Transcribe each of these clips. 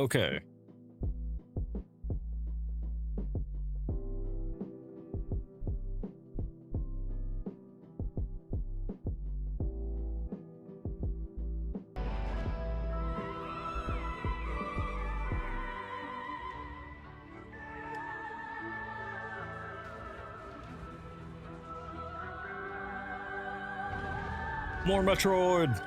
Okay. More Metroid!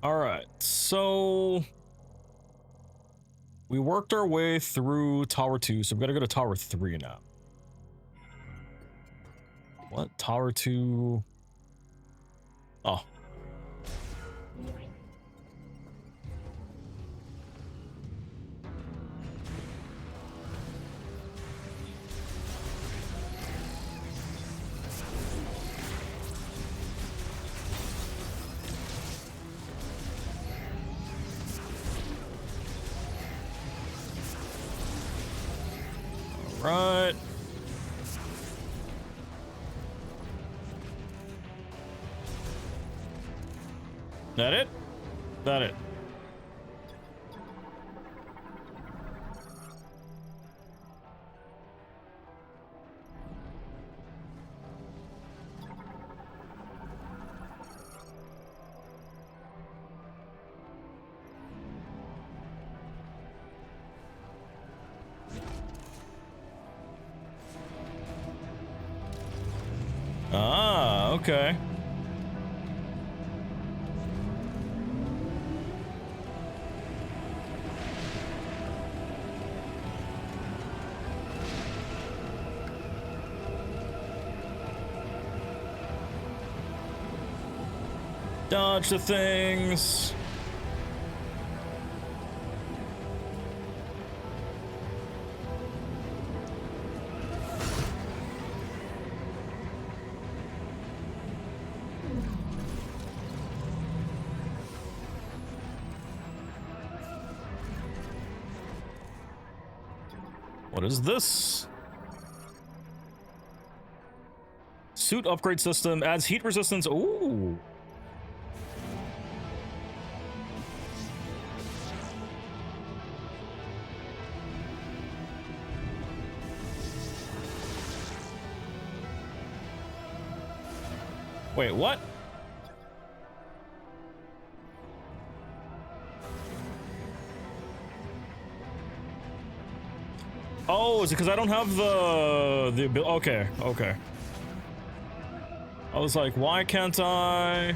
Alright, so... we worked our way through Tower 2, so we gotta go to Tower 3 now. What? Tower 2... oh. Right. That it? That it. Ah, okay. Dodge the things. What is this? Suit upgrade system adds heat resistance. Ooh. Wait, what? Oh, is it because I don't have the ability? Okay, okay. I was like, why can't I?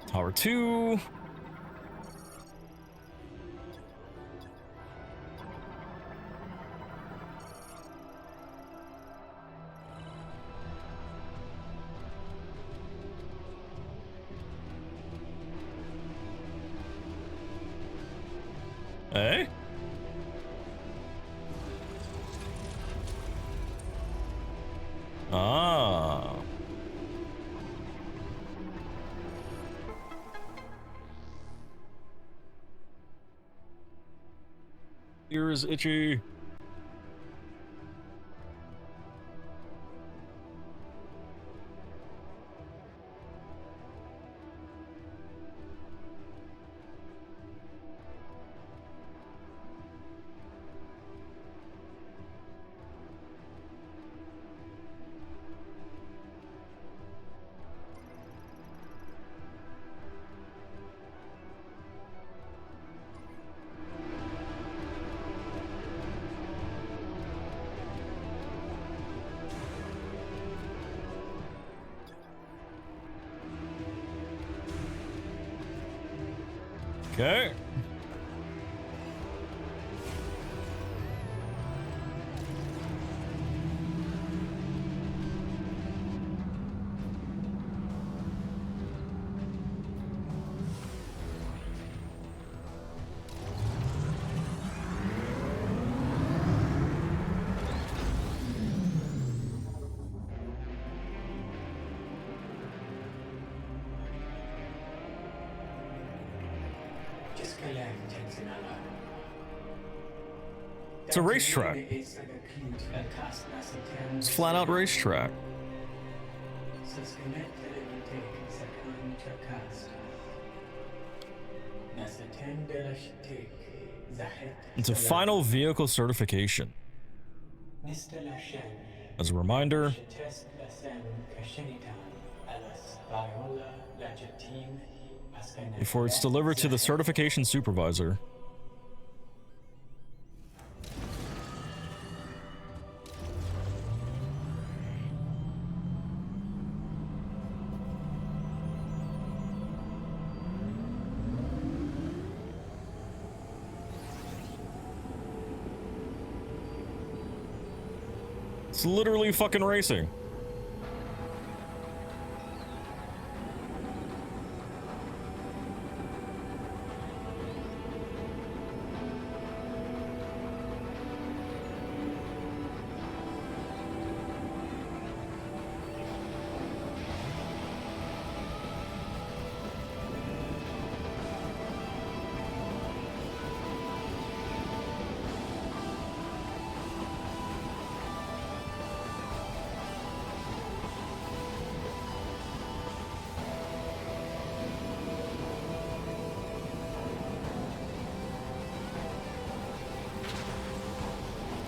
Tower 2. Hey? Ah. Ear is itchy. Okay. It's a racetrack. It's flat out racetrack. It's a final vehicle certification. As a reminder, before it's delivered to the certification supervisor. It's literally fucking racing.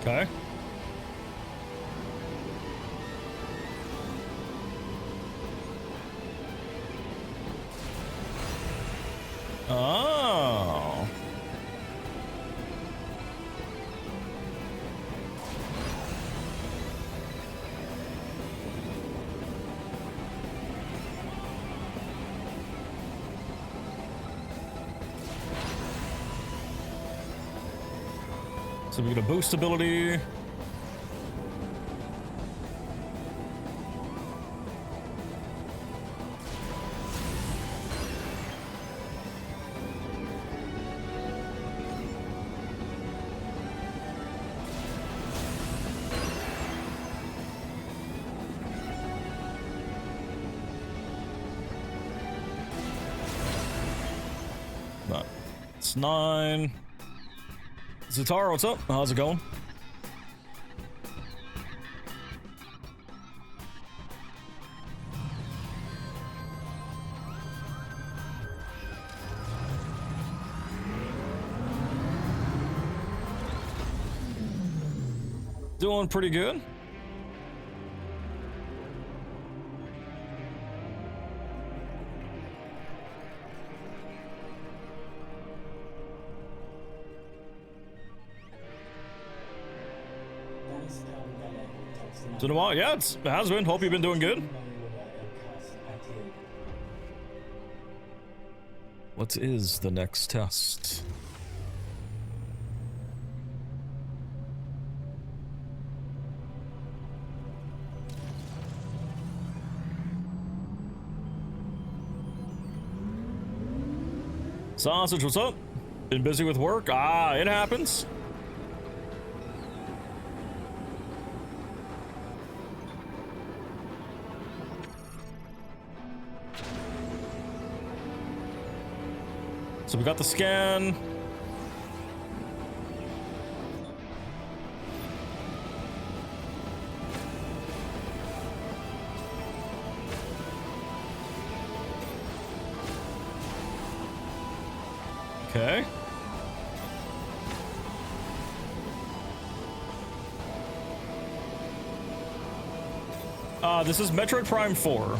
Okay. Oh. So we get a boost ability. It's 9. Zatara, what's up? How's it going? Doing pretty good. It's been a while. Yeah, it has been. Hope you've been doing good. What is the next test? Sausage, what's up? Been busy with work? Ah, it happens. So we got the scan. Okay. This is Metroid Prime 4.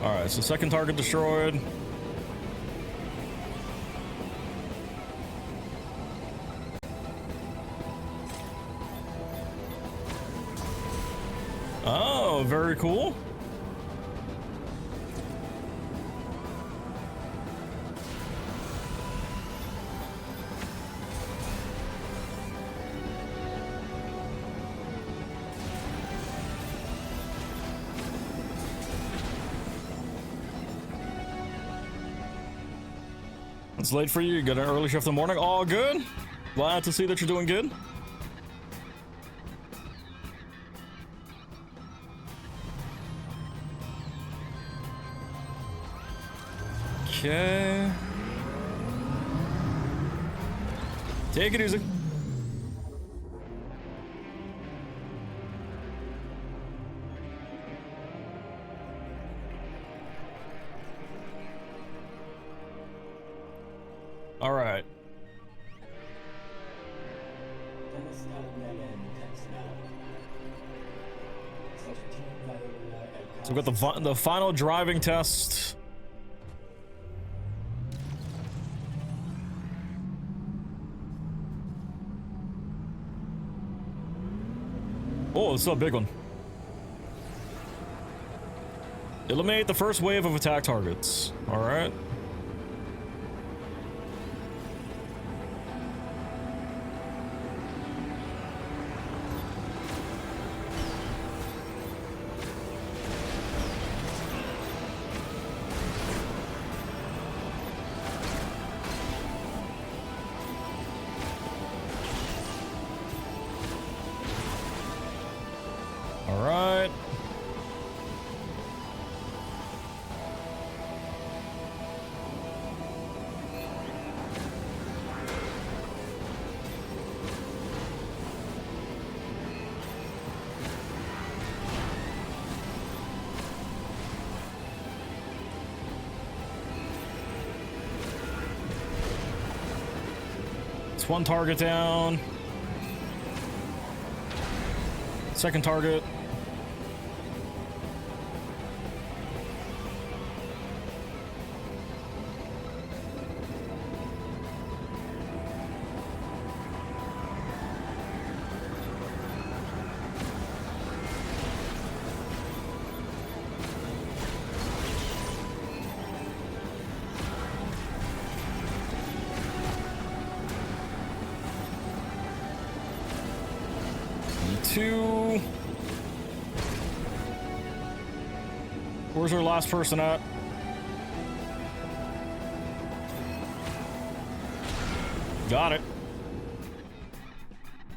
Alright, so second target destroyed. Oh, very cool. It's late for you. You got an early shift in the morning. All good. Glad to see that you're doing good. Okay. Take it easy. All right. So we got the final driving test. Oh, it's a big one. Eliminate the first wave of attack targets. All right. All right. It's one target down. Second target. Two. Where's our last person at? Got it.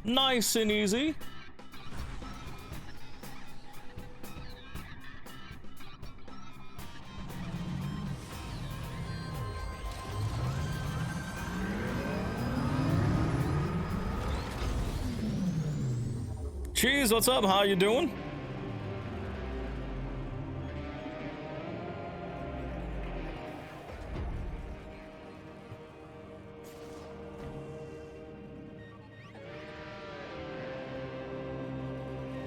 Nice and easy. Cheese, what's up? How you doing?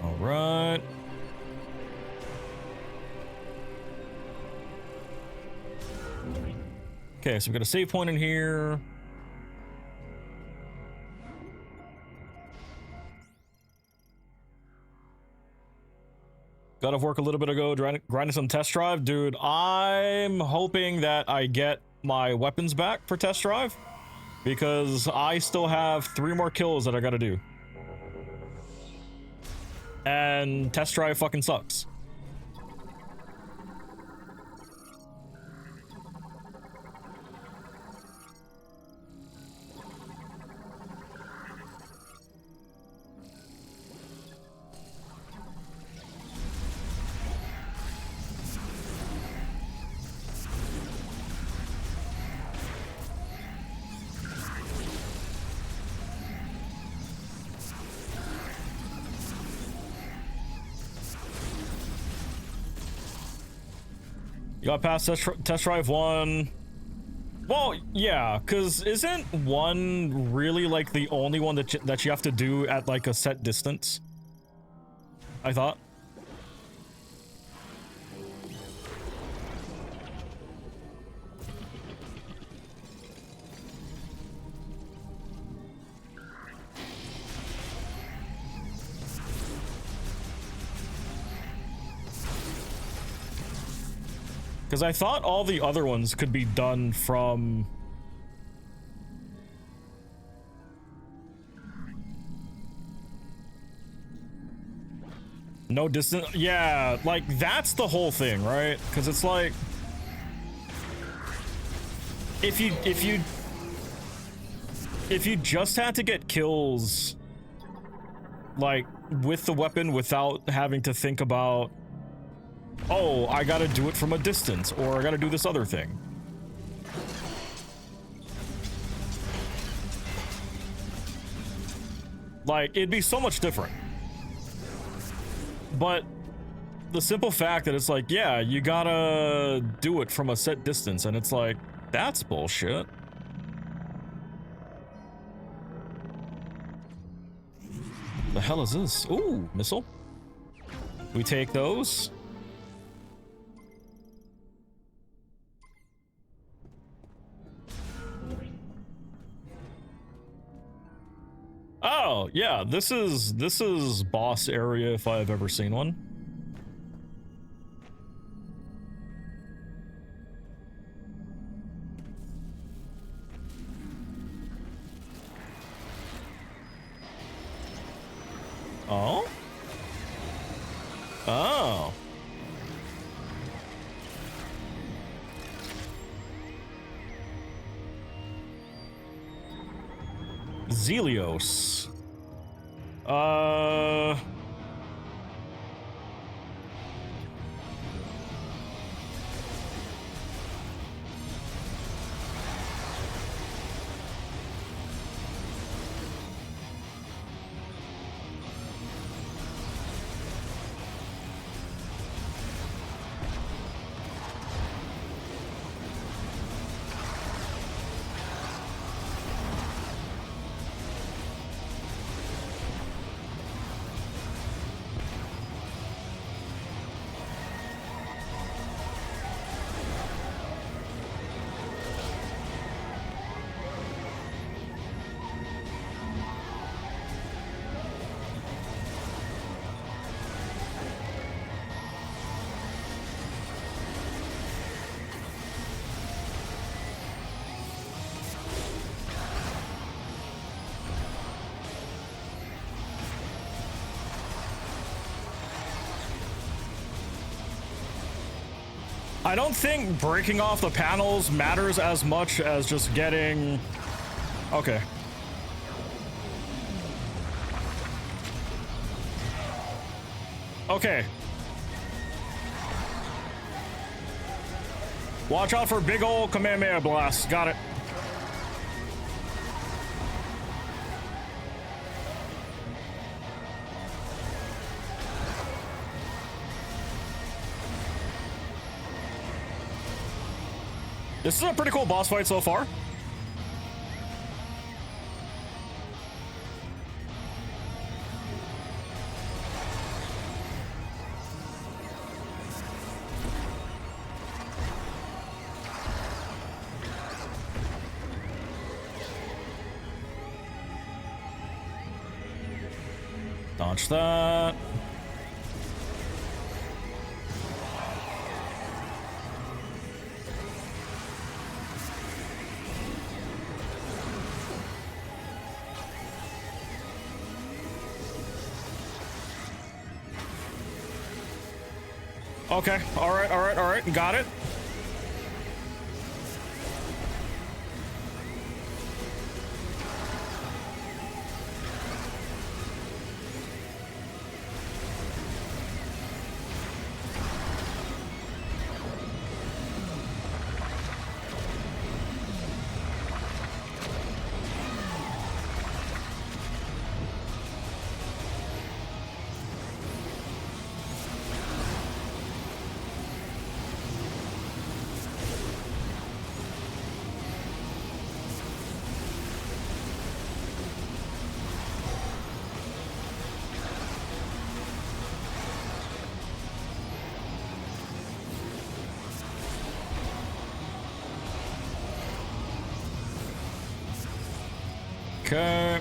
All right. Okay, so we've got a save point in here. Got off work a little bit ago, grinding some test drive. Dude, I'm hoping that I get my weapons back for test drive, because I still have 3 more kills that I gotta do. And test drive fucking sucks. You got past test drive 1. Well, yeah, because isn't 1 really like the only one that you have to do at like a set distance? I thought. Because I thought all the other ones could be done from... No distance. Yeah, like that's the whole thing, right? Because it's like if you just had to get kills like with the weapon without having to think about, oh, I gotta do it from a distance or I gotta do this other thing. Like it'd be so much different. But the simple fact that it's like, yeah, you gotta do it from a set distance, and it's like, that's bullshit. The hell is this? Ooh, missile. We take those. Oh, yeah, this is boss area if I've ever seen one. Oh? Oh. Zelios. I don't think breaking off the panels matters as much as just getting... Okay. Okay. Watch out for big ol' Kamehameha blast. Got it. This is a pretty cool boss fight so far. Dodge that. Okay, all right, got it. Okay.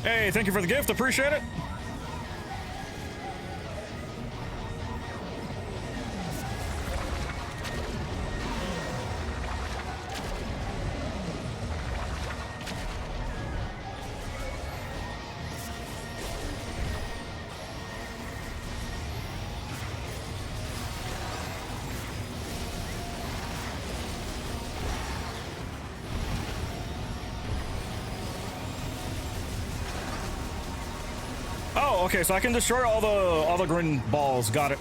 Hey, thank you for the gift. Appreciate it. Oh, okay, so I can destroy all the green balls. Got it.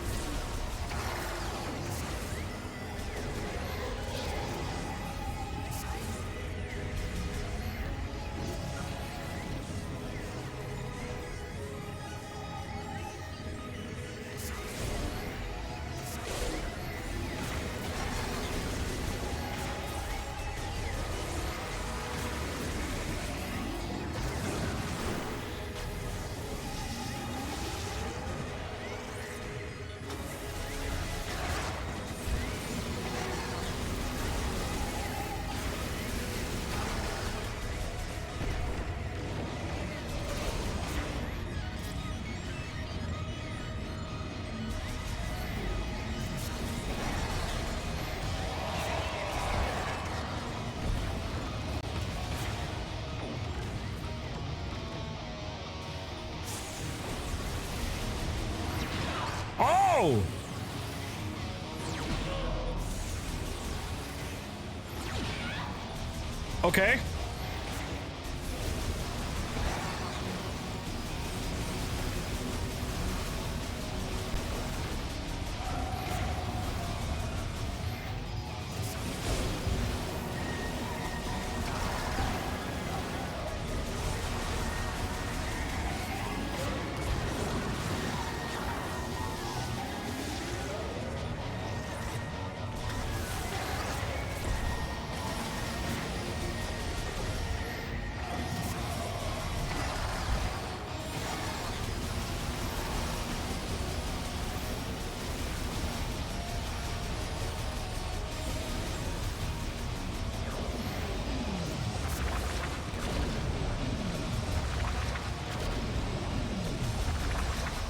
Oh! Okay.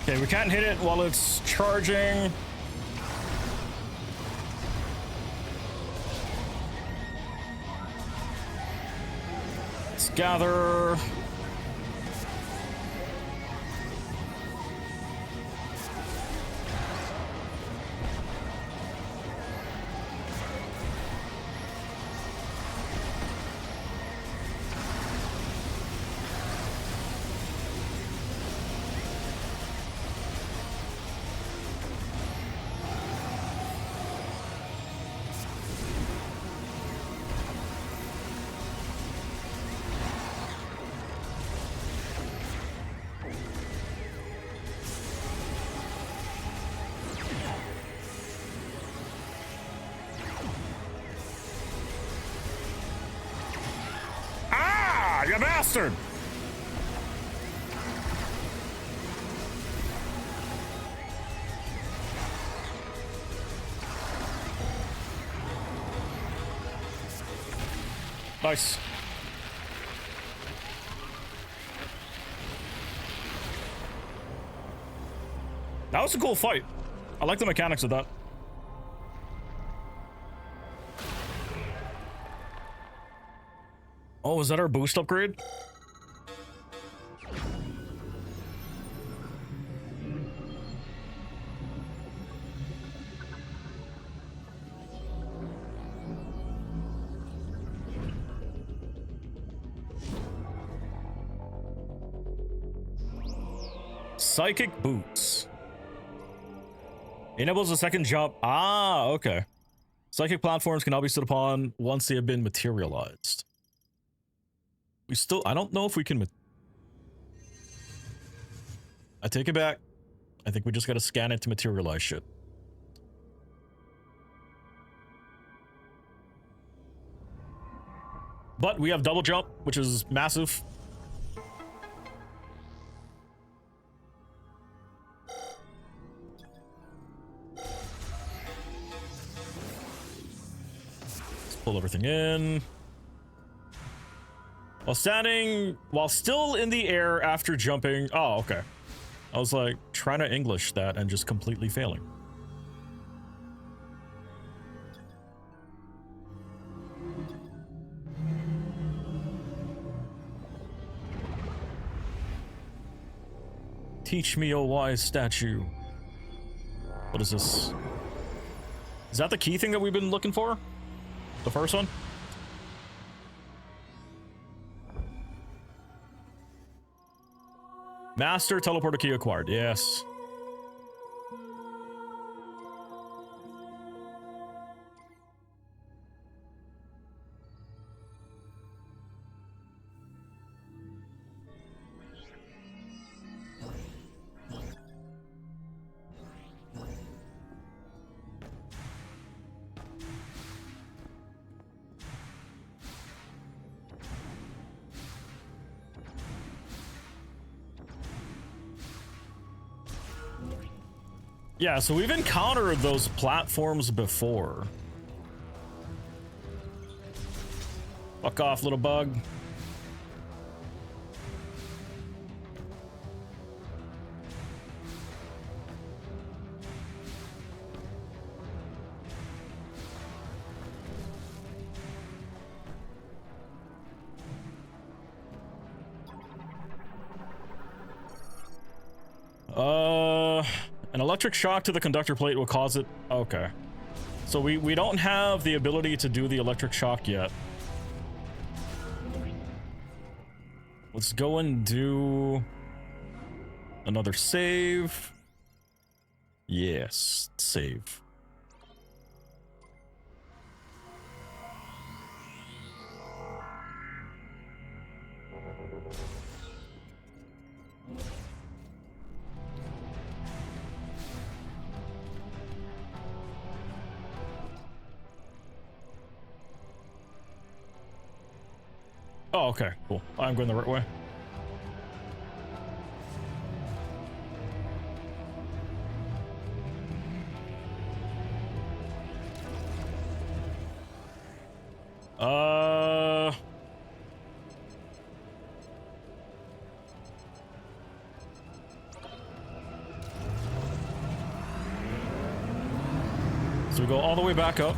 Okay, we can't hit it while it's charging. Let's gather. You bastard! Nice. That was a cool fight. I like the mechanics of that. Oh, is that our boost upgrade? Psychic boots. Enables a second jump. Ah, okay. Psychic platforms can now be stood upon once they have been materialized. I don't know if we can... I take it back. I think we just gotta scan it to materialize shit. But we have double jump, which is massive. Let's pull everything in. While still in the air after jumping. Oh, okay. I was like trying to English that and just completely failing. Teach me, O wise statue. What is this? Is that the key thing that we've been looking for? The first one? Master teleporter key acquired. Yes. Yeah, so we've encountered those platforms before. Fuck off, little bug. An electric shock to the conductor plate will cause it. Okay. So we don't have the ability to do the electric shock yet. Let's go and do another save. Yes, save. Oh, okay, cool. I'm going the right way. So we go all the way back up.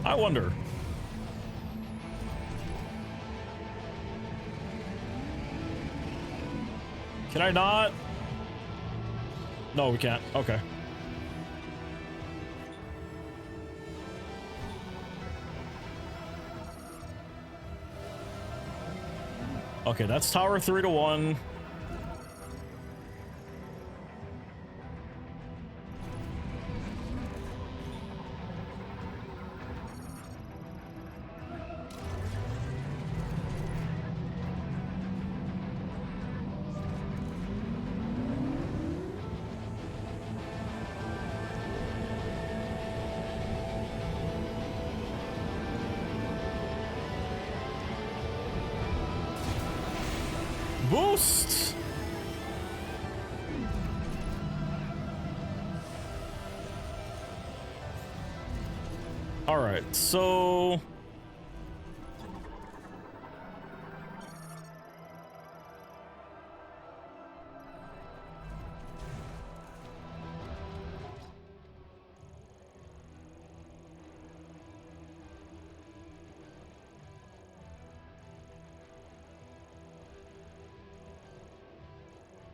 I wonder. Can I not? No, we can't. Okay. Okay, that's tower 3 to 1. Boost! Alright, so...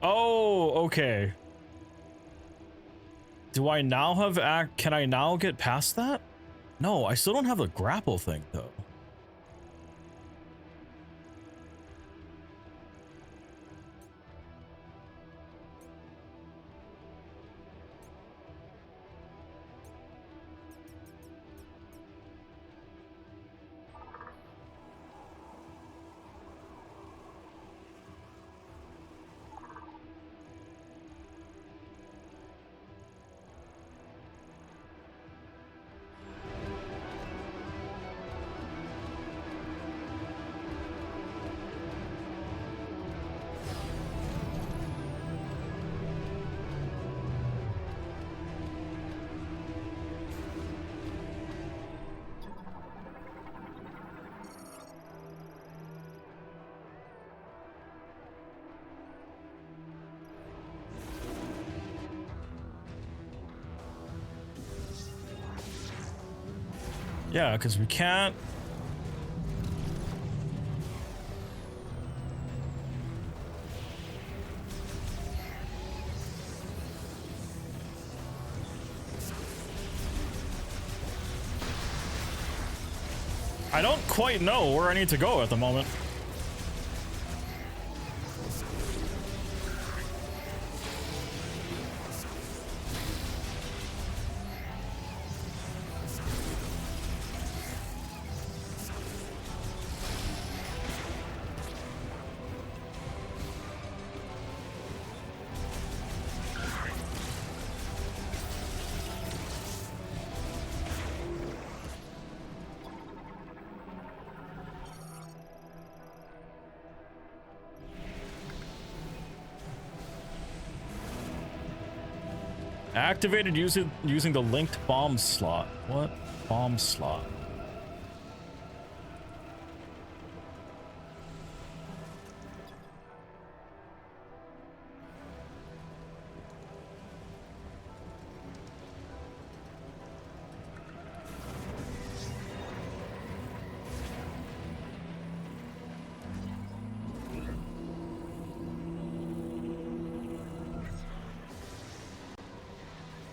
Oh, okay. Do I now have can I now get past that? No, I still don't have the grapple thing, though. Yeah, because we can't. I don't quite know where I need to go at the moment. Activated using the linked bomb slot. What? Bomb slot.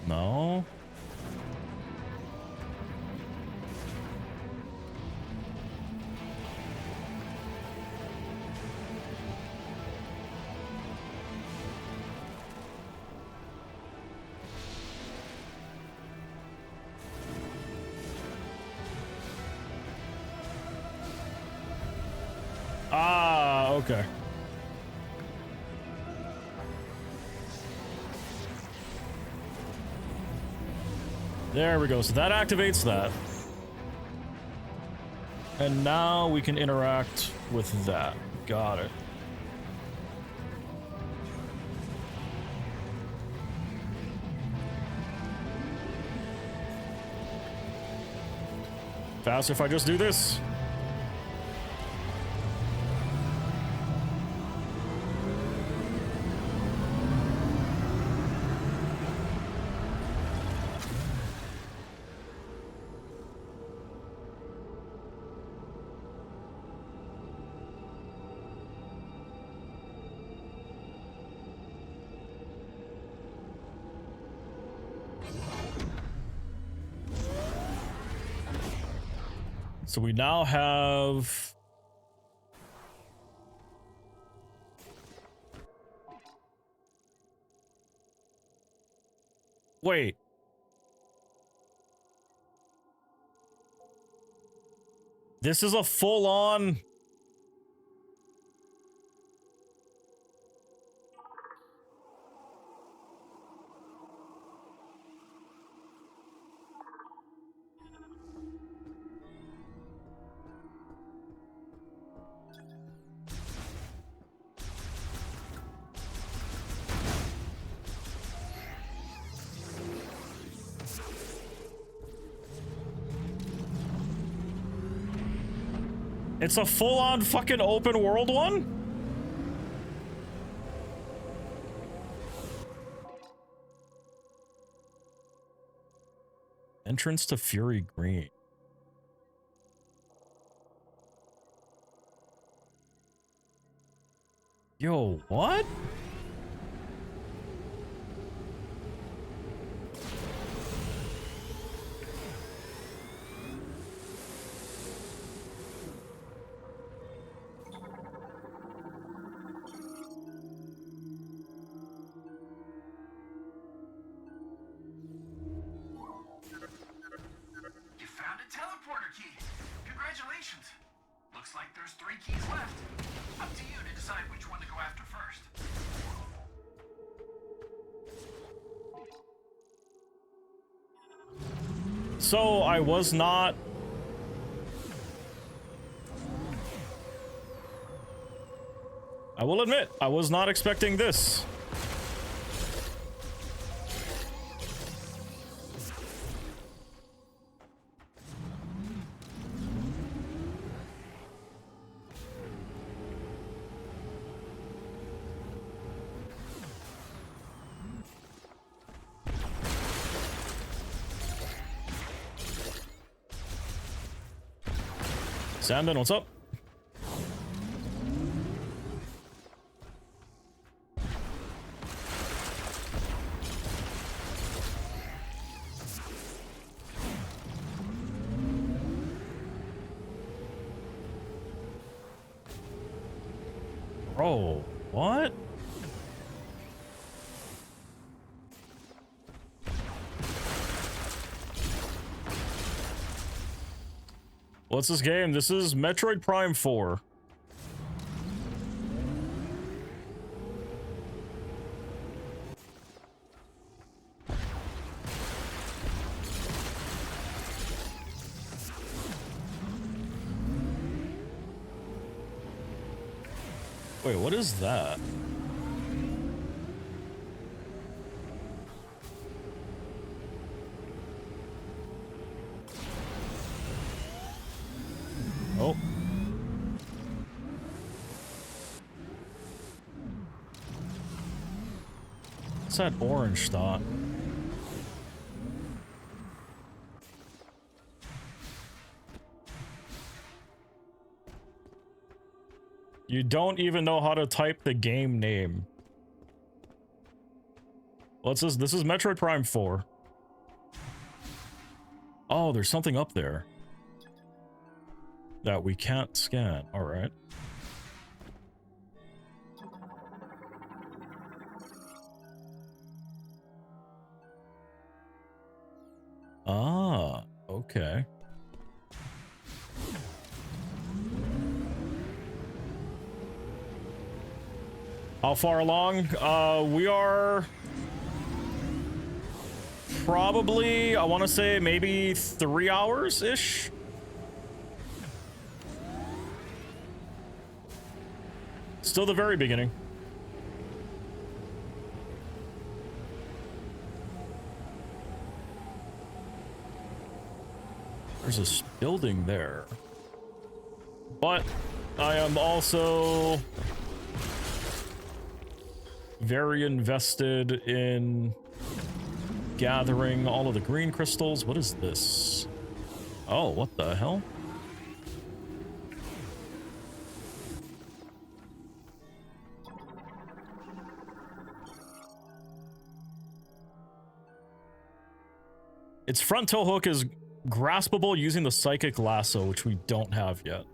No. Ah, okay. There we go. So that activates that. And now we can interact with that. Got it. Faster if I just do this. So we now have... Wait. This is a full-on... It's a full-on fucking open world one? Entrance to Fury Green. Yo, what? So I was not... I will admit, I was not expecting this. Sandon, what's up? Bro, what? What's this game? This is Metroid Prime 4. Wait, what is that? Oh. What's that orange dot? You don't even know how to type the game name. What's this? This is Metroid Prime 4. Oh, there's something up there that we can't scan. All right. Ah, okay. How far along? We are probably, I want to say maybe 3 hours-ish. Still the very beginning. There's this building there. But I am also very invested in gathering all of the green crystals. What is this? Oh, what the hell? Its front toe hook is graspable using the psychic lasso, which we don't have yet.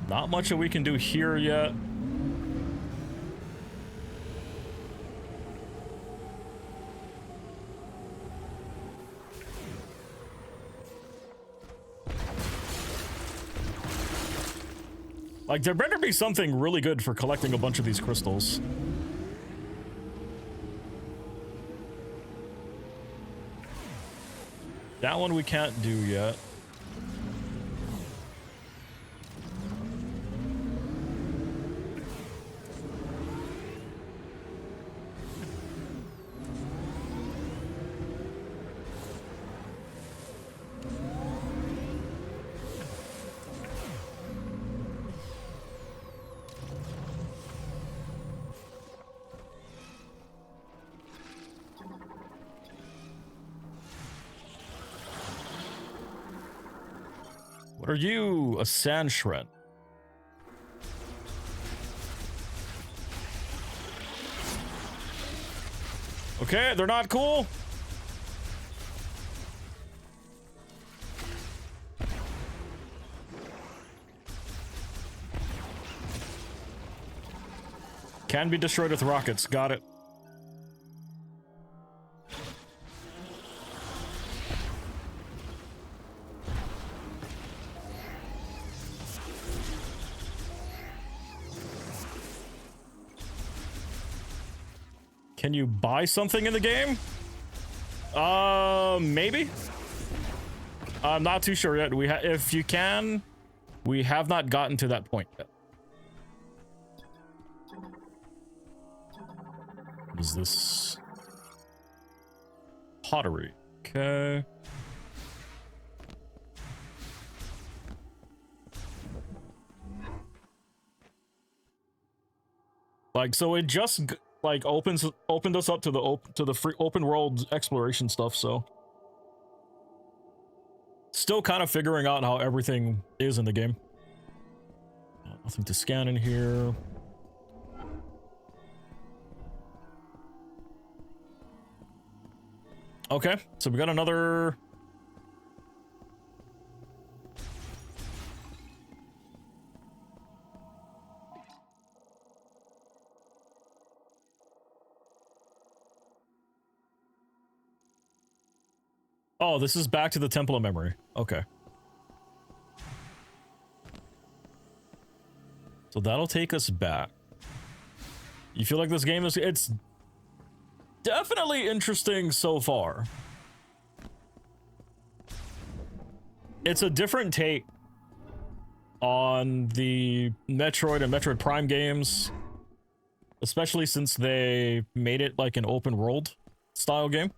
Not much that we can do here yet. Like, there better be something really good for collecting a bunch of these crystals. That one we can't do yet. What are you? A sand shred. Okay, they're not cool. Can be destroyed with rockets. Got it. Can you buy something in the game? Maybe. I'm not too sure yet. If you can, we have not gotten to that point yet. What is this? Pottery. Okay. Like, so it just like opened us up to the free open world exploration stuff, so still kind of figuring out how everything is in the game. Nothing to scan in here. Okay, so we got another... Oh, this is back to the Temple of Memory. Okay. So that'll take us back. You feel like this game is... It's definitely interesting so far. It's a different take on the Metroid and Metroid Prime games, especially since they made it like an open world style game.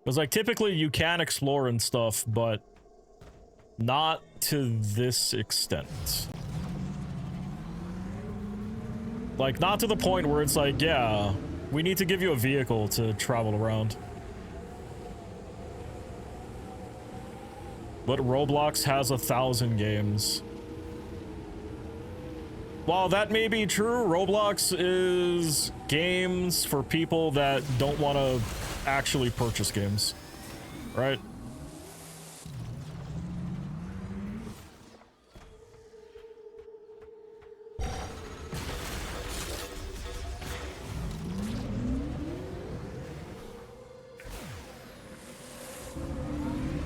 Because like typically you can explore and stuff, but not to this extent. Like, not to the point where it's like, yeah, we need to give you a vehicle to travel around. But Roblox has 1,000 games. While that may be true, Roblox is games for people that don't want to actually purchase games, right?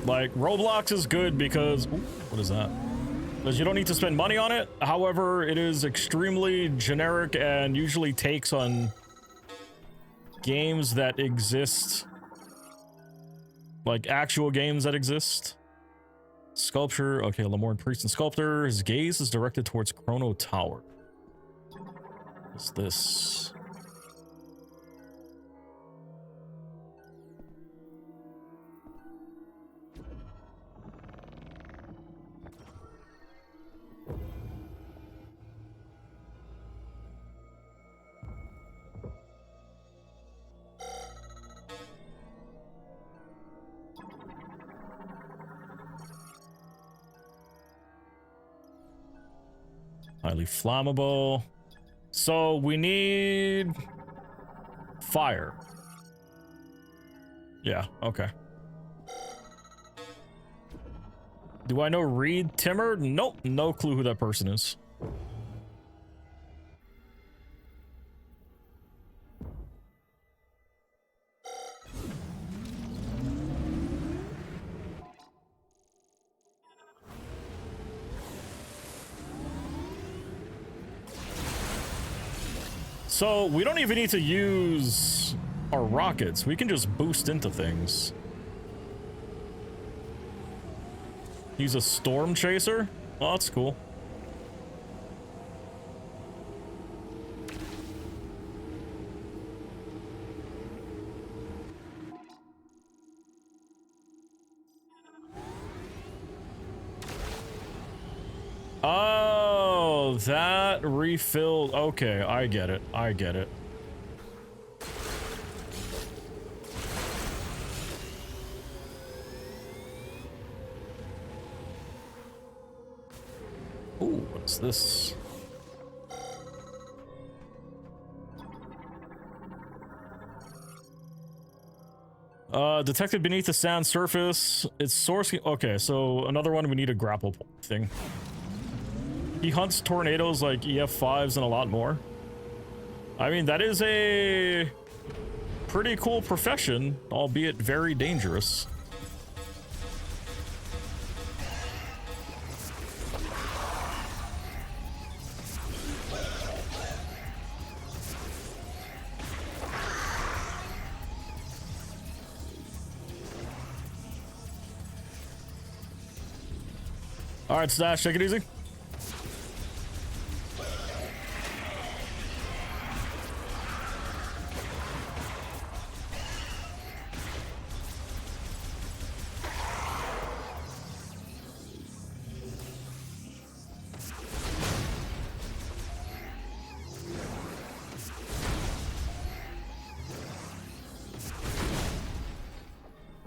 Like, Roblox is good because... Ooh, what is that? Because you don't need to spend money on it. However, it is extremely generic and usually takes on games that exist. Like, actual games that exist. Sculpture. Okay, Lemurian Priest and Sculptor. His gaze is directed towards Chrono Tower. What's this? Highly flammable. So we need fire. Yeah, okay. Do I know Reed Timmer? Nope, no clue who that person is. So, we don't even need to use our rockets. We can just boost into things. He's a storm chaser? Oh, that's cool. Oh, that refilled. Okay, I get it. I get it. Ooh, what's this? Detected beneath the sand surface. It's source. Okay, so another one, we need a grapple thing. He hunts tornadoes like EF5s and a lot more. I mean, that is a pretty cool profession, albeit very dangerous. All right, Stash, take it easy.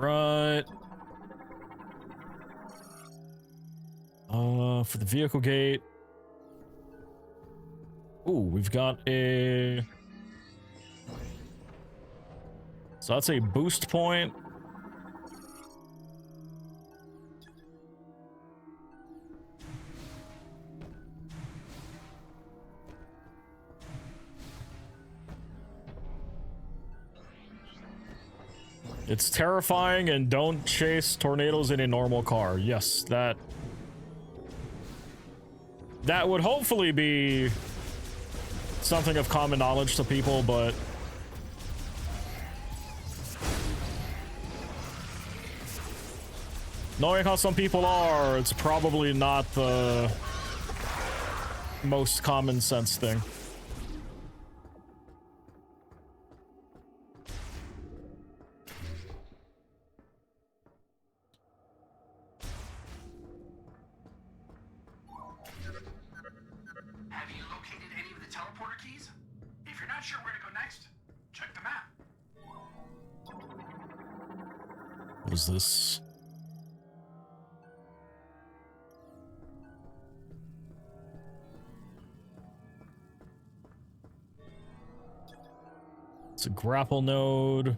Right. For the vehicle gate. Ooh, we've got a... So that's a boost point. It's terrifying, and don't chase tornadoes in a normal car. Yes, that would hopefully be something of common knowledge to people, but knowing how some people are, it's probably not the most common sense thing. Have you located any of the teleporter keys? If you're not sure where to go next, check the map. What is this? It's a grapple node.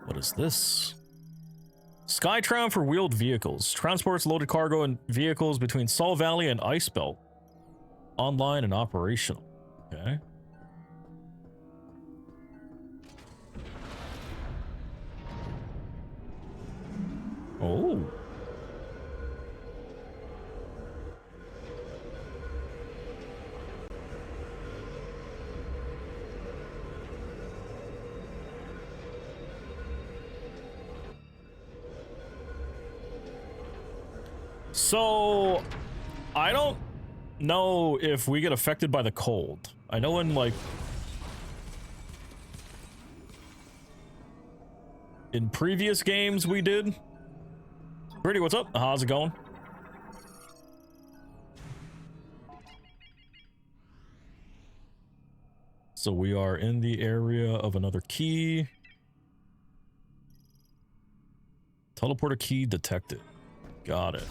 What is this? Skytram for wheeled vehicles. Transports loaded cargo and vehicles between Sol Valley and Icebelt. Online and operational. Okay. Oh. So, I don't know if we get affected by the cold. I know in, like, in previous games we did. Pretty, what's up? How's it going? So we are in the area of another key. Teleporter key detected. Got it.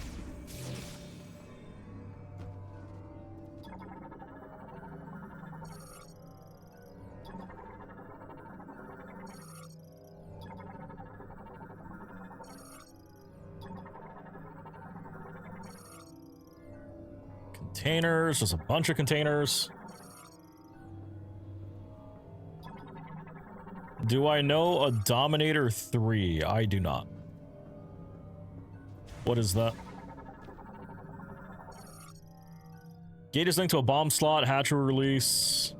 Containers, there's a bunch of containers. Do I know a Dominator 3? I do not. What is that? Gate is linked to a bomb slot, hatchery release.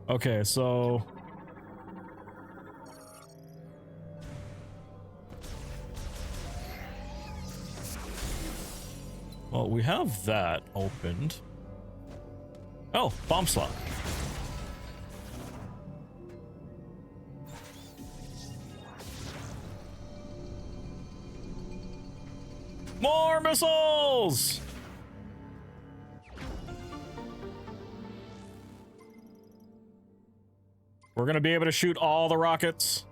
Okay, so... Well, we have that opened. Oh, bomb slot. More missiles! We're gonna be able to shoot all the rockets.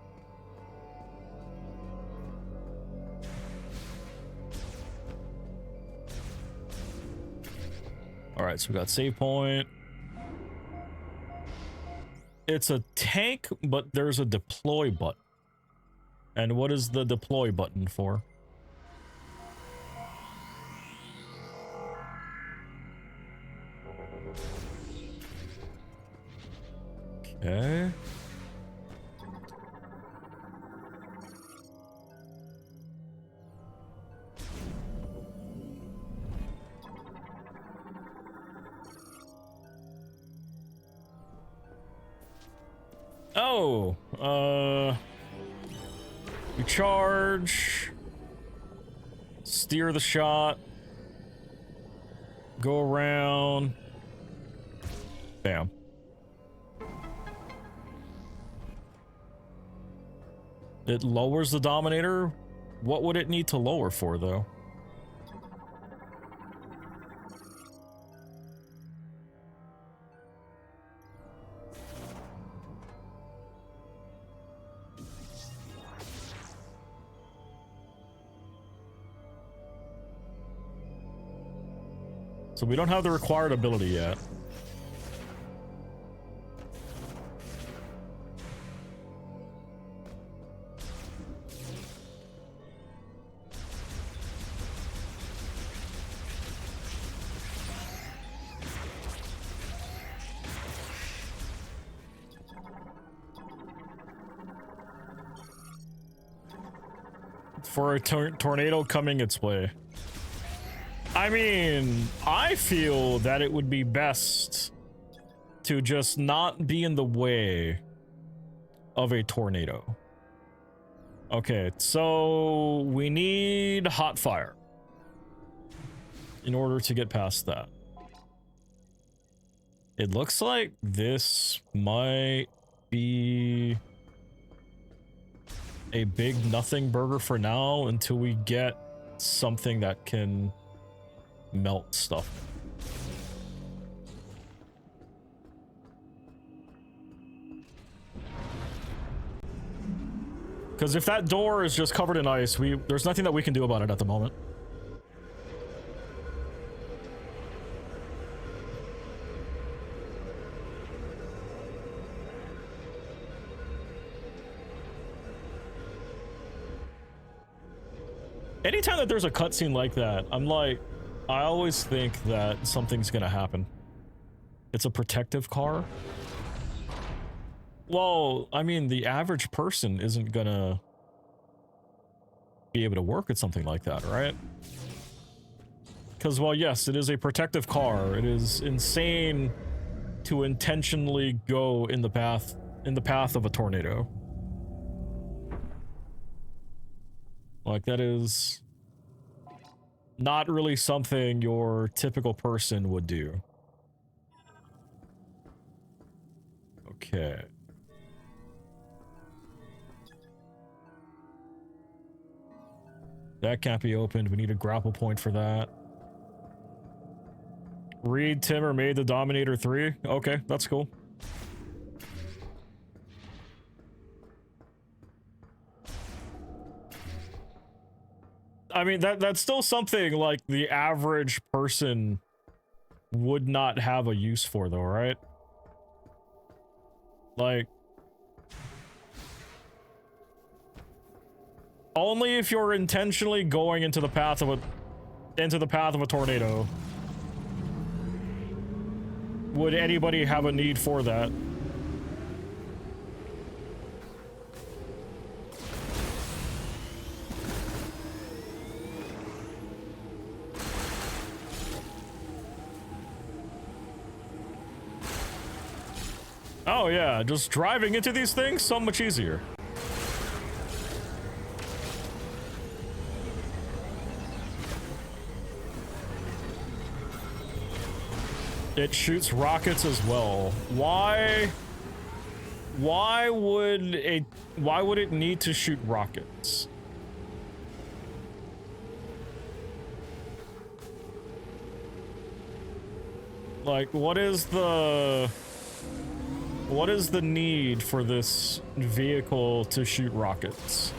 Alright, so we got save point. It's a tank, but there's a deploy button. And what is the deploy button for? Okay. Oh, we charge, steer the shot. Go around. Bam. It lowers the Dominator. What would it need to lower for, though? So we don't have the required ability yet. For a tornado coming its way. I mean, I feel that it would be best to just not be in the way of a tornado. Okay, so we need hot fire in order to get past that. It looks like this might be a big nothing burger for now until we get something that can melt stuff. Because if that door is just covered in ice, there's nothing that we can do about it at the moment. Anytime that there's a cutscene like that, I always think that something's gonna happen. It's a protective car. Well, I mean, the average person isn't gonna be able to work at something like that, right? Because, well, yes, it is a protective car. It is insane to intentionally go in the path of a tornado. Like, that is not really something your typical person would do. Okay. That can't be opened. We need a grapple point for that. Reed Timmer made the Dominator 3. Okay, that's cool. I mean, that's still something like the average person would not have a use for, though, right? Like, only if you're intentionally going into the path of a tornado would anybody have a need for that. Oh yeah, just driving into these things, so much easier. It shoots rockets as well. Why would it need to shoot rockets? Like, what is the need for this vehicle to shoot rockets?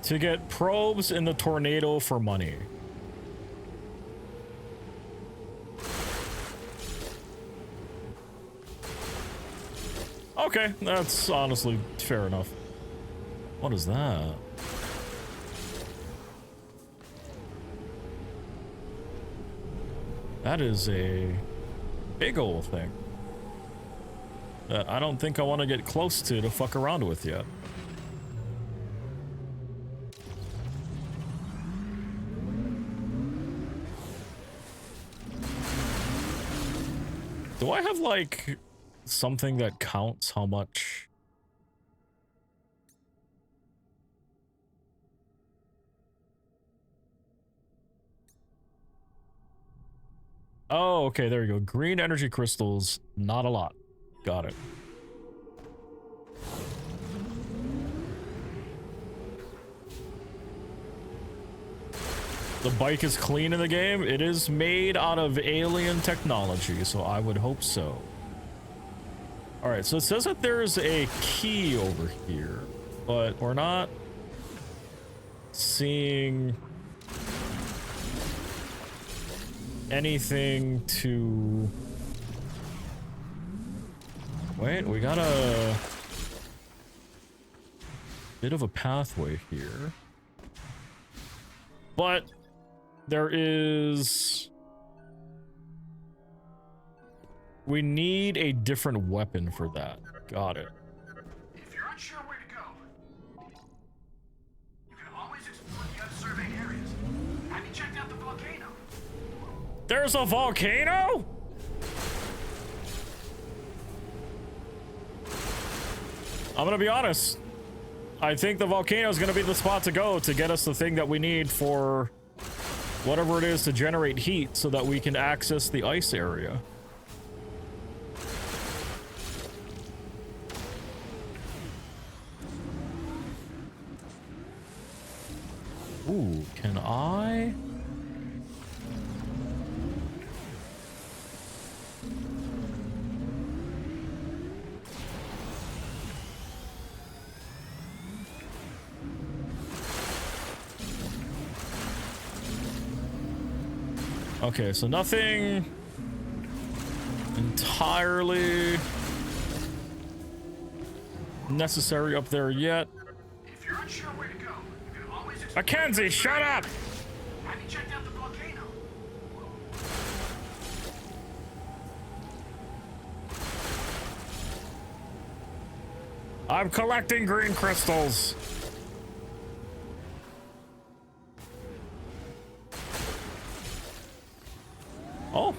To get probes in the tornado for money. Okay, that's honestly fair enough. What is that? That is a big old thing that I don't think I want to get close to fuck around with yet. Do I have like something that counts how much? Oh, okay, there you go. Green energy crystals, not a lot. Got it. The bike is clean in the game. It is made out of alien technology, so I would hope so. All right, so it says that there's a key over here, but we're not seeing anything to... Wait, we got a bit of a pathway here. But there is... We need a different weapon for that. Got it. If you're unsure where to go, you can always explore the unsurveyed areas. Have you checked out the volcano? There's a volcano? I'm gonna be honest. I think the volcano is gonna be the spot to go to get us the thing that we need for whatever it is to generate heat so that we can access the ice area. Ooh, can I? Okay, so nothing entirely necessary up there yet. If you're unsure where to go, you can always explore... Mackenzie, shut up! Have you checked out the volcano? I'm collecting green crystals. Oh.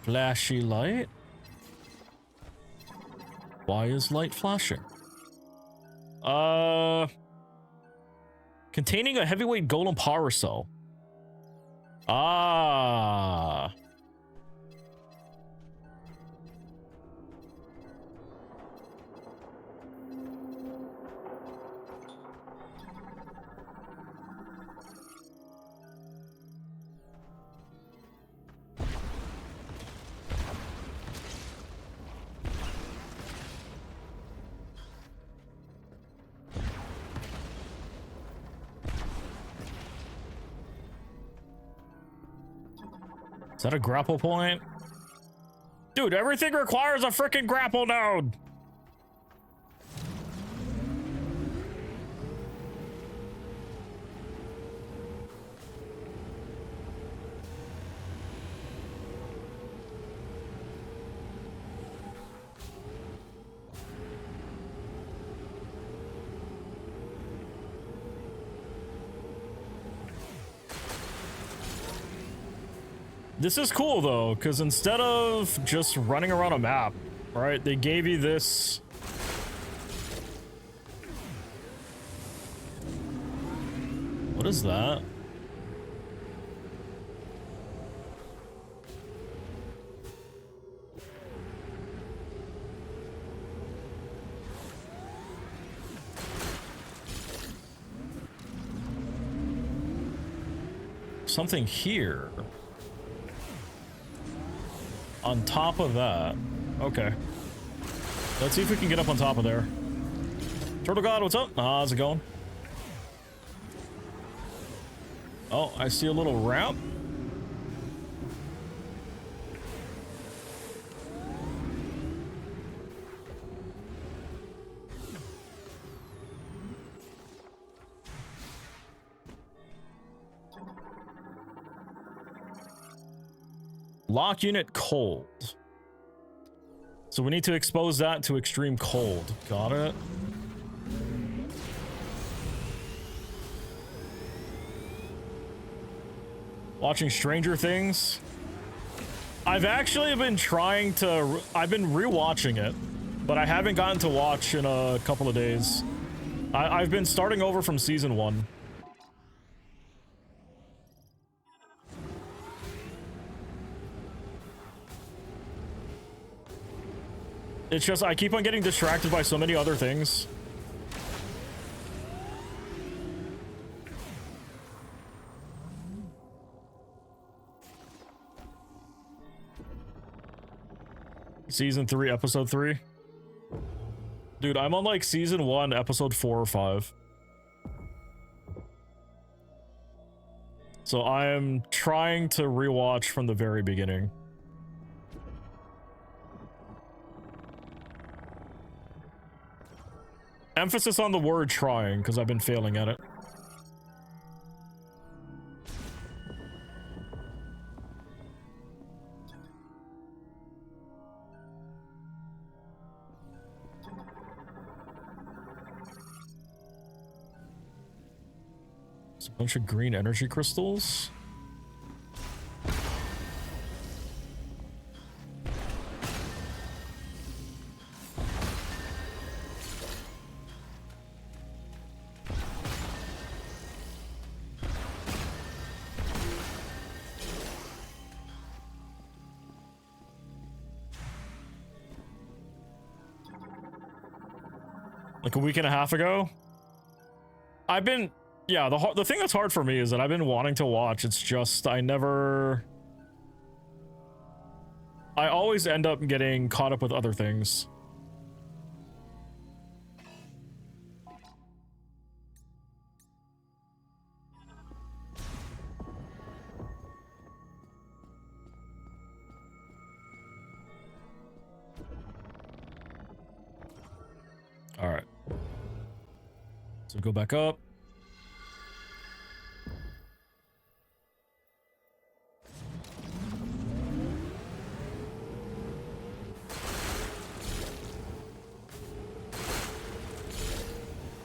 Flashy light? Why is light flashing? Containing a heavyweight golem power cell. Ah. Is that a grapple point? Dude, everything requires a freaking grapple node. This is cool though, because instead of just running around a map, right, they gave you this. What is that? Something here. On top of that. Okay. Let's see if we can get up on top of there. Turtle God, what's up? How's it going? Oh, I see a little ramp. Lock unit cold. So we need to expose that to extreme cold. Got it. Watching Stranger Things. I've actually been trying to... I've been rewatching it, but I haven't gotten to watch in a couple of days. I've been starting over from season 1. It's just, I keep on getting distracted by so many other things. Season 3, episode 3. Dude, I'm on like season 1, episode 4 or 5. So I'm trying to rewatch from the very beginning. Emphasis on the word trying, because I've been failing at it. There's a bunch of green energy crystals. Like a week and a half ago. I've been, yeah, the thing that's hard for me is that I've been wanting to watch. It's just I always end up getting caught up with other things. All right. So go back up.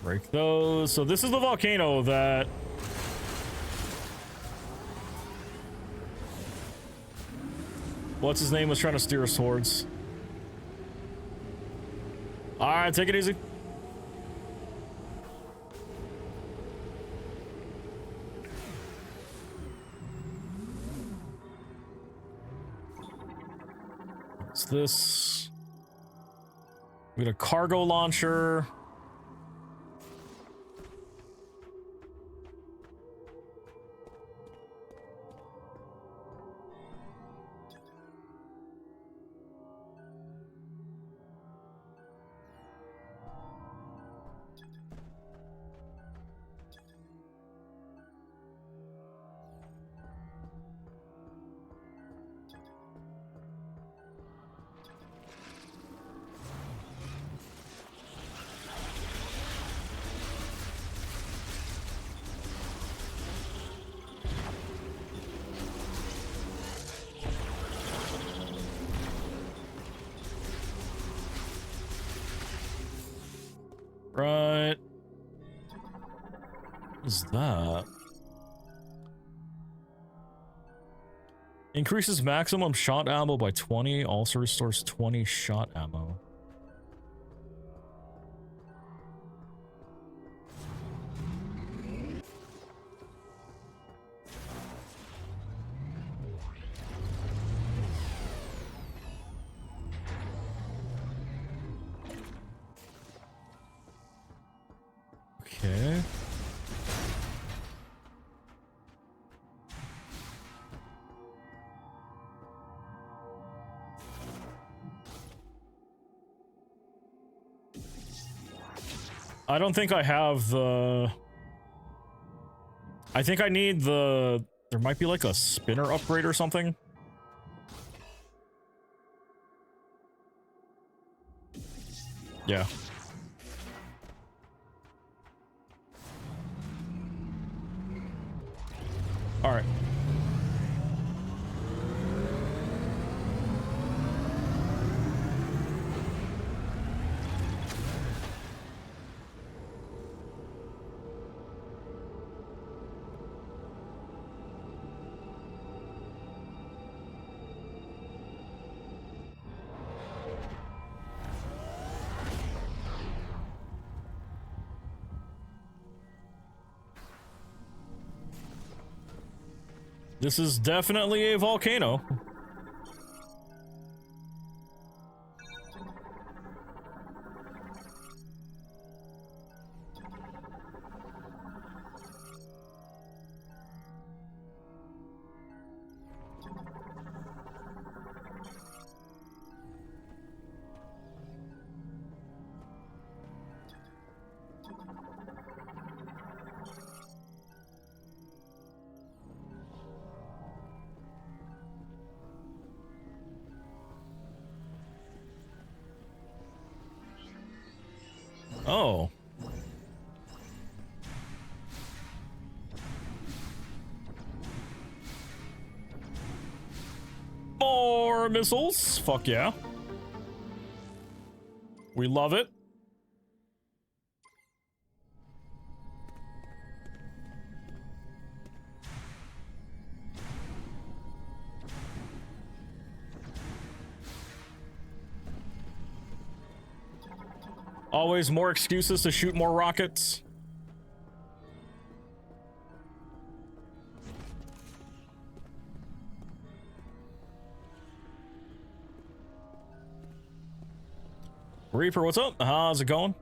Break those. So this is the volcano that... What's his name was trying to steer us towards. Alright, take it easy. What's this? We got a cargo launcher. Right. What is that? Increases maximum shot ammo by 20, also restores 20 shot ammo. Okay. I don't think I have the... I think I need the... There might be like a spinner upgrade or something. Yeah. All right. This is definitely a volcano. Oh. More missiles. Fuck yeah. We love it. Always more excuses to shoot more rockets. Reaper, what's up? How's it going?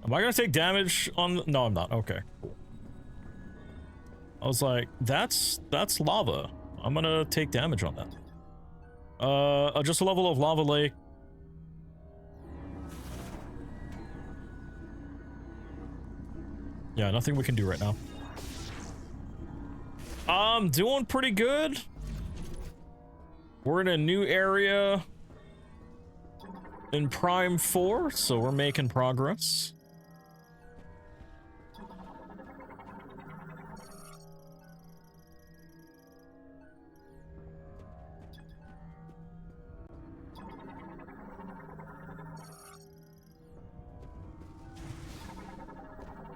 Am I gonna take damage on? No, I'm not. Okay. I was like, that's lava. I'm gonna take damage on that. Just a level of lava lake. Yeah, nothing we can do right now. I'm doing pretty good. We're in a new area in Prime 4, so we're making progress.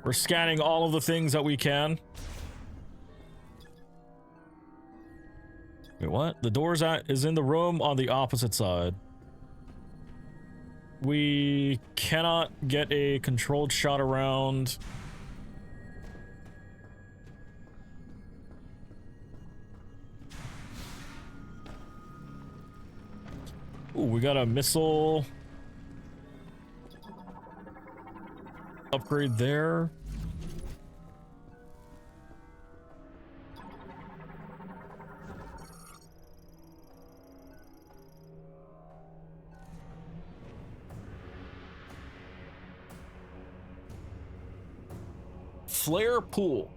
We're scanning all of the things that we can. Wait, what? The door's is in the room on the opposite side. We cannot get a controlled shot around. Ooh, we got a missile upgrade there. Flare pool.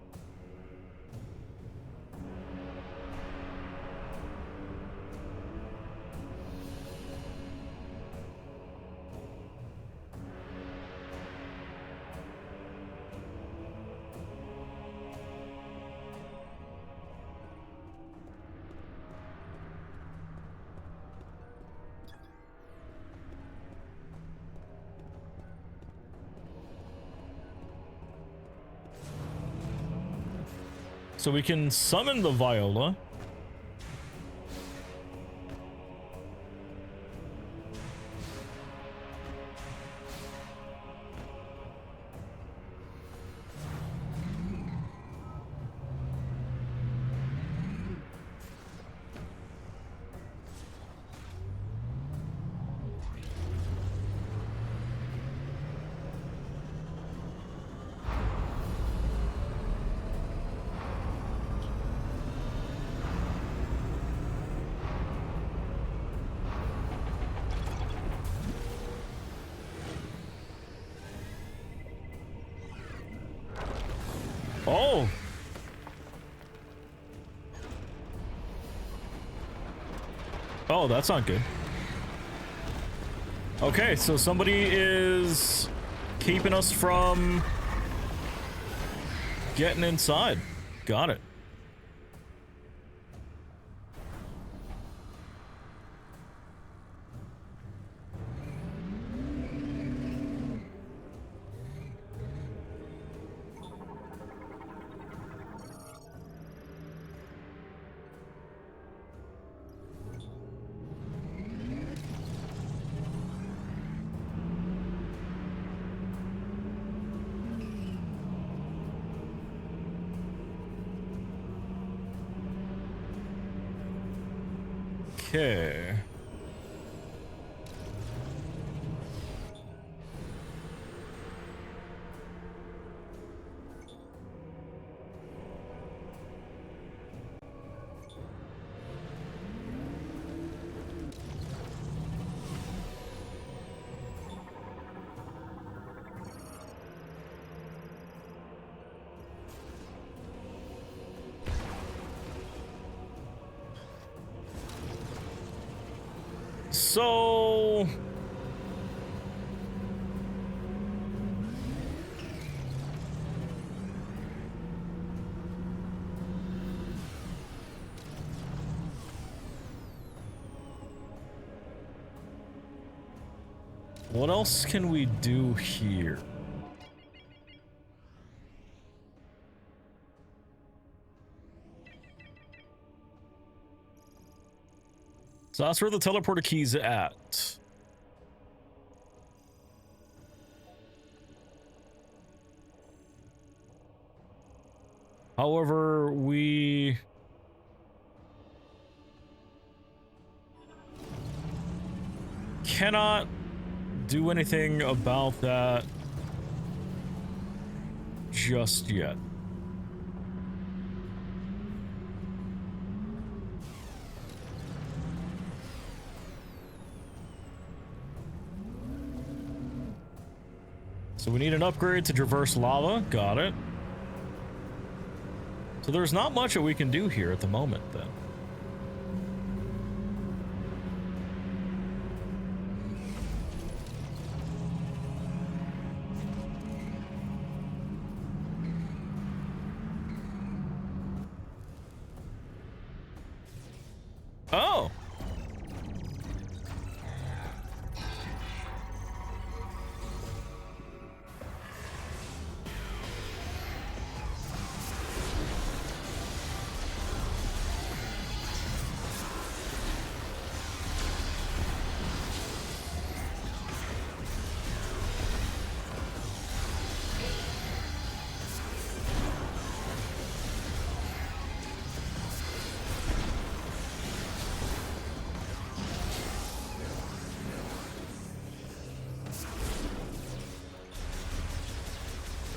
So we can summon the Viola. Oh. Oh, that's not good. Okay, so somebody is keeping us from getting inside. Got it. Okay. So what else can we do here? So that's where the teleporter key's at. However, we cannot do anything about that just yet. So we need an upgrade to traverse lava. Got it. So there's not much that we can do here at the moment, then. Oh!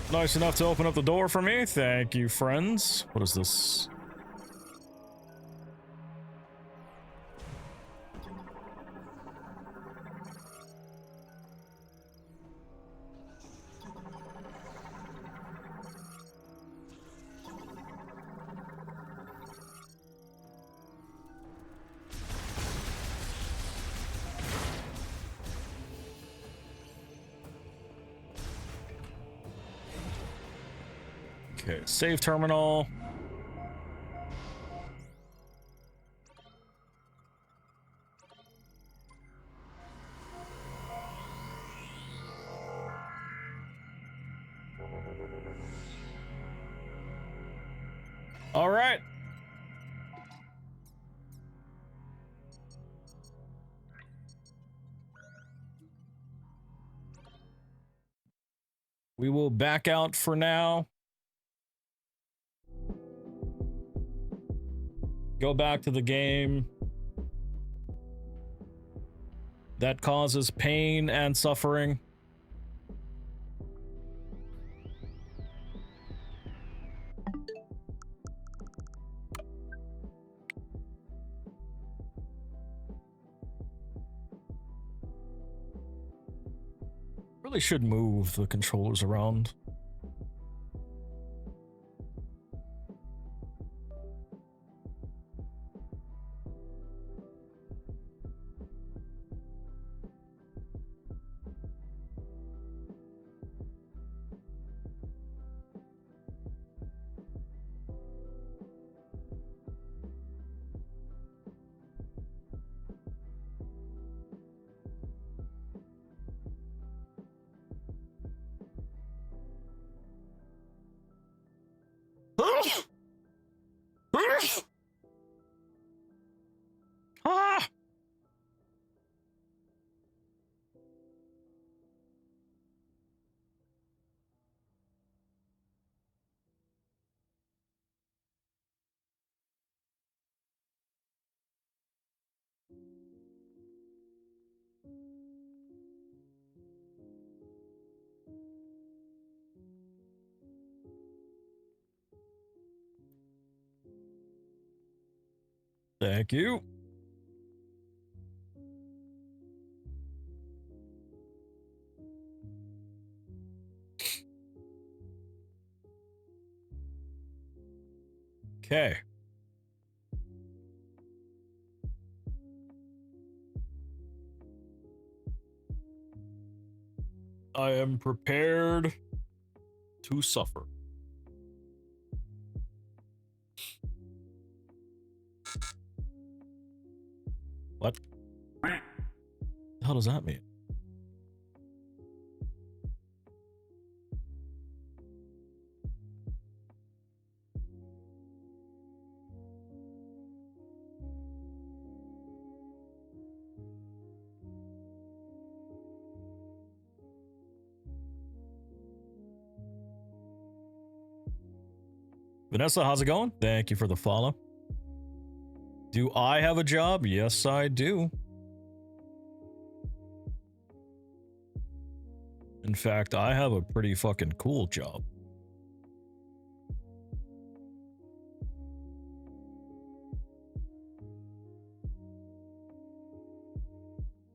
Nice enough to open up the door for me. Thank you, friends. What is this? Okay, save terminal. All right. We will back out for now. Go back to the game that causes pain and suffering. Really should move the controllers around. Thank you. Okay. I am prepared to suffer. What? What the hell does that mean? Vanessa, how's it going? Thank you for the follow. Do I have a job? Yes, I do. In fact, I have a pretty fucking cool job.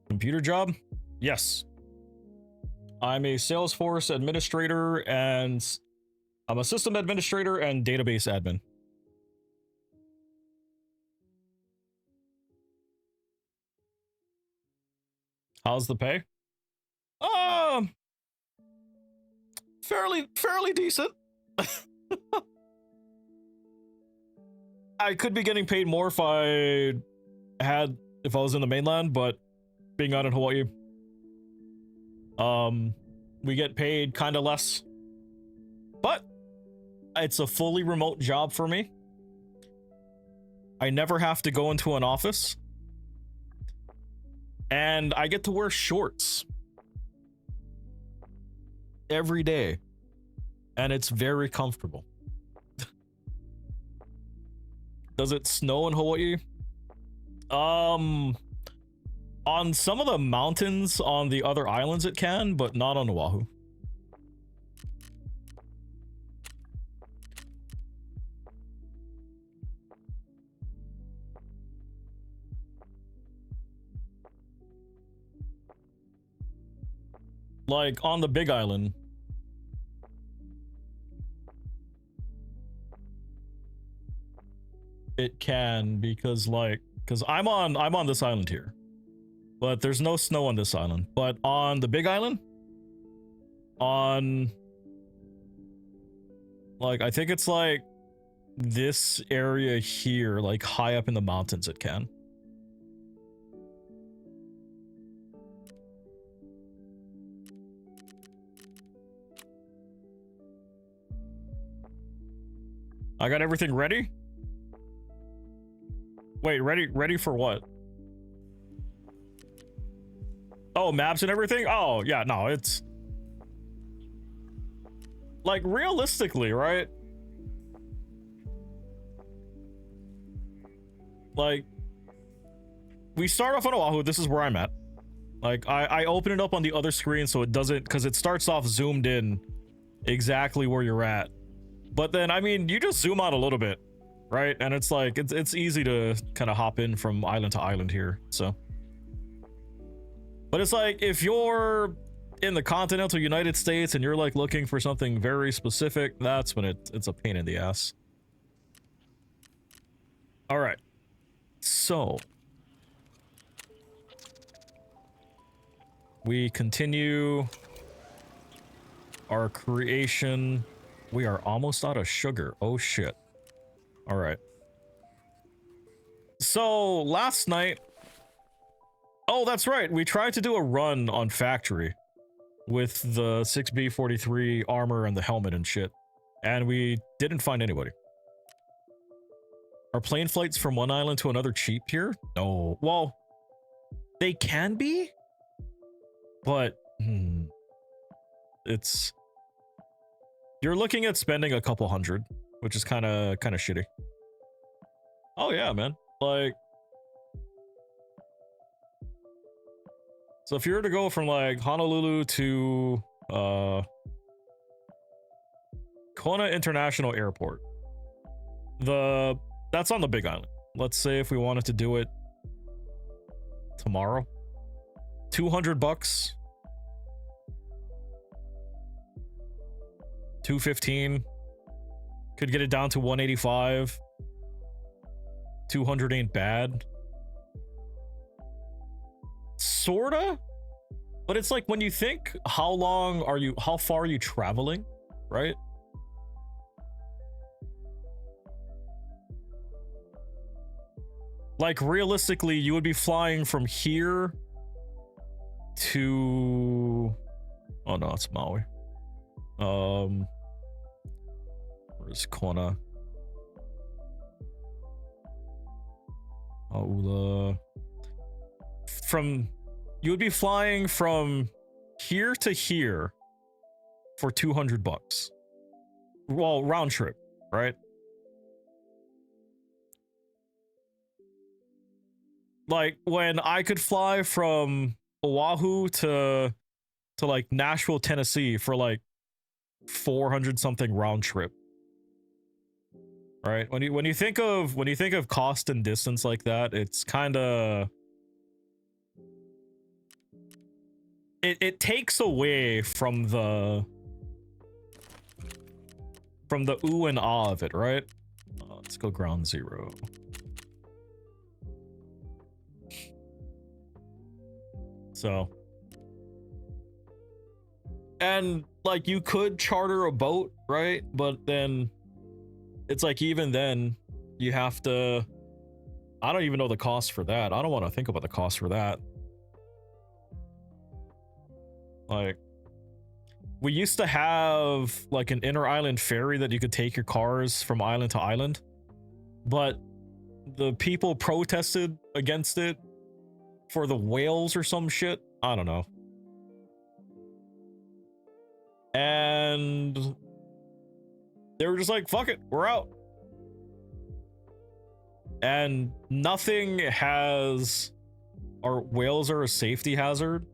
Computer job? Yes. I'm a Salesforce administrator and I'm a system administrator and database admin. How's the pay? Fairly decent. I could be getting paid more if I was in the mainland, but being out in Hawaii, we get paid kind of less. But it's a fully remote job for me. I never have to go into an office. And I get to wear shorts every day. And it's very comfortable. Does it snow in Hawaii? On some of the mountains on the other islands it can, but not on Oahu. Like on the Big Island. It can because I'm on this island here. But there's no snow on this island. But on the Big Island, on I think it's like this area here, like high up in the mountains it can. I got everything ready? Wait, ready for what? Oh, maps and everything? Oh, yeah, no, it's like realistically, right? Like we start off on Oahu, this is where I'm at. Like I open it up on the other screen so it doesn't, because it starts off zoomed in exactly where you're at. But then, I mean, you just zoom out a little bit, right? And it's like, it's easy to kind of hop in from island to island here, so. But it's like, if you're in the continental United States and you're like looking for something very specific, that's when it's a pain in the ass. All right. So. We continue our creation. We are almost out of sugar. Oh shit. All right. So last night, oh, that's right. We tried to do a run on factory with the 6B43 armor and the helmet and shit. And we didn't find anybody. Are plane flights from one island to another cheap here? No. Well, they can be, but it's, you're looking at spending a couple hundred, which is kind of shitty. Oh yeah, man. Like, so if you were to go from like Honolulu to Kona International Airport, that's on the Big Island. let's say if we wanted to do it tomorrow, 200 bucks, 215, could get it down to 185. 200 ain't bad. Sorta, but it's like when you think how far are you traveling, right? Like realistically, you would be flying from here to, oh no, it's Maui. Where's Kona? Aula. You would be flying from here to here for 200 bucks. Well, round trip, right? Like when I could fly from Oahu to like Nashville, Tennessee for like 400 something round trip. Right? When you think of cost and distance like that, it's kind of it takes away from the ooh and ah of it, right? Let's go ground zero. So, and like you could charter a boat, right? But then it's like even then you have to, I don't even know the cost for that. I don't want to think about the cost for that. Like we used to have like an inter-island ferry that you could take your cars from island to island, but the people protested against it for the whales or some shit. I don't know. And they were just like, fuck it, we're out. And nothing whales are a safety hazard.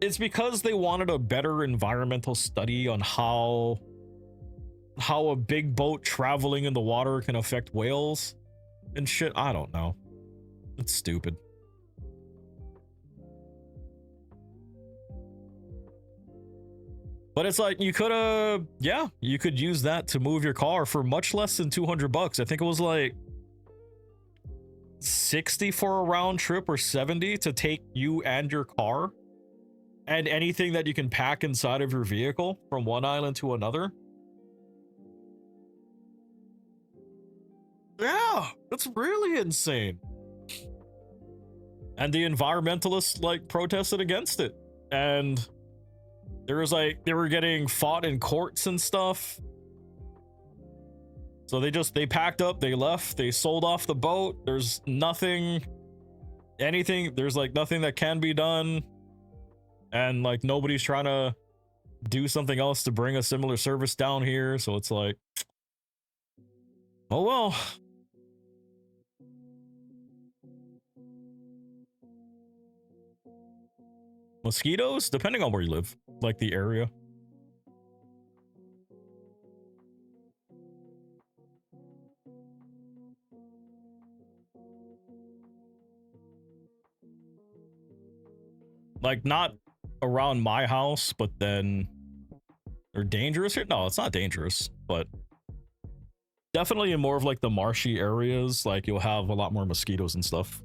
It's because they wanted a better environmental study on how a big boat traveling in the water can affect whales and shit. I don't know. It's stupid. But it's like you could you could use that to move your car for much less than 200 bucks. I think it was like 60 for a round trip or 70 to take you and your car and anything that you can pack inside of your vehicle from one island to another. Yeah, that's really insane. And the environmentalists like protested against it. And there was like, they were getting fought in courts and stuff. So they packed up, they left, they sold off the boat. There's nothing that can be done. And like nobody's trying to do something else to bring a similar service down here. So it's like, oh well. Mosquitoes, depending on where you live, like the area. Like not around my house, but then they're dangerous here. No, it's not dangerous, but definitely in more of like the marshy areas, like you'll have a lot more mosquitoes and stuff.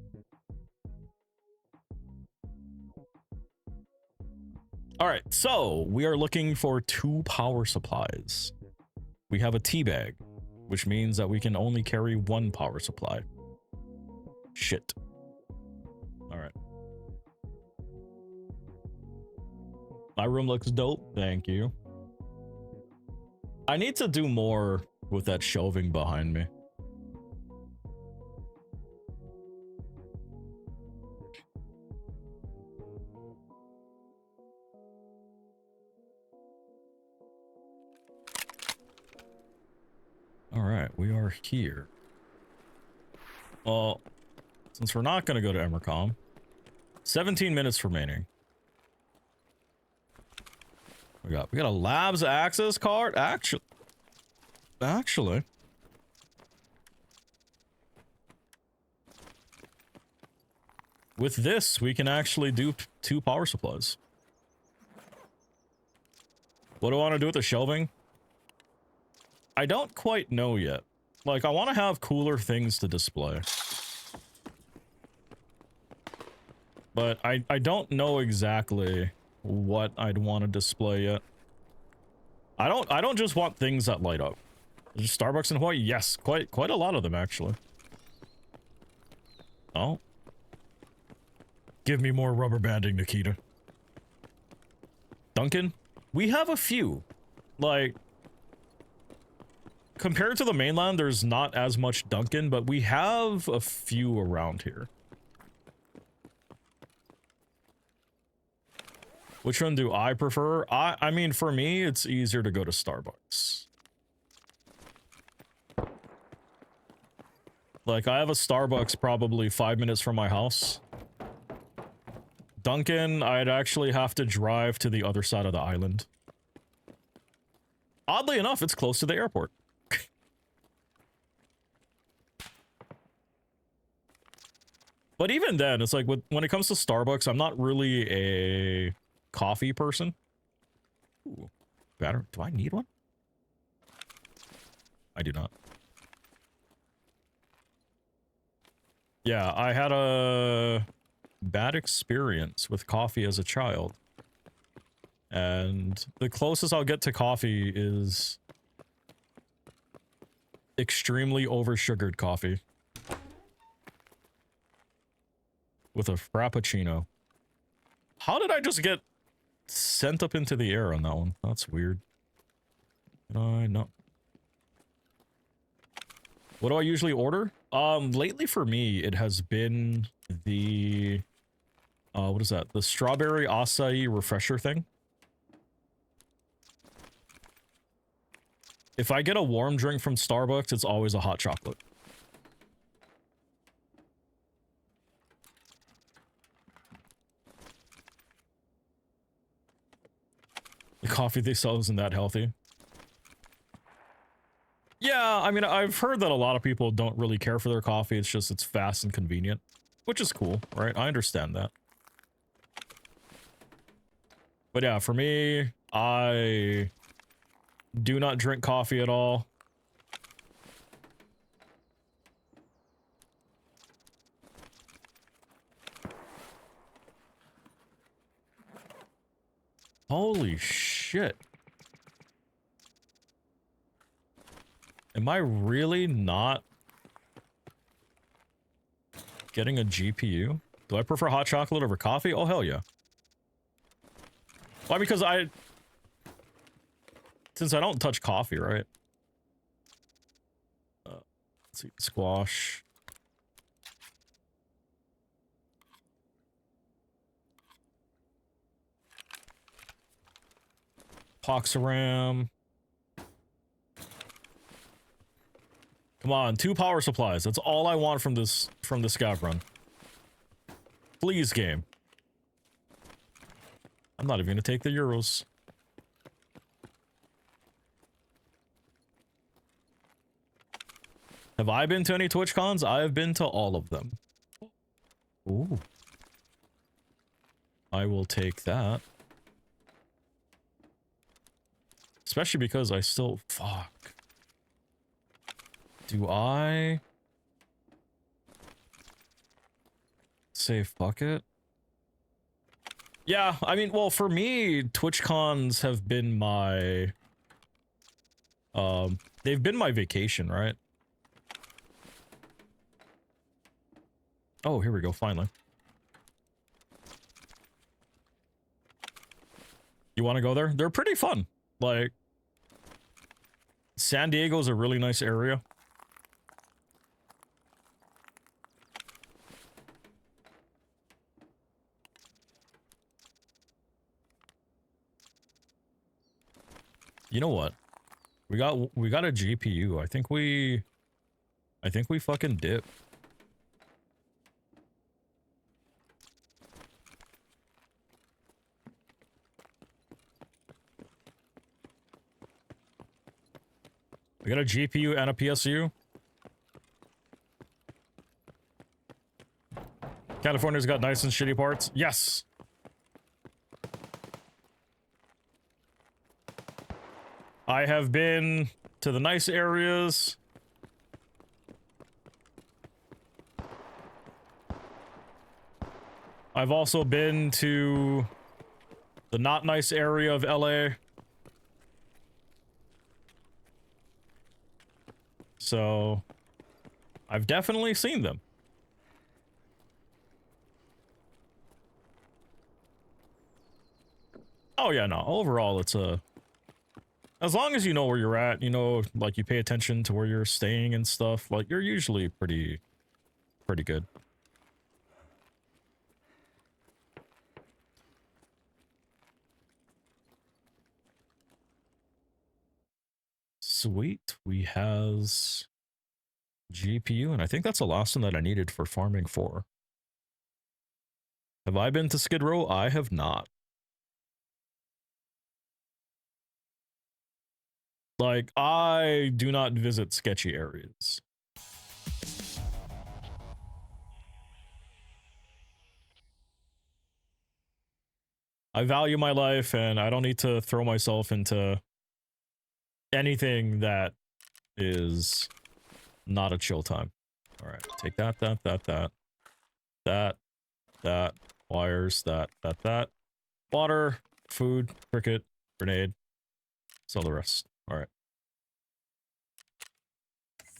All right, so we are looking for 2 power supplies. We have a tea bag, which means that we can only carry 1 power supply. Shit. All right. My room looks dope. Thank you. I need to do more with that shelving behind me. All right, we are here. Well, since we're not going to go to Emercom, 17 minutes remaining. We got a labs access card. Actually, with this, we can actually do 2 power supplies. What do I want to do with the shelving? I don't quite know yet. Like, I want to have cooler things to display. But I don't know exactly what I'd want to display yet. I don't just want things that light up. Just Starbucks in Hawaii? Yes, quite a lot of them actually. Oh. Give me more rubber banding, Nikita. Dunkin'? We have a few. Like, compared to the mainland, there's not as much Dunkin', but we have a few around here. Which one do I prefer? I mean, for me, it's easier to go to Starbucks. Like, I have a Starbucks probably 5 minutes from my house. Dunkin', I'd actually have to drive to the other side of the island. Oddly enough, it's close to the airport. But even then, it's like, when it comes to Starbucks, I'm not really a coffee person. Ooh, battery. Do I need one? I do not. Yeah, I had a bad experience with coffee as a child. And the closest I'll get to coffee is extremely oversugared coffee. With a frappuccino. How did I just get sent up into the air on that one? That's weird. No. What do I usually order? Lately for me, it has been the, what is that? The strawberry acai refresher thing. If I get a warm drink from Starbucks, it's always a hot chocolate. The coffee they sell isn't that healthy. Yeah, I mean, I've heard that a lot of people don't really care for their coffee. It's just, it's fast and convenient, which is cool, right? I understand that. But yeah, for me, I do not drink coffee at all. Holy shit. Am I really not getting a GPU? Do I prefer hot chocolate over coffee? Oh, hell yeah. Why? Because since I don't touch coffee, right? Let's see, squash. Poxaram. Come on, 2 power supplies. That's all I want from this scav run. Please, game. I'm not even gonna take the euros. Have I been to any TwitchCons? I have been to all of them. Ooh. I will take that. Especially because I still... Fuck. Do I say fuck it? Yeah, I mean, well, for me, TwitchCons have been my... they've been my vacation, right? Oh, here we go, finally. You want to go there? They're pretty fun. Like, San Diego's a really nice area. You know what? We got a GPU. I think we fucking dip. We got a GPU and a PSU. Okay, California's got nice and shitty parts. Yes. I have been to the nice areas. I've also been to the not nice area of LA. So, I've definitely seen them. Oh yeah, no, overall it's a... As long as you know where you're at, you know, like you pay attention to where you're staying and stuff, like you're usually pretty good. Sweet, we has GPU, and I think that's the last one that I needed for farming 4. Have I been to Skid Row? I have not. Like, I do not visit sketchy areas. I value my life, and I don't need to throw myself into anything that is not a chill time. All right, take that, wires, that, water, food, cricket, grenade, sell the rest. All right.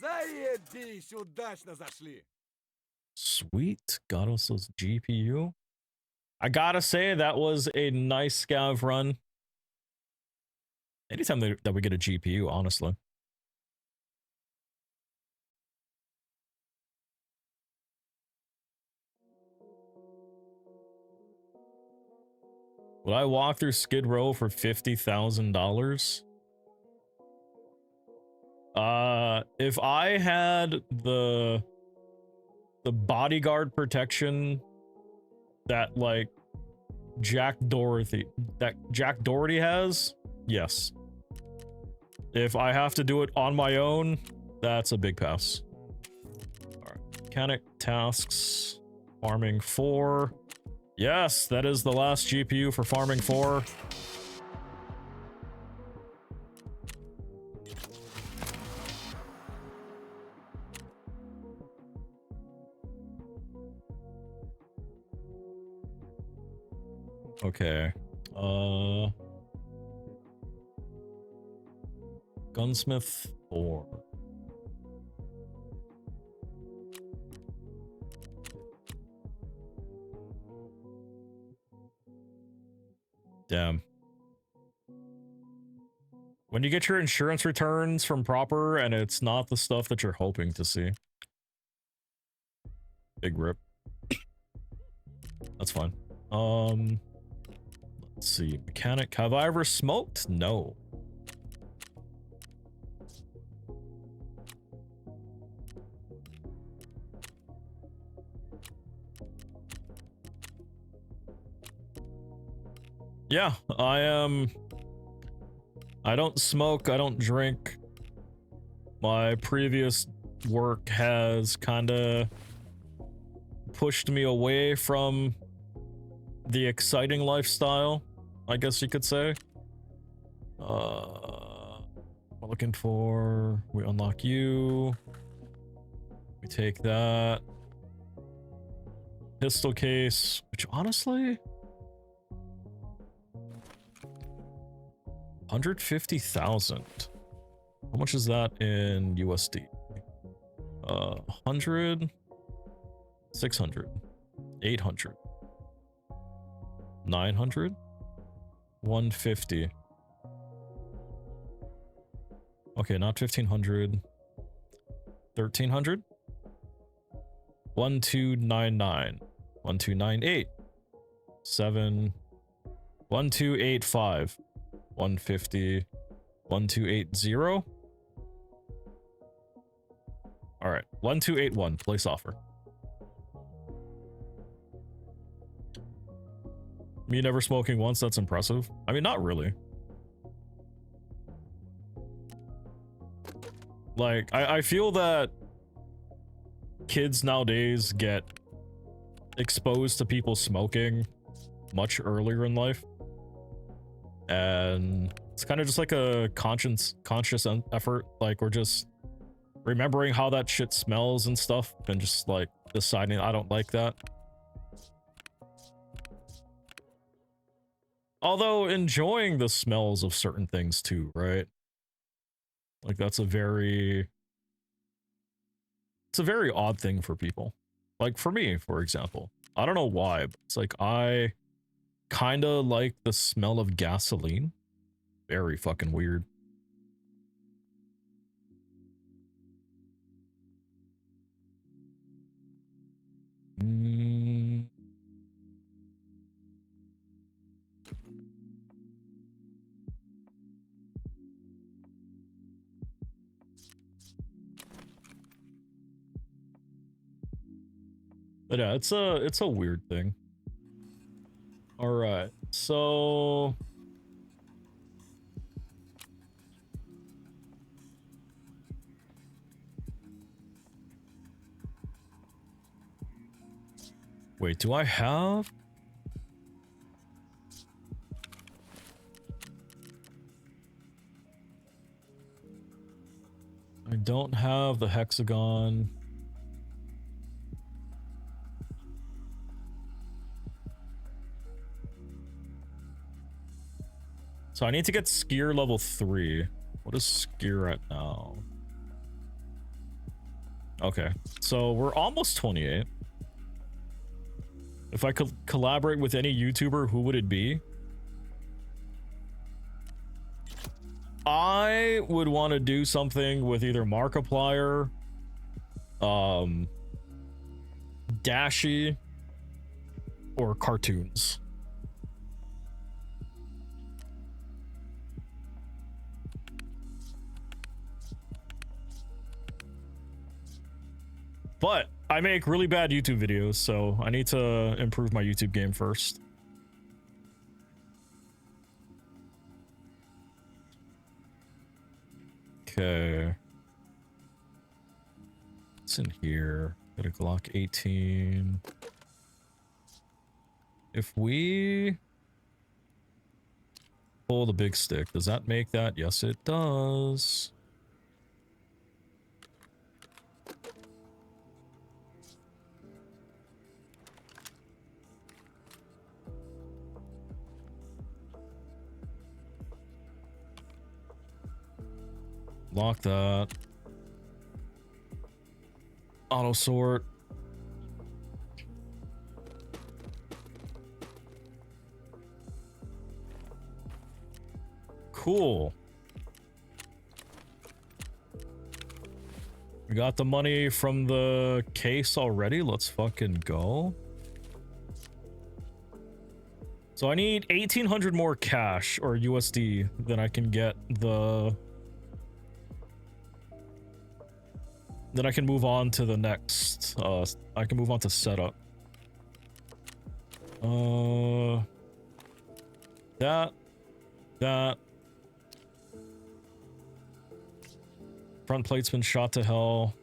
Заебись, удачно зашли. Sweet, got us those GPU. I gotta say that was a nice scav run. Anytime that we get a GPU, honestly. Would I walk through Skid Row for $50,000? If I had the bodyguard protection that like Jack Doherty has, yes. If I have to do it on my own, that's a big pass. All right, mechanic tasks, farming 4. Yes, that is the last GPU for farming 4. Okay. Gunsmith 4. Damn. When you get your insurance returns from proper and it's not the stuff that you're hoping to see. Big rip. That's fine. Let's see. Mechanic. Have I ever smoked? No. Yeah, I don't smoke, I don't drink. My previous work has kinda pushed me away from the exciting lifestyle, I guess you could say. We're looking for... We unlock you. We take that. Pistol case, which honestly... 150,000. How much is that in USD? 100, 600, 800, 900, 150. Okay, not 1,500. 1,300. 1299. 1298. 7. 1285. 150, 1280. All right, 1281. Place offer. Me never smoking once. That's impressive. I mean, not really. Like, I feel that kids nowadays get exposed to people smoking much earlier in life. And it's kind of just like a conscious effort. Like, we're just remembering how that shit smells and stuff and just like deciding I don't like that. Although enjoying the smells of certain things too, right? Like it's a very odd thing for people. Like for me, for example, I don't know why, but it's like I kind of like the smell of gasoline. Very fucking weird. But yeah, it's a weird thing. All right, so wait, do I have? I don't have the hexagon. So I need to get skier level 3. What is skier at now? Okay, so we're almost 28. If I could collaborate with any YouTuber, who would it be? I would want to do something with either Markiplier, Dashie, or cartoons. But I make really bad YouTube videos, so I need to improve my YouTube game first. Okay. What's in here? Got a Glock 18. If we pull the big stick, does that make that? Yes, it does. Lock that. Auto sort. Cool. We got the money from the case already. Let's fucking go. So I need 1,800 more cash or USD than I can get the... Then I can move on to the next, I can move on to setup. That. Front plate's been shot to hell.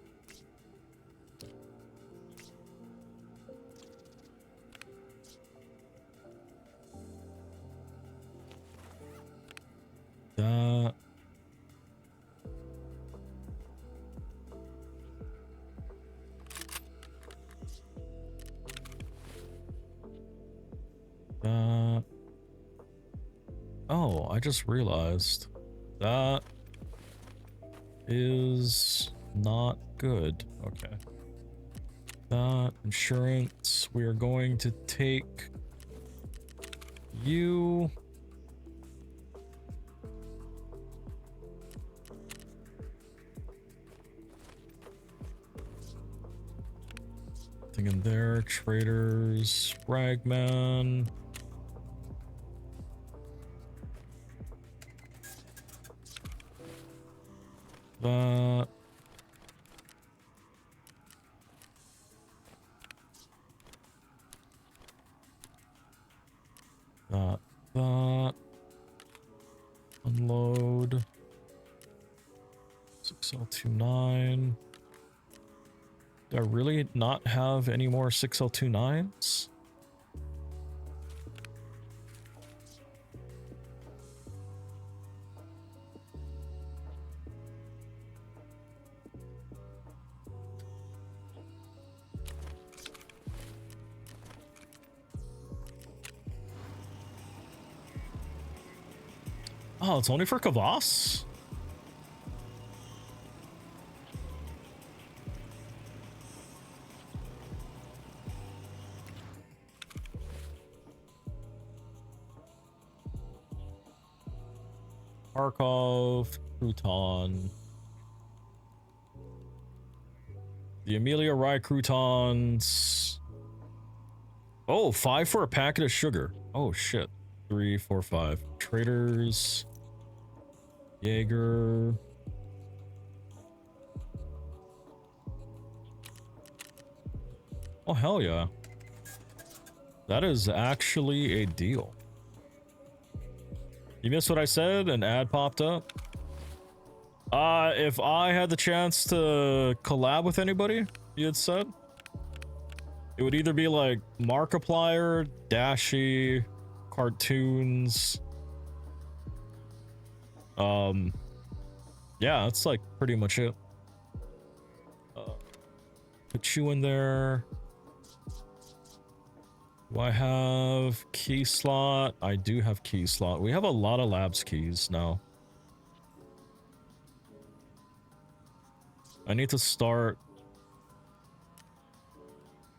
That. Oh, I just realized that is not good. Okay. That insurance, we are going to take you. Thing in there, traders, Ragman. That. That. Unload. 6L29. Do I really not have any more 6029s? Oh, it's only for Kvass? Arkhov, Crouton. The Amelia Rye croutons. Oh, 5 for a packet of sugar. Oh shit. 3, 4, 5. Traders. Jaeger. Oh hell yeah. That is actually a deal. You missed what I said? An ad popped up? If I had the chance to collab with anybody, you had said, it would either be like Markiplier, Dashie, cartoons. Yeah, that's like pretty much it. Put you in there. Do I have key slot? I do have key slot. We have a lot of labs keys now. I need to start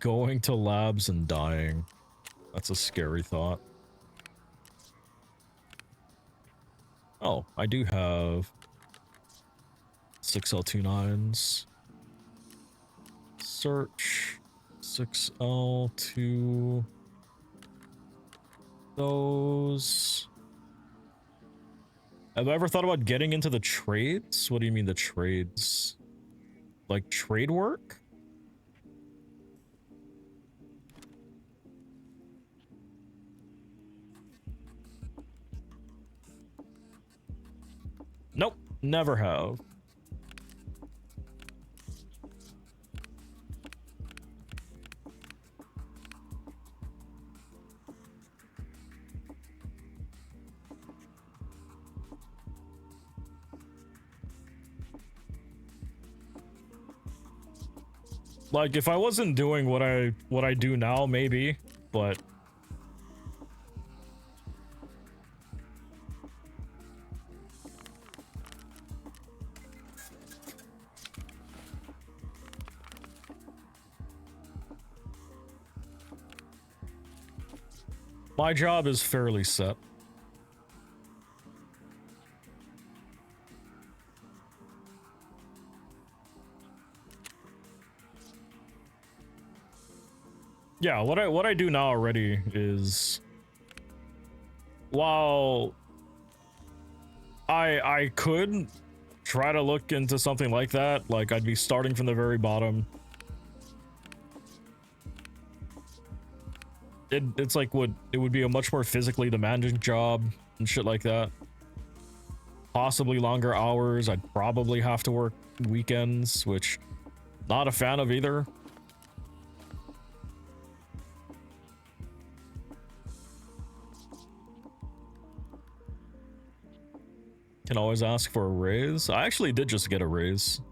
going to labs and dying. That's a scary thought. Oh, I do have 6L29s. Search 6L2. Those. Have I ever thought about getting into the trades? What do you mean the trades? Like trade work? Nope, never have. Like, if I wasn't doing what I do now, maybe, but my job is fairly set. Yeah, what I do now already is, while I could try to look into something like that, like I'd be starting from the very bottom. It's like it would be a much more physically demanding job and shit like that. Possibly longer hours. I'd probably have to work weekends, which not a fan of either. Can always ask for a raise. I actually did just get a raise.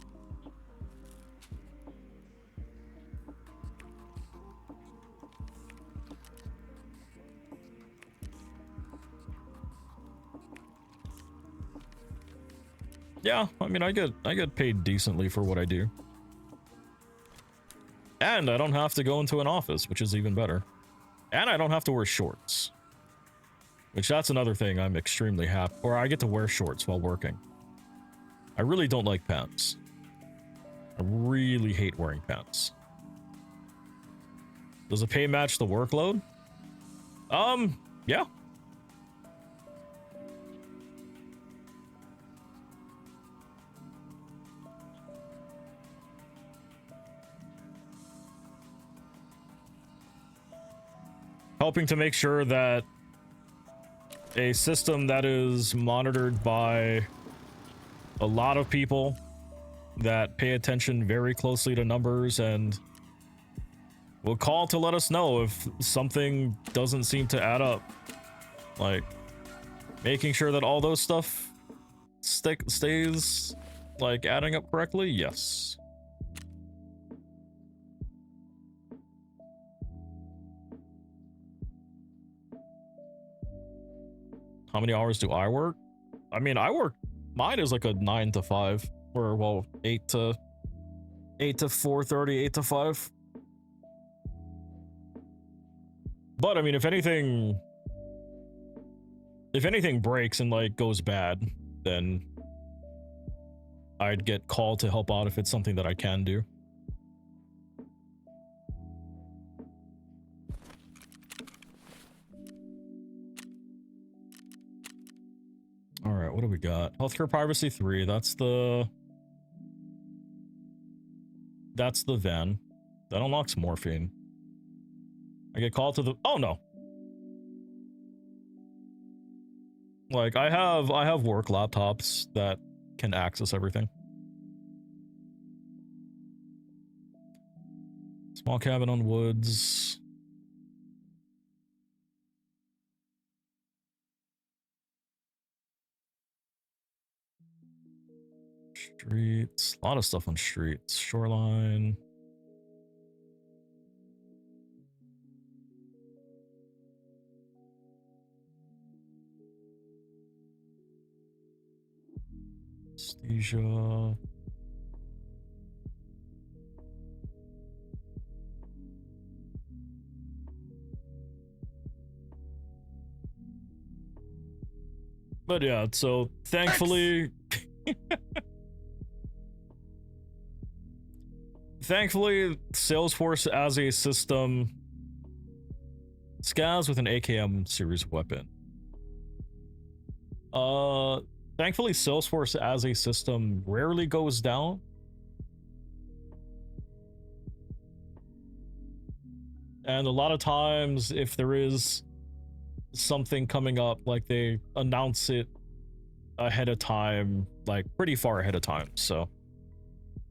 Yeah, I mean, I get paid decently for what I do. And I don't have to go into an office, which is even better. And I don't have to wear shorts. Which, that's another thing I'm extremely happy, or I get to wear shorts while working. I really don't like pants. I really hate wearing pants. Does the pay match the workload? Yeah. Helping to make sure that a system that is monitored by a lot of people that pay attention very closely to numbers and will call to let us know if something doesn't seem to add up. Like, making sure that all those stuff stays, like, adding up correctly? Yes. How many hours do I work? I mean, mine is like a 9 to 5, or, well, 8 to 4:30, 8 to 5. But, I mean, if anything breaks and, like, goes bad, then I'd get called to help out if it's something that I can do. All right, what do we got? Healthcare Privacy 3. That's the van. That unlocks morphine. I get called to the... Oh, no. Like, I have work laptops that can access everything. Small cabin on woods. Streets. A lot of stuff on streets. Shoreline. Anesthesia. But yeah, so thankfully thankfully Salesforce as a system scans with an AKM series weapon. Thankfully Salesforce as a system rarely goes down. And a lot of times if there is something coming up, like, they announce it ahead of time, like pretty far ahead of time, so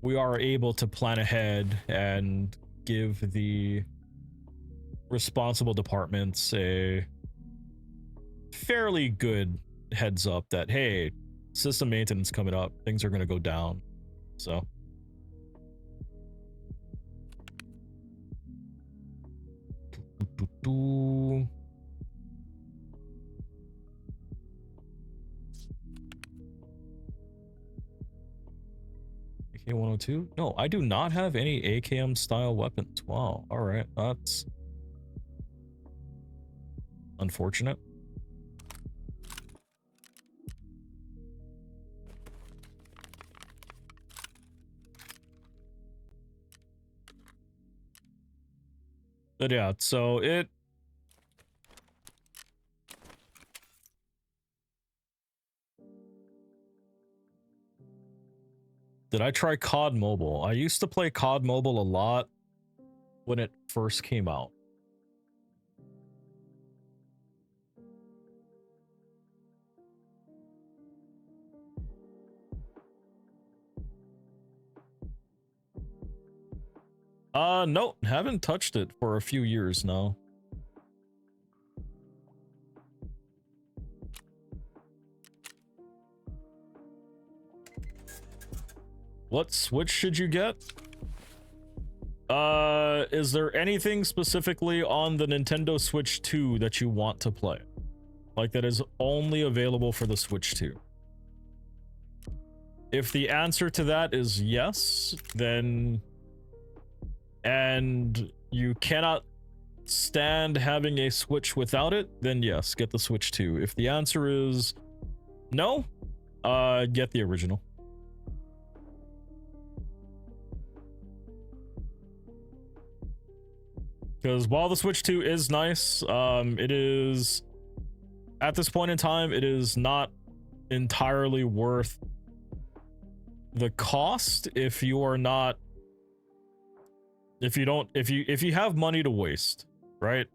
we are able to plan ahead and give the responsible departments a fairly good heads up that, hey, system maintenance coming up, things are going to go down. So AK-102? No, I do not have any AKM style weapons. Wow. All right. That's unfortunate. But yeah, so it... Did I try COD Mobile? I used to play COD Mobile a lot when it first came out. No, haven't touched it for a few years now. What Switch should you get? Is there anything specifically on the Nintendo Switch 2 that you want to play? Like, that is only available for the Switch 2? If the answer to that is yes, then... and you cannot stand having a Switch without it, then yes, get the Switch 2. If the answer is no, get the original. Because while the Switch 2 is nice, it is, at this point in time, it is not entirely worth the cost if you are not, if you have money to waste, right?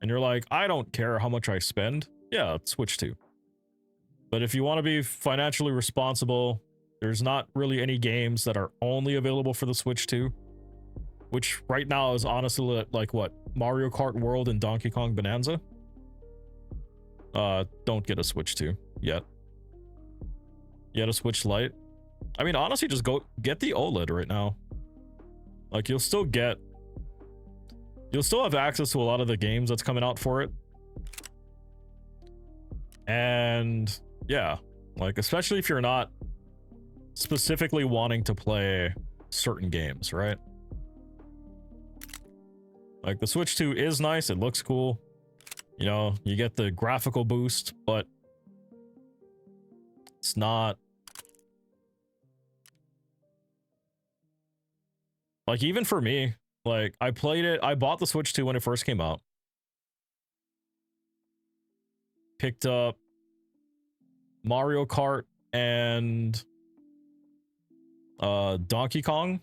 And you're like, I don't care how much I spend. Yeah, Switch 2. But if you want to be financially responsible There's not really any games that are only available for the Switch 2, which right now is honestly like what, Mario Kart World and Donkey Kong Bonanza. Don't get a Switch 2 yet. Yet a Switch Lite. I mean, honestly, just go get the OLED right now. Like, you'll still have access to a lot of the games that's coming out for it. And yeah, like, especially if you're not specifically wanting to play certain games, right? Like, the Switch 2 is nice, it looks cool. You know, you get the graphical boost, but it's not like, even for me, like, I bought the Switch 2 when it first came out. Picked up Mario Kart and Donkey Kong.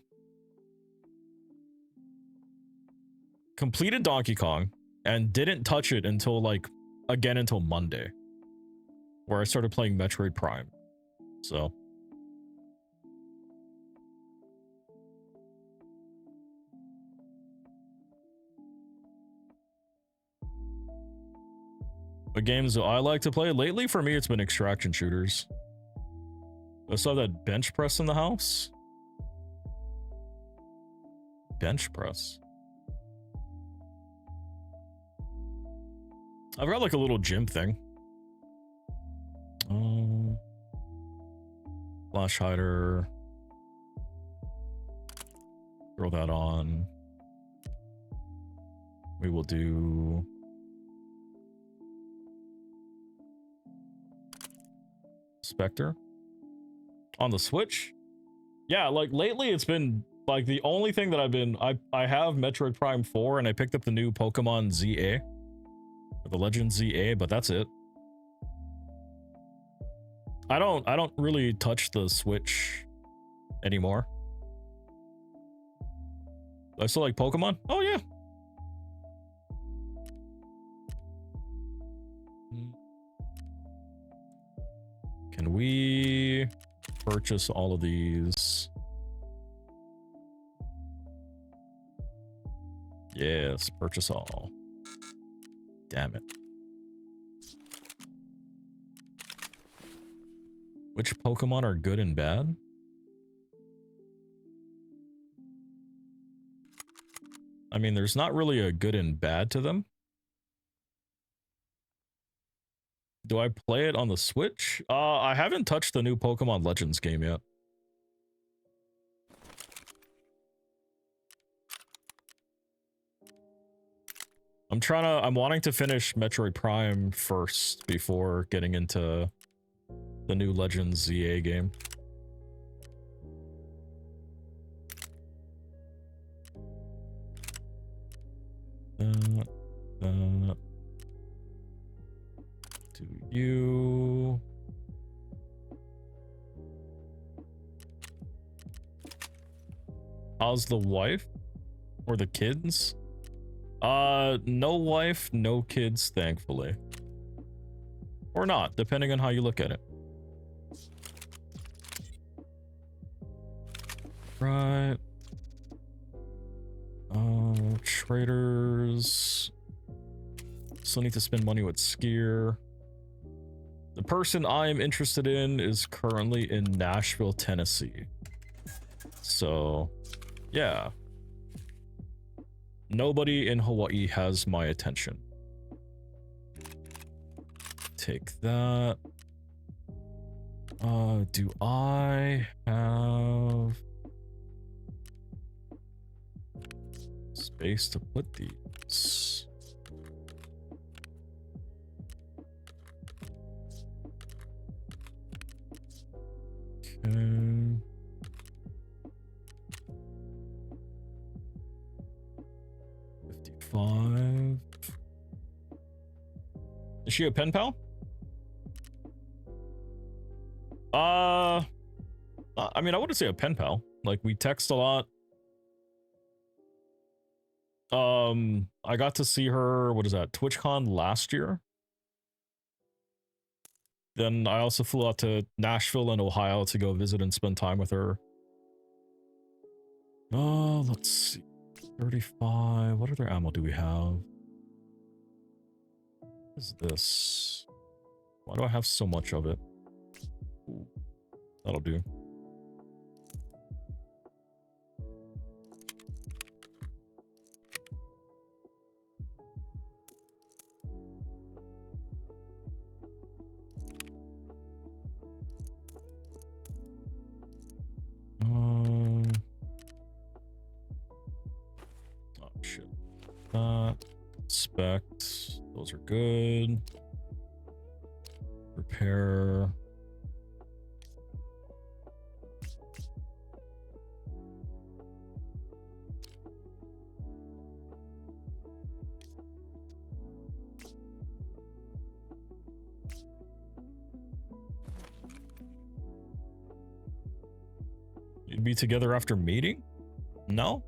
Completed Donkey Kong and didn't touch it until until Monday, where I started playing Metroid Prime. So the games that I like to play lately, for me, it's been extraction shooters. I saw that bench press in the house. Bench press. I've got like a little gym thing. Flash hider. Throw that on. We will do Spectre on the Switch. Yeah, like lately it's been like the only thing that I have Metroid Prime 4 and I picked up the new Pokemon ZA. The Legend ZA, but that's it. I don't really touch the Switch anymore. I still like Pokemon? Oh yeah. Can we purchase all of these? Yes, purchase all. Damn it. Which Pokemon are good and bad? I mean, there's not really a good and bad to them. Do I play it on the Switch? I haven't touched the new Pokemon Legends game yet. I'm wanting to finish Metroid Prime first before getting into the new Legends ZA game. To you. How's the wife? Or the kids? No wife, no kids, thankfully. Or not, depending on how you look at it. Right. Traders. Still need to spend money with Skier. The person I am interested in is currently in Nashville, Tennessee. So, yeah. Nobody in Hawaii has my attention. Take that. Do I have space to put these? Okay. $55. Is she a pen pal? I mean, I wouldn't say a pen pal. Like, we text a lot. I got to see her, what is that, TwitchCon last year? Then I also flew out to Nashville and Ohio to go visit and spend time with her. Oh, let's see. 35. What other ammo do we have? What is this? Why do I have so much of it? Ooh, that'll do. Oh shit. Inspect. Those are good. Repair. You'd be together after meeting? No?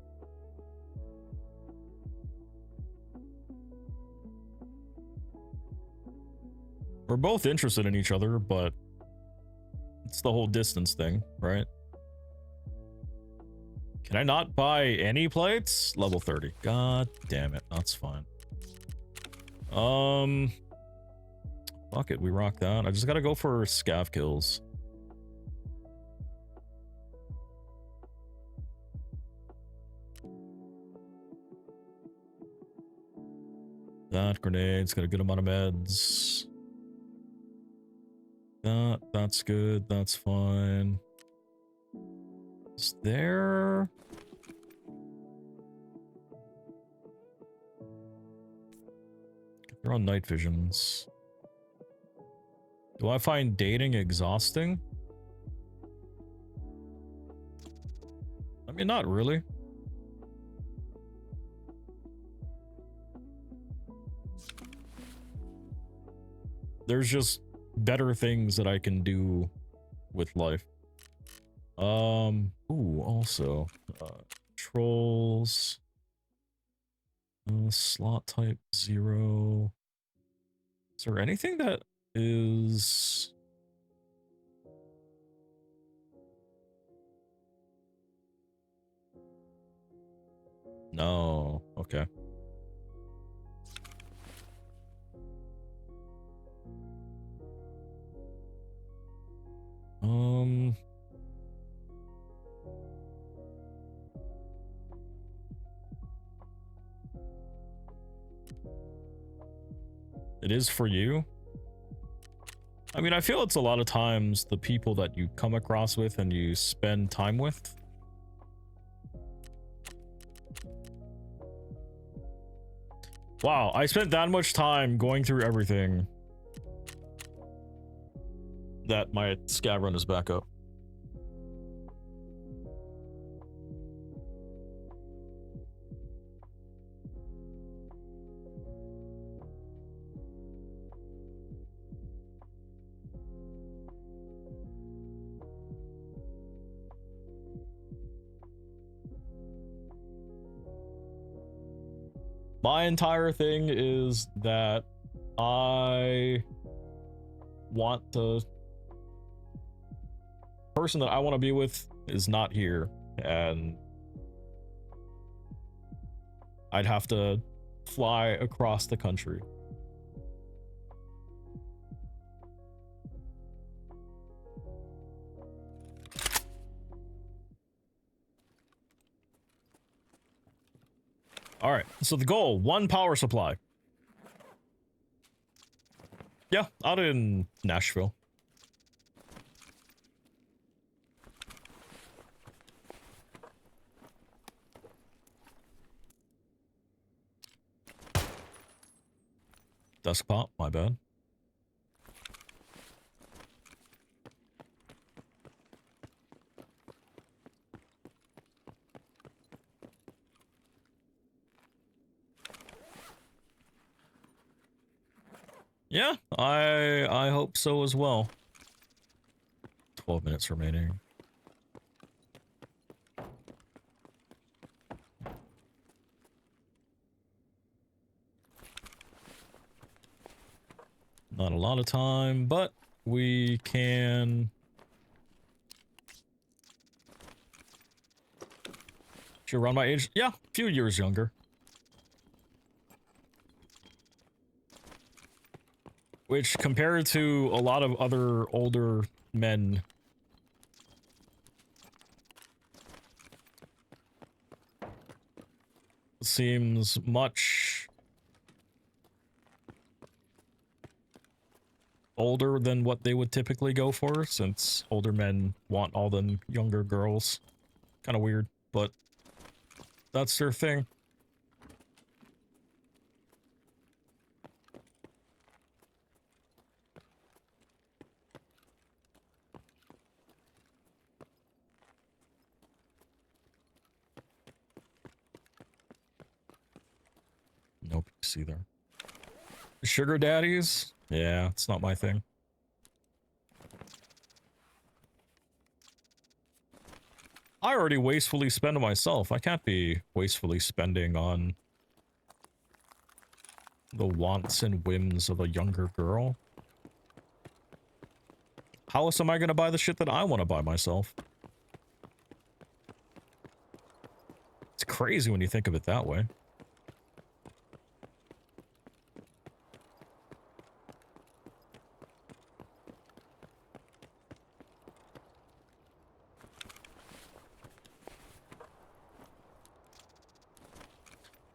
We're both interested in each other, but it's the whole distance thing, right? Can I not buy any plates? Level 30. God damn it. That's fine. Fuck it. We rock that. I just gotta go for scav kills. That grenade's got a good amount of meds. That's good. That's fine. Is there... They're on night visions. Do I find dating exhausting? I mean, not really. There's just better things that I can do with life. Ooh, also, trolls. Slot type 0. Is there anything that is... No, okay. It is for you? I mean, I feel it's a lot of times the people that you come across with and you spend time with. Wow, I spent that much time going through everything that my scav run is back up. My entire thing is that I want to... person that I want to be with is not here, and I'd have to fly across the country. All right, so the goal, 1 power supply. Yeah, out in Nashville. Desk pop, my bad. Yeah, I hope so as well. 12 minutes remaining. Not a lot of time, but we can... You're around my age? Yeah, a few years younger. Which, compared to a lot of other older men, seems much older than what they would typically go for, since older men want all them younger girls. Kind of weird, but that's their thing. Nope, you see there. Sugar daddies? Yeah, it's not my thing. I already wastefully spend myself. I can't be wastefully spending on the wants and whims of a younger girl. How else am I gonna buy the shit that I want to buy myself? It's crazy when you think of it that way.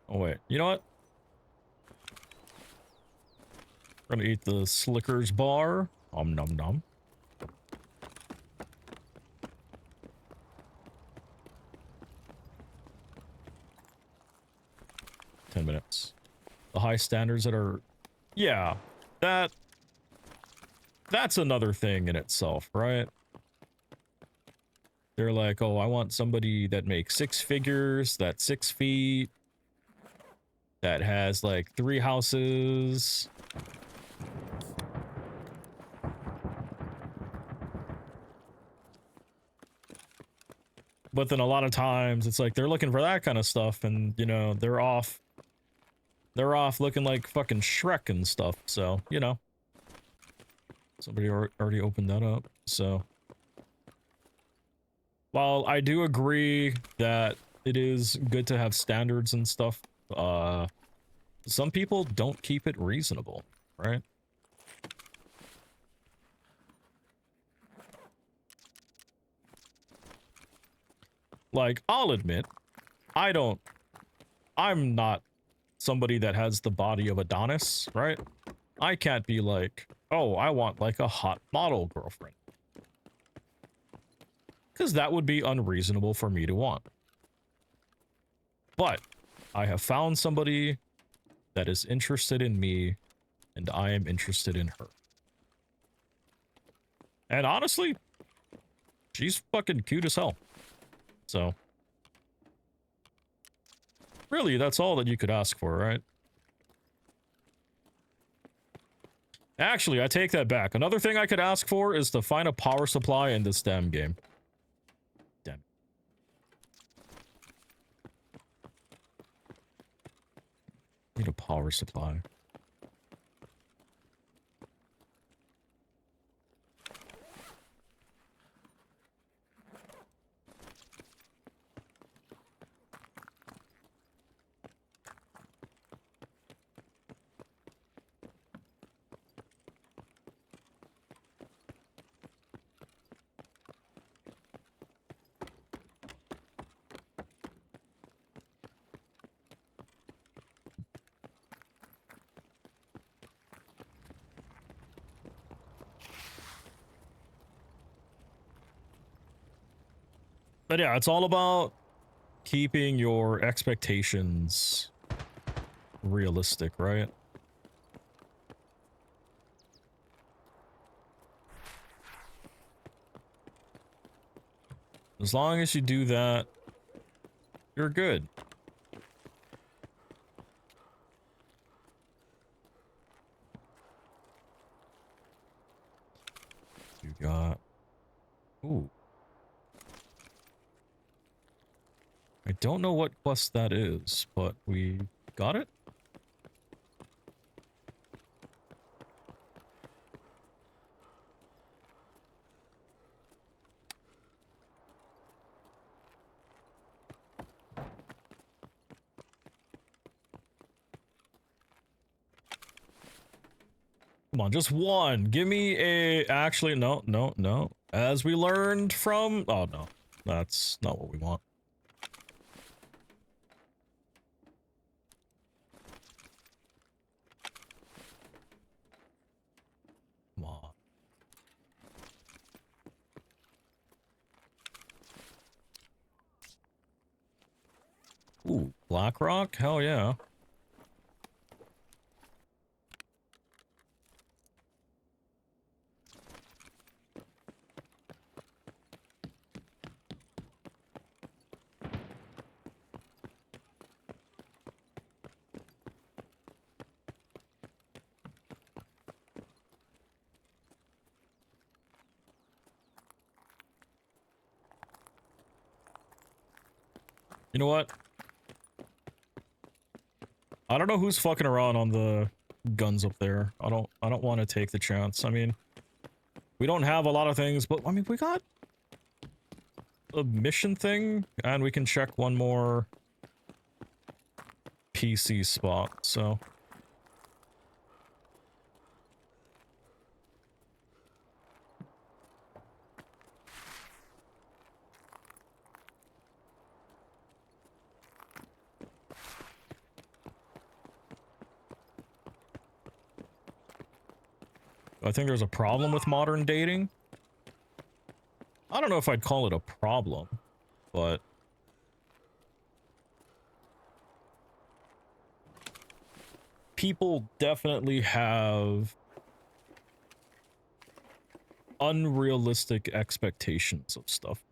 Oh wait, you know what? We're gonna eat the Slickers bar. Om nom nom. Minutes. The high standards that are... Yeah, that's another thing in itself, right? They're like, oh, I want somebody that makes 6 figures, that's 6 feet, that has like 3 houses. But then a lot of times it's like they're looking for that kind of stuff, and you know, they're off looking like fucking Shrek and stuff, so, you know. Somebody already opened that up, so. While I do agree that it is good to have standards and stuff, some people don't keep it reasonable, right? Like, I'll admit, I'm not somebody that has the body of Adonis, right? I can't be like, oh, I want like a hot model girlfriend. Because that would be unreasonable for me to want. But I have found somebody that is interested in me, and I am interested in her. And honestly, she's fucking cute as hell. So, really, that's all that you could ask for, right? Actually, I take that back. Another thing I could ask for is to find a power supply in this damn game. Damn. Need a power supply. But yeah, it's all about keeping your expectations realistic, right? As long as you do that, you're good. You got... Ooh. I don't know what quest that is, but we got it? Come on, just one. Give me a... Actually, no, no, no. As we learned from... Oh, no. That's not what we want. Come on. Ooh, Blackrock? Hell yeah. You know what? I don't know who's fucking around on the guns up there. I don't want to take the chance. I mean, we don't have a lot of things, but I mean, we got a mission thing, and we can check one more PC spot, so. I think there's a problem with modern dating. I don't know if I'd call it a problem, but people definitely have unrealistic expectations of stuff.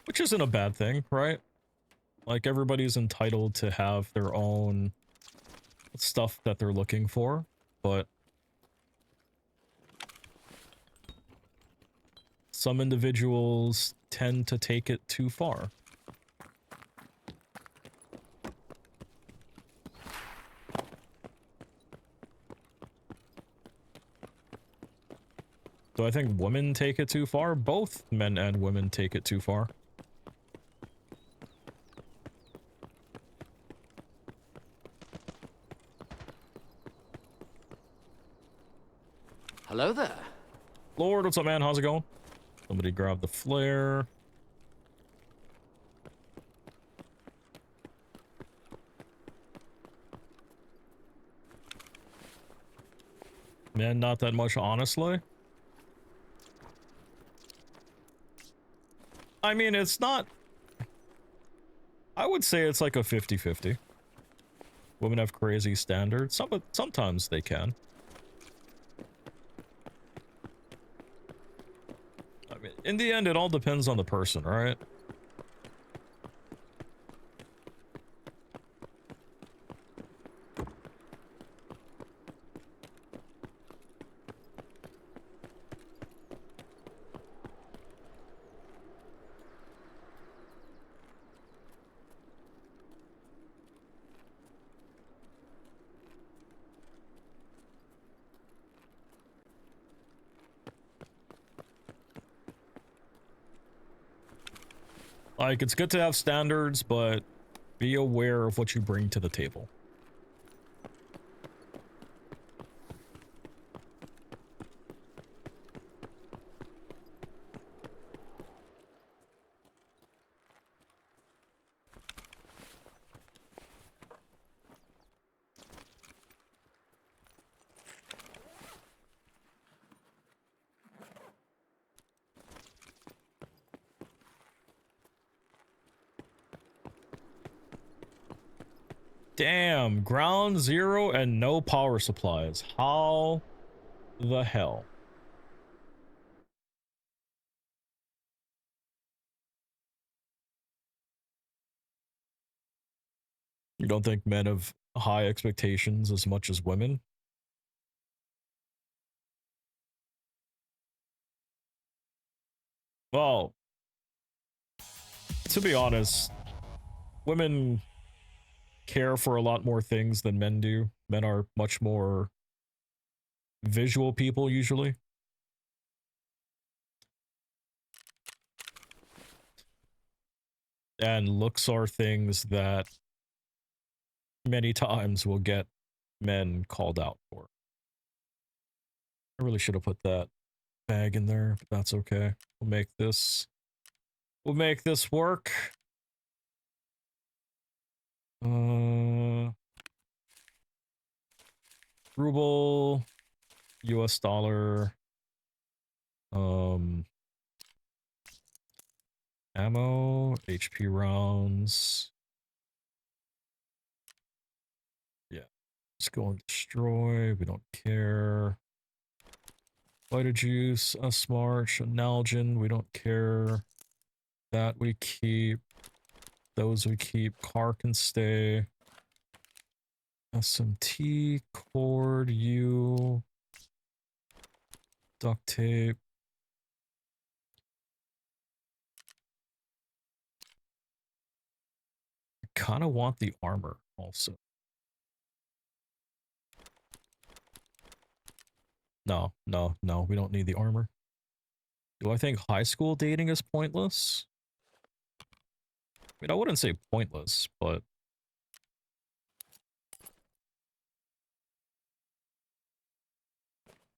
Which isn't a bad thing, right? Like, everybody's entitled to have their own stuff that they're looking for, but some individuals tend to take it too far. Do I think women take it too far? Both men and women take it too far. Hello there. Lord, what's up, man? How's it going? Somebody grab the flare. Man, not that much, honestly. I mean, it's not... I would say it's like a 50-50. Women have crazy standards. Sometimes they can. I mean, in the end, it all depends on the person, right? Like, it's good to have standards, but be aware of what you bring to the table. Damn, ground zero and no power supplies. How the hell? You don't think men have high expectations as much as women? Well, to be honest, women care for a lot more things than men do. Men are much more visual people usually. And looks are things that many times will get men called out for. I really should have put that bag in there, but that's okay. We'll make this work. Ruble, US dollar, ammo, HP rounds. Yeah. Let's go and destroy. We don't care. Vita juice, March, Nalgene, we don't care. That we keep. Those we keep. Car can stay. SMT, cord, U. Duct tape. I kind of want the armor also. No, we don't need the armor. Do I think high school dating is pointless? I mean, I wouldn't say pointless, but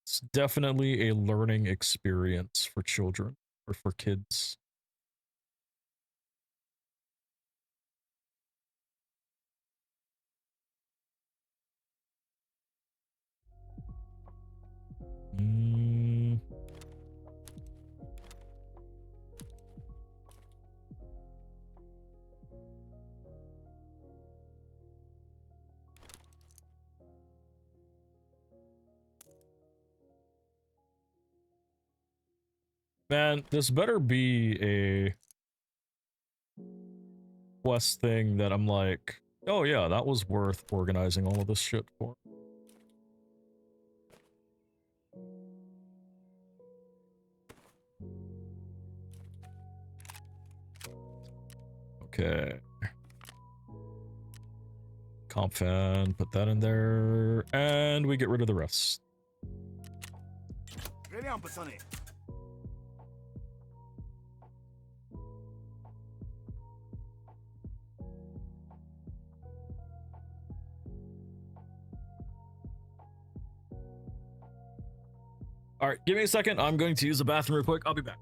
it's definitely a learning experience for children or for kids. Man, this better be a quest thing that I'm like, oh yeah, that was worth organizing all of this shit for. Okay. Comp fan, put that in there, and we get rid of the rest. Стреляем, пацаны. All right, give me a second. I'm going to use the bathroom real quick. I'll be back.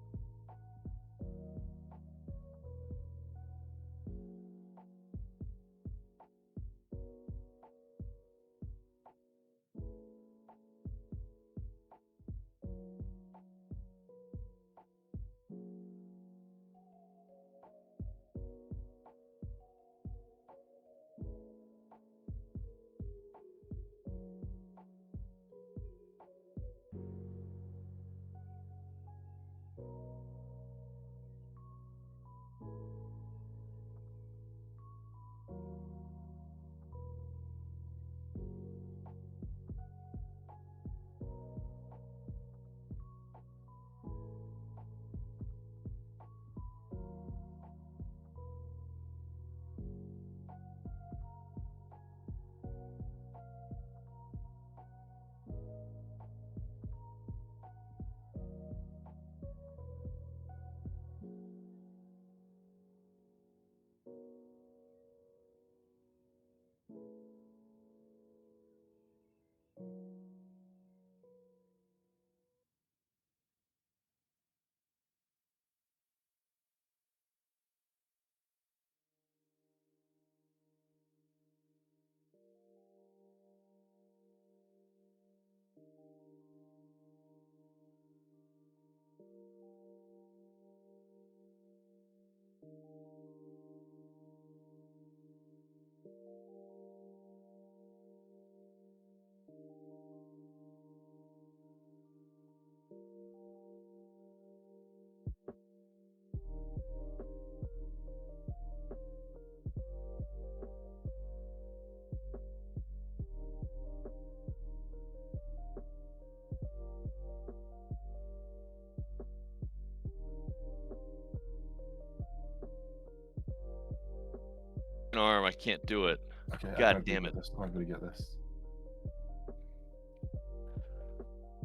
Arm, I can't do it. Okay, God damn it. I'm gonna get this.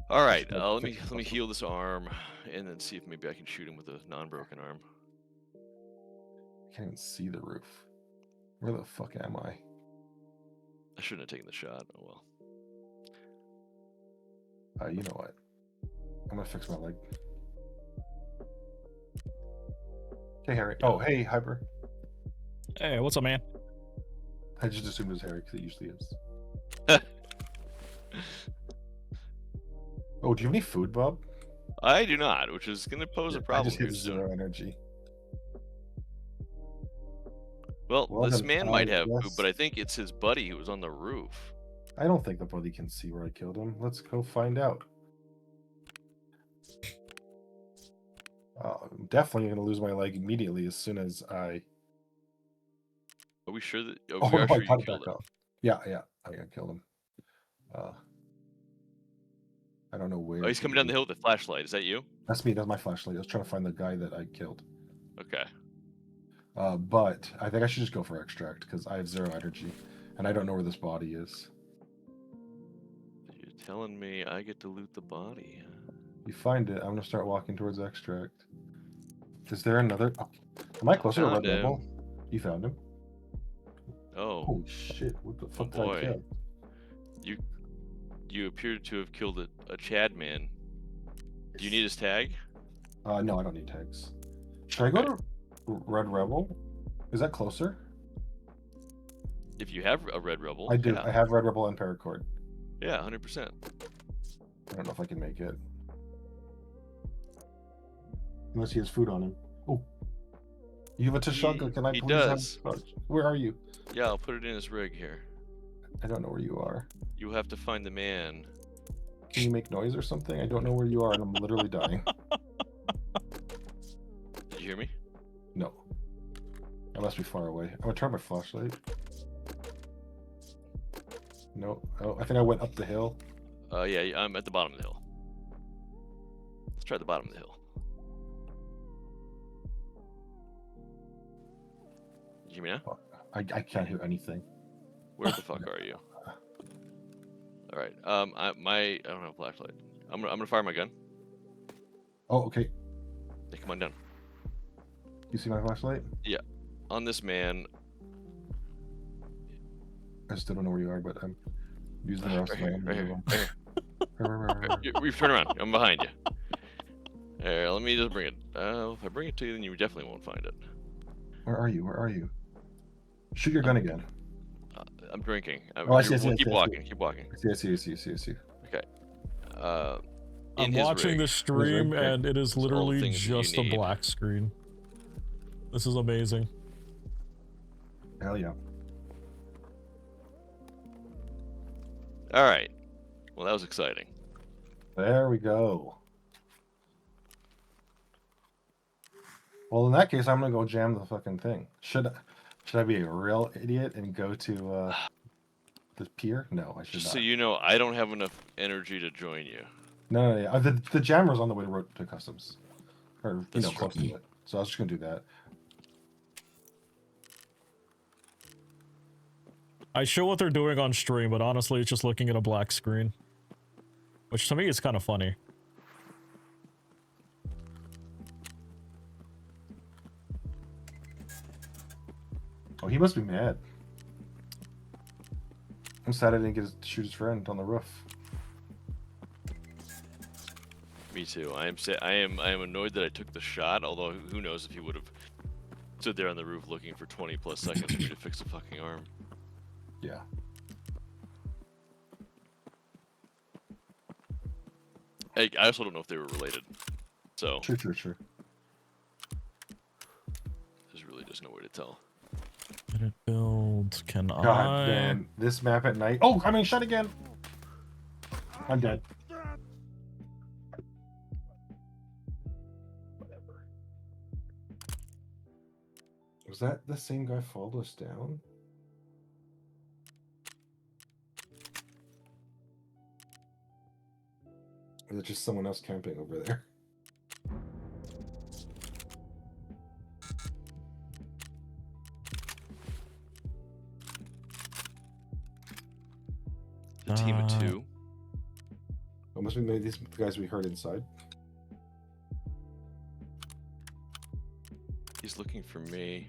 All right, let me heal this arm, and then see if maybe I can shoot him with a non-broken arm. I can't even see the roof. Where the fuck am I? I shouldn't have taken the shot. Oh well. You know what? I'm gonna fix my leg. Hey, Harry. Oh, hey, Hyper. Hey, what's up, man? I just assumed it was Harry because it usually is. Oh, do you have any food, Bob? I do not, which is going to pose a I problem just here hit soon. 0 energy. Well, Well, this then man I might have food, guess- but I think it's his buddy who was on the roof. I don't think the buddy can see where I killed him. Let's go find out. I'm definitely going to lose my leg immediately as soon as I... Are we sure that? Oh, Oh, we no, are I sure you got it killed back him. up. Yeah, I killed him. I don't know where... Oh, he's coming down the hill with a flashlight. Is that you? That's me. That's my flashlight. I was trying to find the guy that I killed. Okay. But I think I should just go for extract because I have 0 energy, and I don't know where this body is. You're telling me I get to loot the body? You find it, I'm gonna start walking towards extract. Is there another? Oh, am I closer to Found Red him. Rebel? You found him? Oh, Holy shit! What the fuck did I boy. kill? you appear to have killed a Chad man. Do you need his tag? No, I don't need tags. Should I go to Red Rebel? Is that closer? If you have a Red Rebel, I do. Yeah, I have Red Rebel and Paracord. yeah, 100%. I don't know if I can make it. Unless he has food on him. Oh. You have a Tashunka. Can I he please does. have... Where are you? Yeah, I'll put it in his rig here. I don't know where you are. You have to find the man. Can you make noise or something? I don't know where you are and I'm literally dying. Did you hear me? No. I must be far away. I'm gonna turn my flashlight. No. Oh, I think I went up the hill. Yeah, I'm at the bottom of the hill. Let's try the bottom of the hill. You hear me now? I can't hear anything. Where the fuck are you? All right. I don't have a flashlight. I'm gonna fire my gun. Oh, okay. Hey, come on down. You see my flashlight? On this man. I still don't know where you are, but I'm using the rest Right of my here, right here, energy. right here. We've turned around. I'm behind you. Here, let me just bring it. If I bring it to you, then you definitely won't find it. Where are you? Where are you? Shoot your gun again. I'm drinking. Oh, I see, I see, I Keep see, I see. walking. Keep walking. I see. I'm In his watching rig. the stream rig. and it is all the literally things that you just a need. black screen. This is amazing. Hell yeah. All right. Well, that was exciting. There we go. Well, in that case, I'm gonna go jam the fucking thing. Should I be a real idiot and go to the pier? No, I should Just not. so you know, I don't have enough energy to join you. No. The jammer's on the way to customs, or That's you know, close to it. So I was just gonna do that. I show what they're doing on stream, but honestly, it's just looking at a black screen. Which to me is kind of funny. Oh, he must be mad. I'm sad I didn't get to shoot his friend on the roof. Me too. I am annoyed that I took the shot. Although who knows if he would have stood there on the roof looking for 20 plus seconds for me to fix a fucking arm. Yeah. I also don't know if they were related. So True. there's really just no way to tell. Can it build? Can God I? damn, this map at night. Oh, I'm being shot again. I'm dead. Whatever. Was that the same guy followed us down? Or is it just someone else camping over there? The team of two. It must be maybe these guys we heard inside. He's looking for me.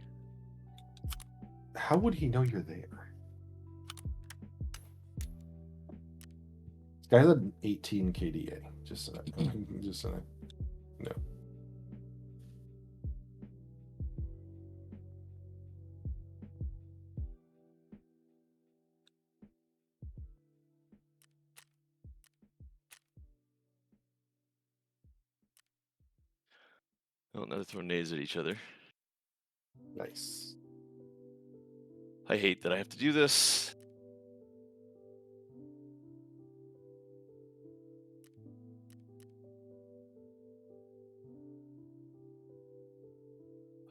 How would he know you're there? This guy's at 18 KDA. Just so that, just so that, no. Oh, now they're throwing nades at each other. Nice. I hate that I have to do this.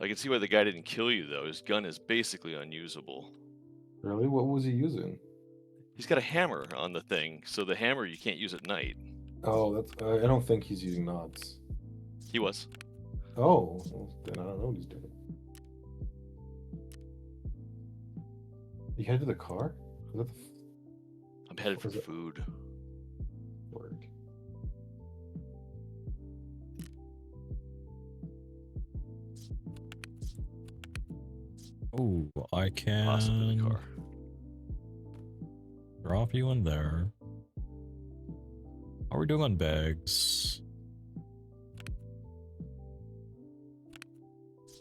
I can see why the guy didn't kill you, though. His gun is basically unusable. Really? What was he using? He's got a hammer on the thing, so the hammer you can't use at night. Oh, that's. I don't think he's using nods. He was. Oh, well, then I don't know what he's doing. You head to the car? Is that the I'm headed for Was it- food. word? Ooh, I Possibly the can car. drop you in there. How are we doing on bags?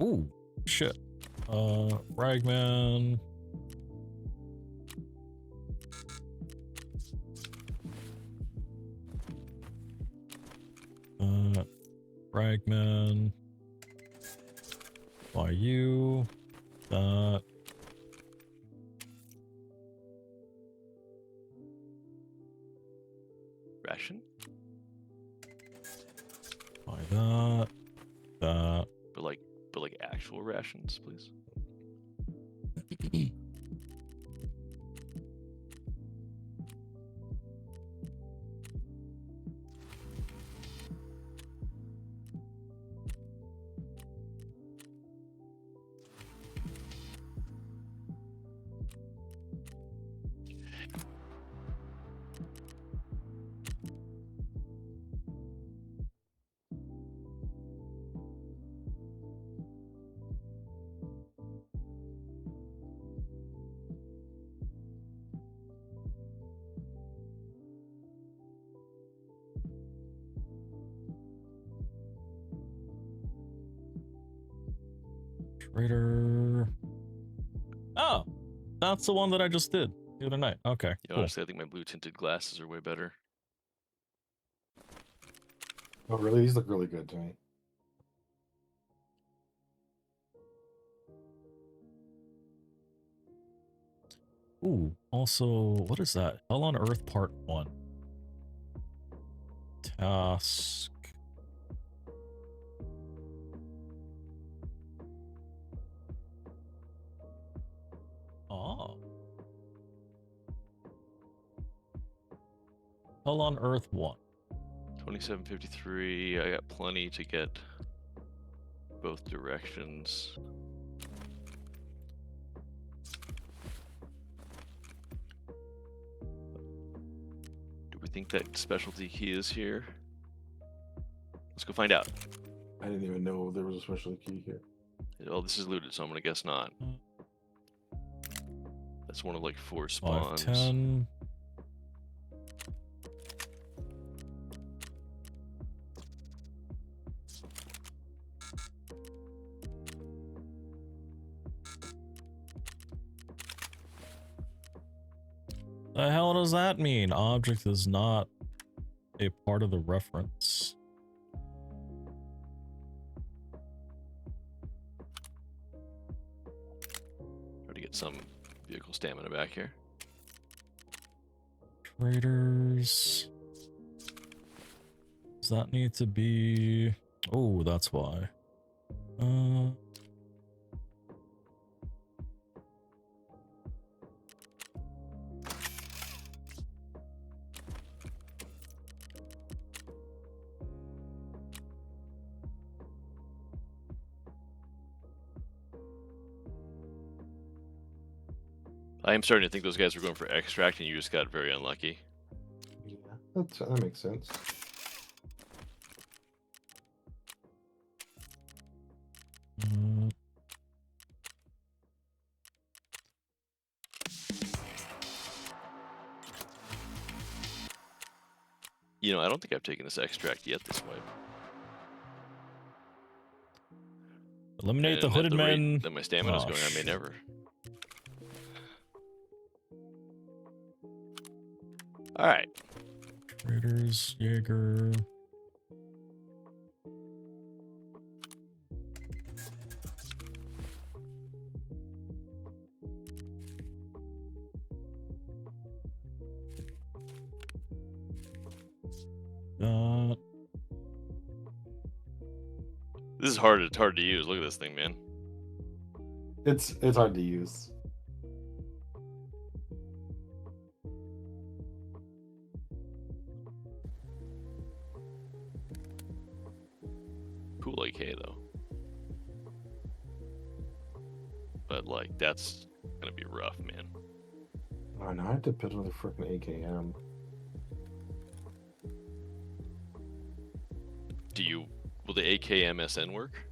Ooh, shit. Ragman. Ragman. Why you? That. Ration? Why that? That. But like actual rations, please. Trader. Oh, that's the one that I just did the other night. Okay, Yeah, cool. honestly, I think my blue tinted glasses are way better. Oh, really? These look really good to me. Ooh, also, what is that? Hell on Earth Part 1. Task. Oh. Hell on Earth 1. 2753. I got plenty to get both directions. Do we think that specialty key is here? Let's go find out. I didn't even know there was a special key here. Oh, this is looted, so I'm gonna guess not. That's one of like 4 spawns. 510. The hell does that mean? Object is not a part of the reference. Try to get some vehicle stamina back here. Traders. Does that need to be? Oh, that's why. I am starting to think those guys were going for extract, and you just got very unlucky. Yeah, that makes sense. You know, I don't think I've taken this extract yet this wipe. Eliminate the And at hooded rate men. that my stamina's Oh, going, I may shit. never. All right. Raiders, Jaeger. This is hard. It's hard to use. Look at this thing, man. It's hard to use. Cool AK though. But like, that's gonna be rough, man. Oh, now I have to build another freaking AKM. Will the AKMSN work?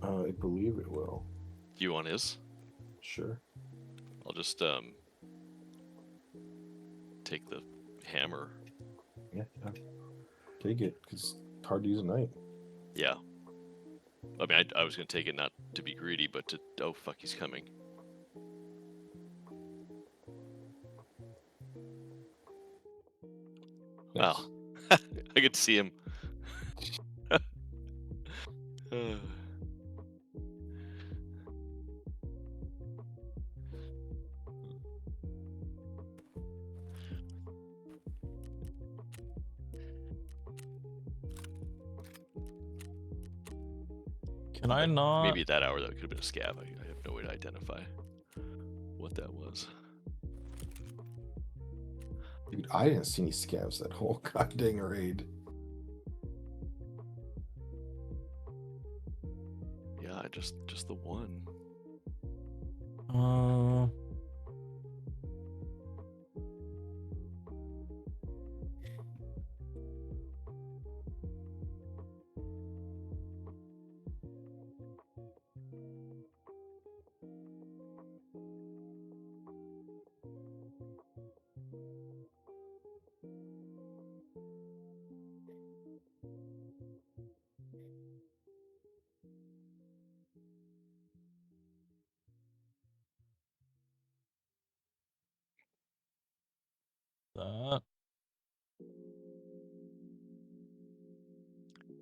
I believe it will. Do you want his? Sure. I'll just take the hammer. Yeah. Take it, because it's hard to use at night. Yeah. I mean, I was gonna take it not to be greedy, but to oh fuck, he's coming. Wow. I could see him. Can I not? Maybe at that hour that could have been a scav. I have no way to identify what that was. Dude, I didn't see any scavs that whole goddamn raid. Yeah, just the one. That.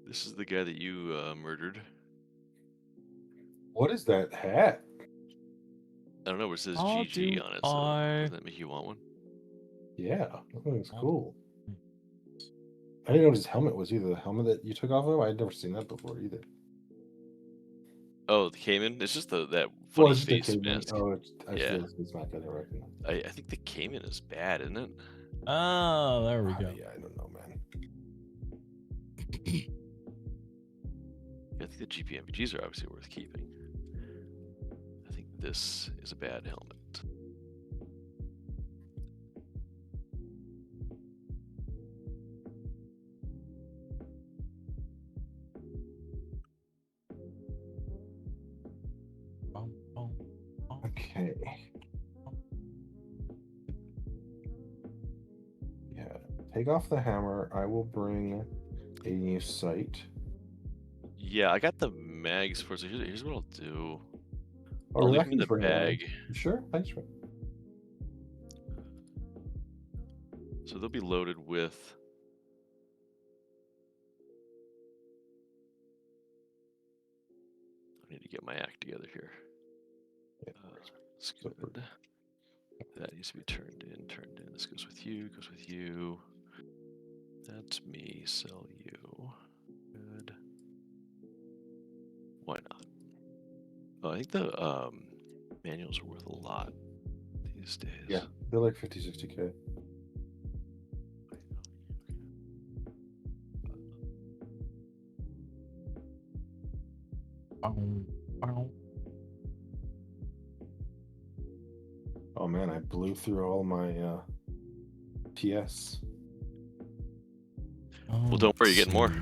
This is the guy that you murdered. What is that hat? I don't know, but it says How GG do on it, so I- doesn't that make you want one? Yeah, that thing's Oh. cool. I didn't know what his helmet was either. The helmet that you took off of? I'd never seen that before either. Oh, the Cayman? It's just that Well, funny it's just a face cable. mask. Oh, I Yeah. see it's not gonna recognize. I think the Cayman is bad, isn't it? Ah, there we Ah, go. yeah, I don't know, man. I think the GPMVGs are obviously worth keeping. I think this is a bad helmet. Okay. Yeah, take off the hammer. I will bring a new sight. Yeah, I got the mags for it, so here's what I'll do. Oh, I'll really? leave I them can in the just bring it bag. along. You sure? I just So they'll be loaded with... I need to get my act together here. Yeah, That's so good. That needs to be turned in, turned in. This goes with you, goes with you. That's me, sell you. Good. Why not? Oh, I think the manuals are worth a lot these days. yeah, they're like 50, 60K. Oh man, I blew through all my PS. Well, don't worry, you're getting more.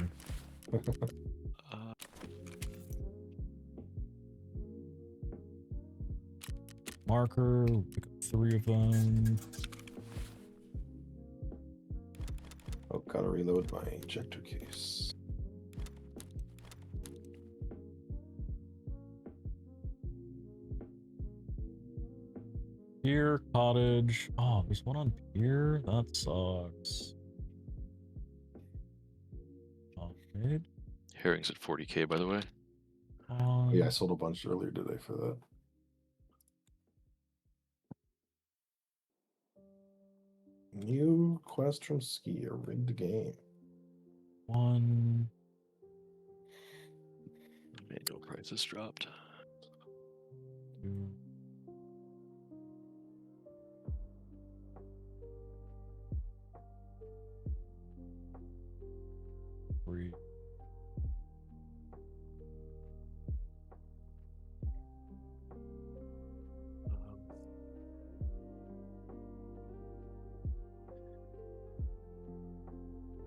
Marker, pick up 3 of them. Oh Gotta reload my ejector case. Pier, cottage. Oh, there's one on pier? That sucks. Okay. Herring's at 40k, by the way. Yeah, I sold a bunch earlier today for that. New quest from Ski, a rigged game. One. Manual prices dropped. Two. Three.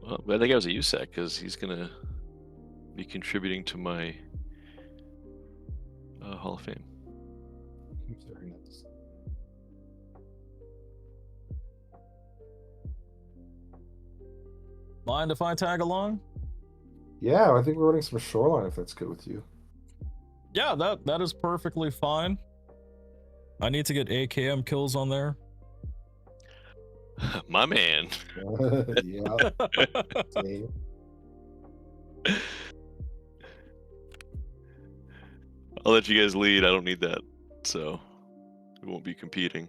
Well, I think I was a USAC because he's gonna be contributing to my Hall of Fame. Very nice. Mind if I tag along? Yeah, I think we're running some shoreline if that's good with you. Yeah, that is perfectly fine. I need to get AKM kills on there. My man. Yeah. Same. I'll let you guys lead. I don't need that, so we won't be competing.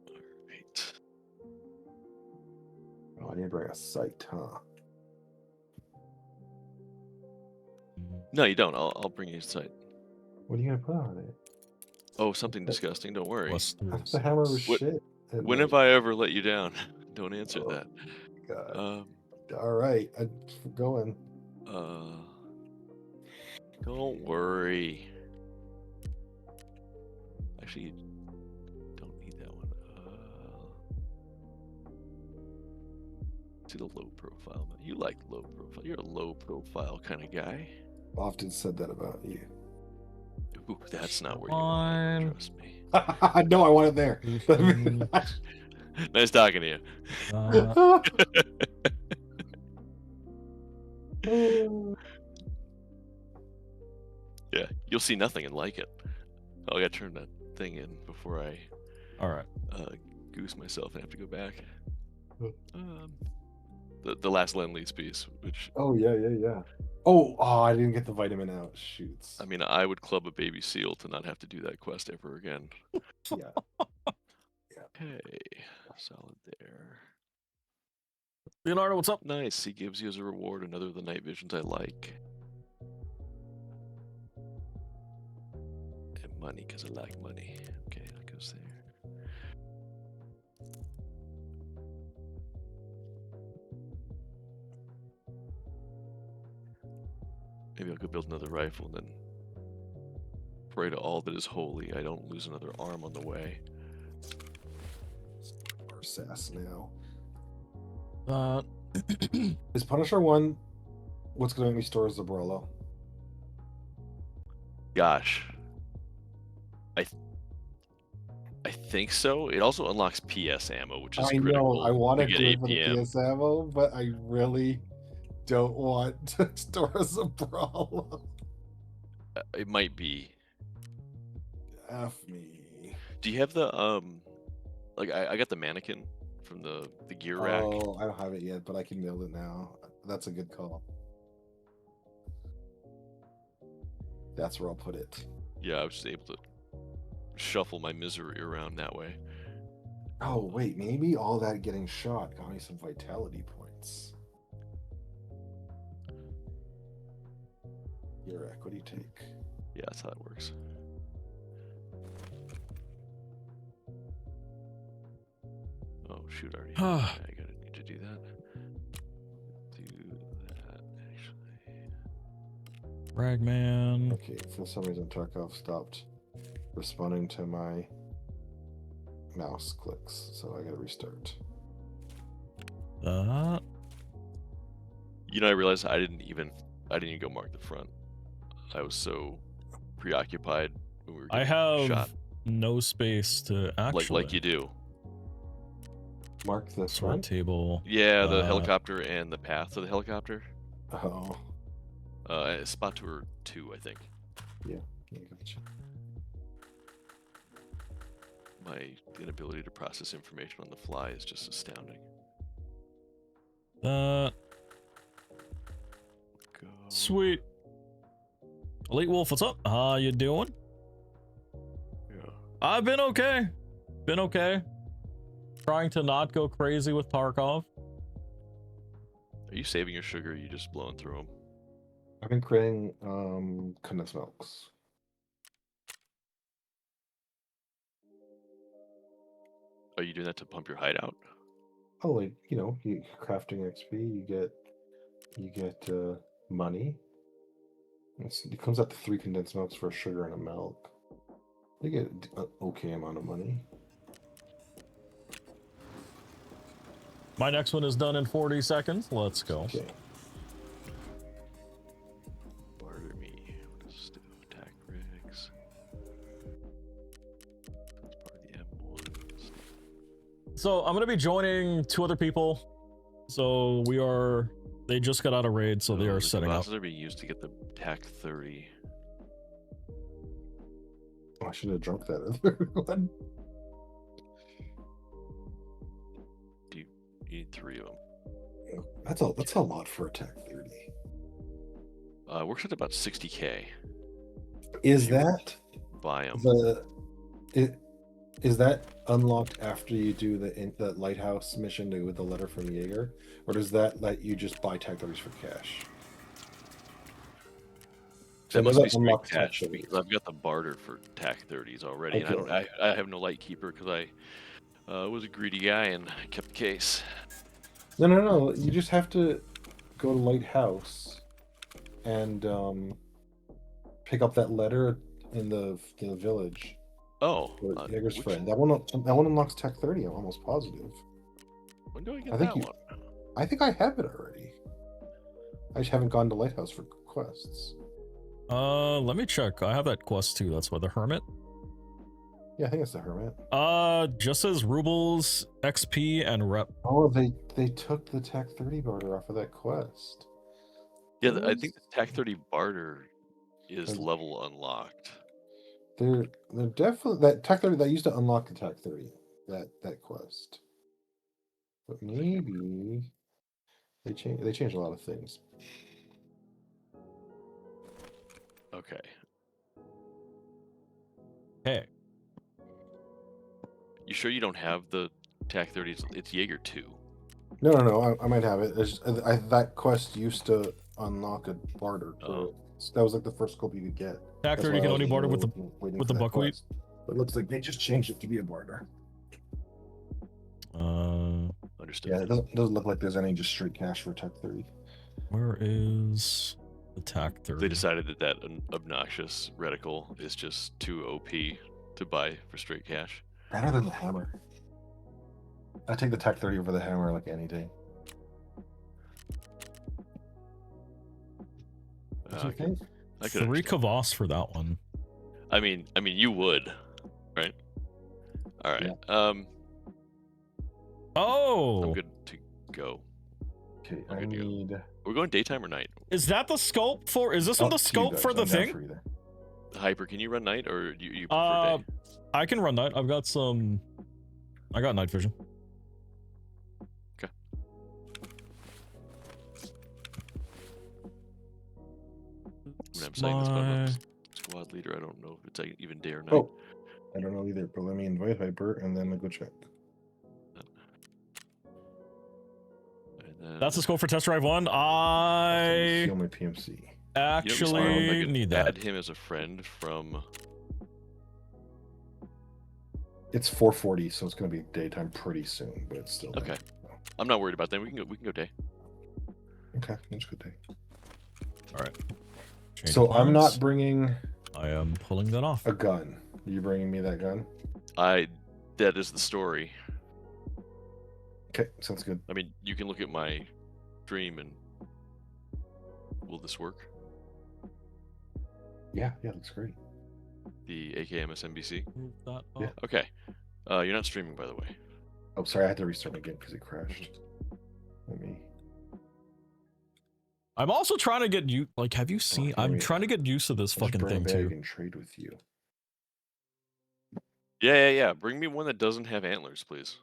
Alright. Oh, I need to bring a sight, huh? No, you don't. I'll bring you a sight. What are you gonna put on it? Oh, something disgusting. Don't worry. Plus three. That's the hammer was What- shit. When have I ever let you down? Don't answer Oh, that. God. All right, I'm going. Don't worry. Actually, you don't need that one. See the low profile. You like low profile. You're a low profile kind of guy. Often said that about you. Ooh, that's not where you want it. Fine. Trust me. No, I want it there. Nice talking to you. Yeah, you'll see nothing and like it. Oh, I gotta turn that thing in before I All right. goose myself and have to go back. The last Lend-Lease piece, which Oh yeah. Oh, I didn't get the vitamin out. Shoots. I mean, I would club a baby seal to not have to do that quest ever again. Yeah. Okay, solid there. Leonardo, what's up? Nice. He gives you as a reward another of the night visions I like. And money, because I like money. Okay, that goes there. Maybe I'll go build another rifle and then pray to all that is holy I don't lose another arm on the way. Or sass now. Uh, Is Punisher 1 what's gonna make me store Zabrello? Gosh. I think so. It also unlocks PS ammo, which is I critical. know I want to get do it for the APM. PS ammo, but I really don't want to store Zabrello. It might be. F me. Do you have the like I got the mannequin from the gear rack. Oh, I don't have it yet, but I can build it now. That's a good call. That's where I'll put it. Yeah, I was just able to shuffle my misery around that way. Oh wait, maybe all that getting shot got me some vitality points. Your equity take. Yeah, that's how it works. Oh shoot, I already I gotta need to do that. Do that actually. Ragman. Okay, for some reason Tarkov stopped responding to my mouse clicks, so I gotta restart. You know, I realized I didn't even go mark the front. I was so preoccupied when we were I getting have shot. no space to actually. Like you do. Mark the Sword front. table. Yeah, the helicopter and the path to the helicopter. Oh, Spot tour 2, I think. yeah, gotcha. My inability to process information on the fly is just astounding. Uh, Go. sweet. Elite Wolf, what's up? How you doing? Yeah. I've been okay. Been okay. Trying to not go crazy with Tarkov. Are you saving your sugar? Or are you just blowing through them? I've been creating condensed milks. Are you doing that to pump your hideout? Oh, like you crafting XP, you get money. It comes out to 3 condensed milks for a sugar and a milk. You get an okay amount of money. My next one is done in 40 seconds. Let's go. Okay. Barter me. What does this do? Attack rigs. That's part of the M1. So I'm gonna be joining 2 other people. So they just got out of raid, so they are the setting up. deposits are being used to get the TAC 30. Oh, I should have drunk that other one. You need 3 of them. That's a lot for attack 30. Works at about 60k. Is that Buy them. is that unlocked after you do the lighthouse mission with the letter from Jaeger, or does that let you just buy tech 30s for cash? That must be straight unlock cash tech because I've got the barter for TAC 30s already, Okay. and I have no light keeper because I was a greedy guy and kept the case. No. You just have to go to Lighthouse and pick up that letter in the village. Oh, Jaeger's which- friend. That one unlocks tech 30. I'm almost positive. when do I get I think that you- one? I think I have it already. I just haven't gone to Lighthouse for quests. Let me check. I have that quest too. That's why the Hermit. Yeah, I think it's the Hermit. Just says rubles, XP, and rep. Oh, they took the tech 30 barter off of that quest. Yeah, What I think was- the TAC 30 barter is There's- level unlocked. They're definitely that tech 30 that used to unlock the tech 30 that quest. But maybe they changed a lot of things. Okay. Hey, You sure you don't have the TAC 30s? It's Jaeger 2. No. I might have it. That quest used to unlock a barter. Oh. That was like the first scope you could get. TAC That's 30 why can I only was barter eagerly waiting with for the that buckwheat. quest. But it looks like they just changed it to be a barter. Understood. Yeah, it doesn't look like there's any just straight cash for tech 30. Where is the TAC 30? They decided that obnoxious reticle is just too OP to buy for straight cash. Better than the hammer. I take the tech 30 over the hammer like any day. What do you think? I could 3 understand. kvass for that one. I mean, you would, right? All right. Oh, I'm good to go. Okay, I'm I good to go. need. We're going daytime or night? is that the scope for? Is this one up the to you scope guys, for the I'm down thing? for either. Hyper, can you run night or you prefer day? I can run night. I got night vision. When I'm saying this, but I'm not squad leader. I don't know if it's even day or night. Oh, I don't know either, but let me invite Hyper and then I'll go check. And then, That's the scope for test drive 1. Steal I my PMC. you know, I actually could need that. add him as a friend from. It's 4:40, so it's going to be daytime pretty soon, but it's still Okay. I'm not worried about that. We can go day. Okay, that's a good day. All right. Change So I'm not plans. bringing I am pulling that off. a gun. Are you bringing me that gun? That is the story. Okay, sounds good. I mean, you can look at my stream and will this work? Yeah, looks great. The AKMSNBC. Move that Yeah. up. Okay. You're not streaming, by the way. Oh, sorry, I had to restart my game because it crashed. Let me. I'm also trying to get you. Like, have you seen? here I'm we- trying to get used to this I'll just fucking bring a thing bag too. and trade with you. Yeah. Bring me one that doesn't have antlers, please.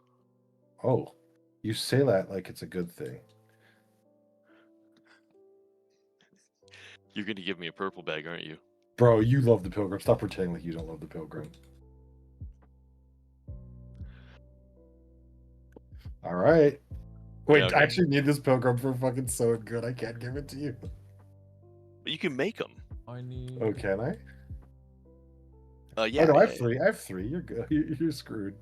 Oh, you say that like it's a good thing. You're gonna give me a purple bag, aren't you? Bro, you love the Pilgrim. Stop pretending like you don't love the Pilgrim. All right. Wait, Yeah, okay. I actually need this Pilgrim for fucking so good. I can't give it to you. But you can make them. I need. Oh, can I? Yeah. Oh, no, I have yeah, three. I have three. You're good. You're screwed.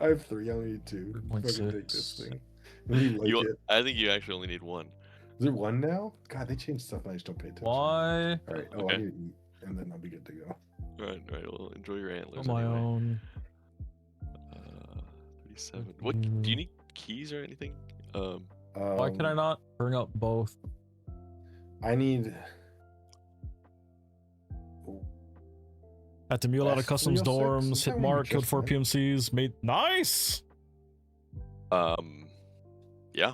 I have three. I only need two. Fucking take this 3.6. thing. You like You, it. I think you actually only need one. Is there one now? God, they changed stuff and I just don't pay attention. Why? All right. Oh, Okay. I need to eat, and then I'll be good to go. All right. Well, enjoy your antlers On my anyway. own. 37. What do you need keys or anything? Why can I not bring up both? I need. Had to mule out of customs 306? dorms, Is hit that what you mark, killed just 4 said? PMCs, made nice. Yeah.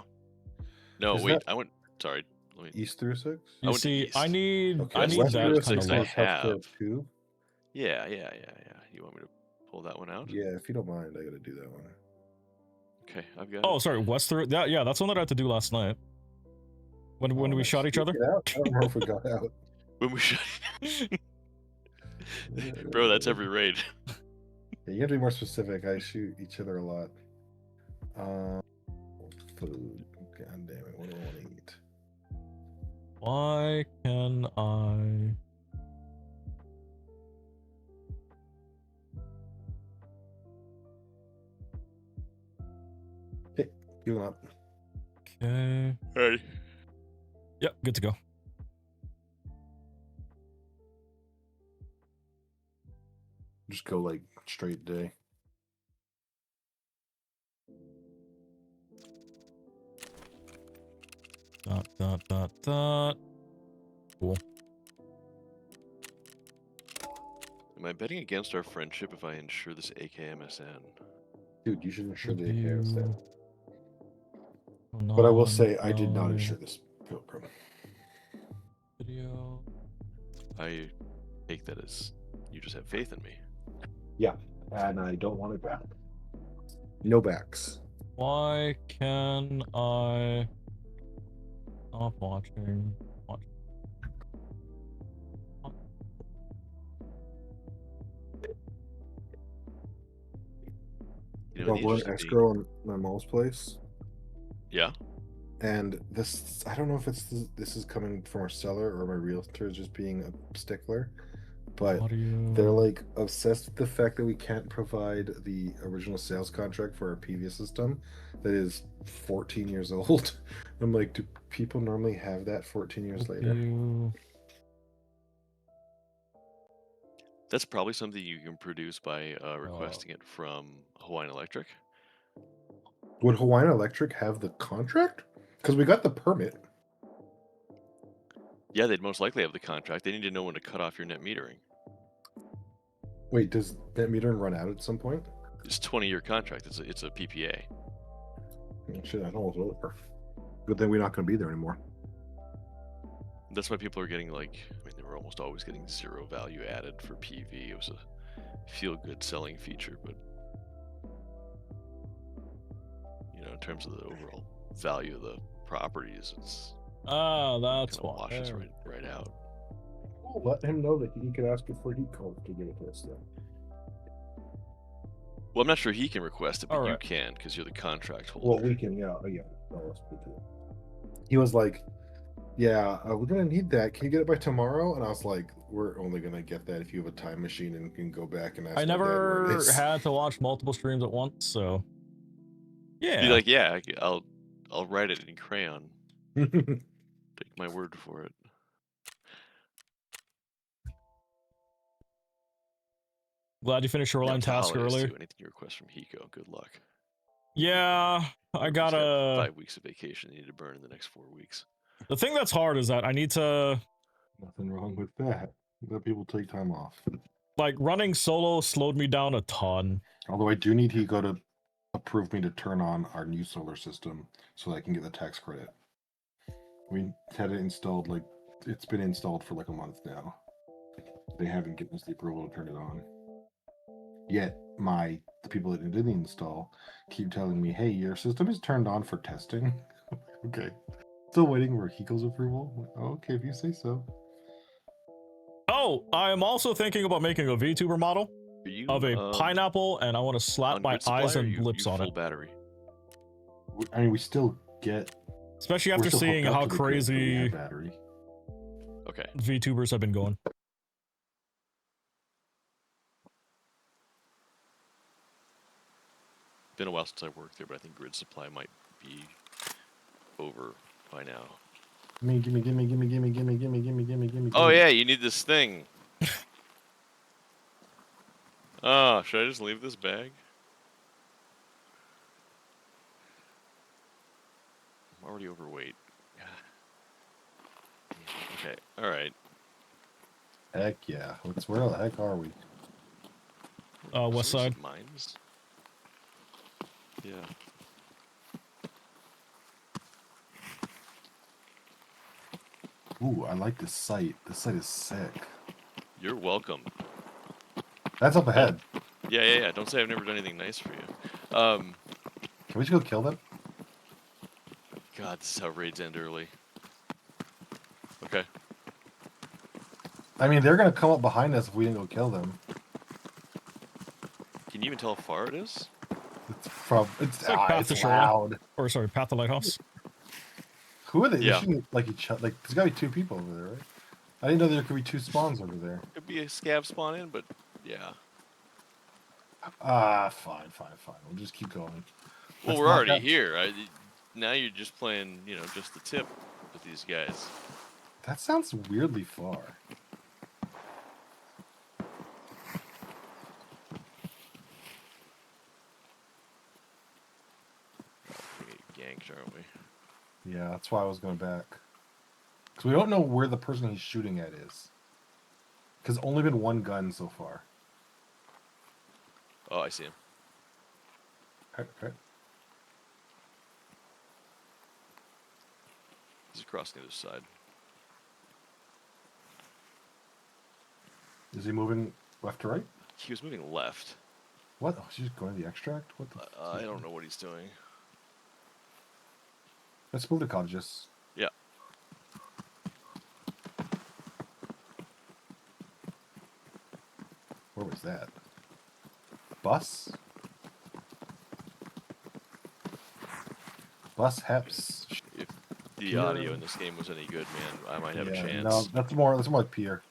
No, Is wait. that- I went. Sorry. Let me. East through 6? I You went to see, East. I need Okay, I need West that through kind of 6 I luck. have. 2? Yeah. You want me to pull that one out? Yeah, if you don't mind, I gotta do that one. Okay, I've got. Oh, it. sorry, West through. Yeah, that's one that I had to do last night. When Oh, we nice. shot each Did other. we get out? I don't know if we got out. When we shot. Bro, that's every raid. Yeah, you have to be more specific. I shoot each other a lot. Food. God damn it. What do I want to eat? Why can I? You up? Okay. Hey. Yep, good to go. Just go like straight day. Dot. Cool. Am I betting against our friendship if I insure this AKMSN? Dude, you should insure the Review. AKS then. But I will say, I did not Non- insure this Pilgrim. Video. I take that as you just have faith in me. Yeah, and I don't want it back. No backs. Why can I stop watching? Watch. You know, Got the one interesting thing- escrow on my mom's place. Yeah. And this, I don't know if this is coming from our seller or my realtor just being a stickler, but Audio. they're like obsessed with the fact that we can't provide the original sales contract for our PV system that is 14 years old. I'm like, do people normally have that 14 years later? Review. That's probably something you can produce by requesting it from Hawaiian Electric. Would Hawaiian Electric have the contract? Because we got the permit. Yeah, they'd most likely have the contract. They need to know when to cut off your net metering. Wait, does net metering run out at some point? It's a 20-year contract. It's a PPA. Shit, I know it's over. Good thing we're not going to be there anymore. That's why people are getting like, I mean, they were almost always getting zero value added for PV. It was a feel-good selling feature, but you know, in terms of the overall value of the properties, it's Ah, that's kind of why. washes There. right out. We'll let him know that he could ask it for heat code to get it to us then. Well, I'm not sure he can request it, but you Alright. can because you're the contract holder. Well, we can, yeah. No, he was like, yeah, we're going to need that. Can you get it by tomorrow? And I was like, we're only going to get that if you have a time machine and can go back and ask I my dad where it never is. had to watch multiple streams at once, so yeah. Be like, yeah, I'll write it in crayon. Take my word for it. Glad you finished Now Shoreline it's the task holidays, earlier. too. Anything you request from Hiko, good luck. Yeah, I He's got gotta. 5 weeks of vacation you need to burn in the next 4 weeks. The thing that's hard is that I need to Nothing wrong with that. Let people take time off. like running solo slowed me down a ton. Although I do need Hiko to approved me to turn on our new solar system so that I can get the tax credit. We had it installed like it's been installed for like a month now. They haven't given us the approval to turn it on. Yet the people that did the install keep telling me, "Hey, your system is turned on for testing." Okay. Still waiting for Hiko's approval. I'm like, oh, okay, if you say so. Oh, I am also thinking about making a VTuber model Are you of a pineapple, and I want to slap on my grid supply eyes or and you lips on full it. battery? I mean, we still get. Especially we're after still seeing hooked up how to the grid, but we have crazy battery. Okay. VTubers have been going. Been a while since I worked there, but I think grid supply might be over by now. Gimme. Oh yeah, you need this thing. Oh, should I just leave this bag? I'm already overweight. Okay, alright. Heck yeah. Where the heck are we? West So side. Mines? Yeah. Ooh, I like this site. This site is sick. You're welcome. That's up ahead. Yeah. Don't say I've never done anything nice for you. Can we just go kill them? God, this is how raids end early. Okay. I mean, they're gonna come up behind us if we didn't go kill them. Can you even tell how far it is? It's like Path to Shoreline. loud. Or sorry, Path to Lighthouse. Who are they? Yeah. They shouldn't like each other. Like, there's gotta be two people over there, right? I didn't know there could be two spawns over there. Could be a scav spawn in, but yeah. Fine. We'll just keep going. Well, Let's we're knock already out- here. Now you're just playing, just the tip with these guys. That sounds weirdly far. We get ganked, aren't we? Yeah, that's why I was going back. Because we don't know where the person he's shooting at is. Because only been one gun so far. Oh, I see him. Okay. He's across the other side. Is he moving left to right? He was moving left. What? Oh, she's going to the extract? What the? I don't know what he's doing. Let's move to cottages. Yeah. Where was that? Bus? Bus Heps. If the Pierre. audio in this game was any good, man, I might have a chance. No, that's more like Pierre.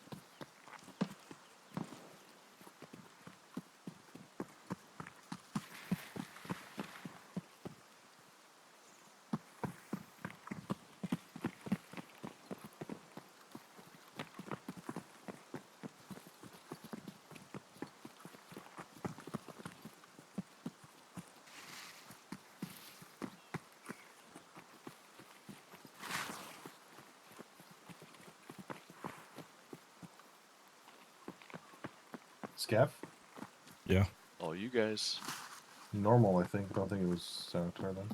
Scav? Yeah. Oh, you guys. Normal, I think. I don't think it was Senator then.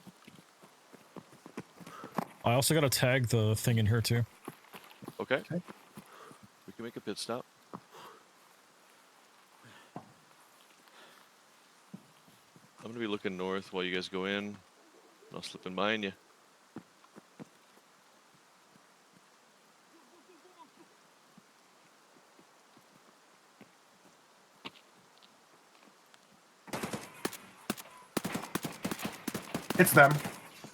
I also got to tag the thing in here too. Okay. Okay. We can make a pit stop. I'm gonna be looking north while you guys go in. I'll slip in behind you. It's them.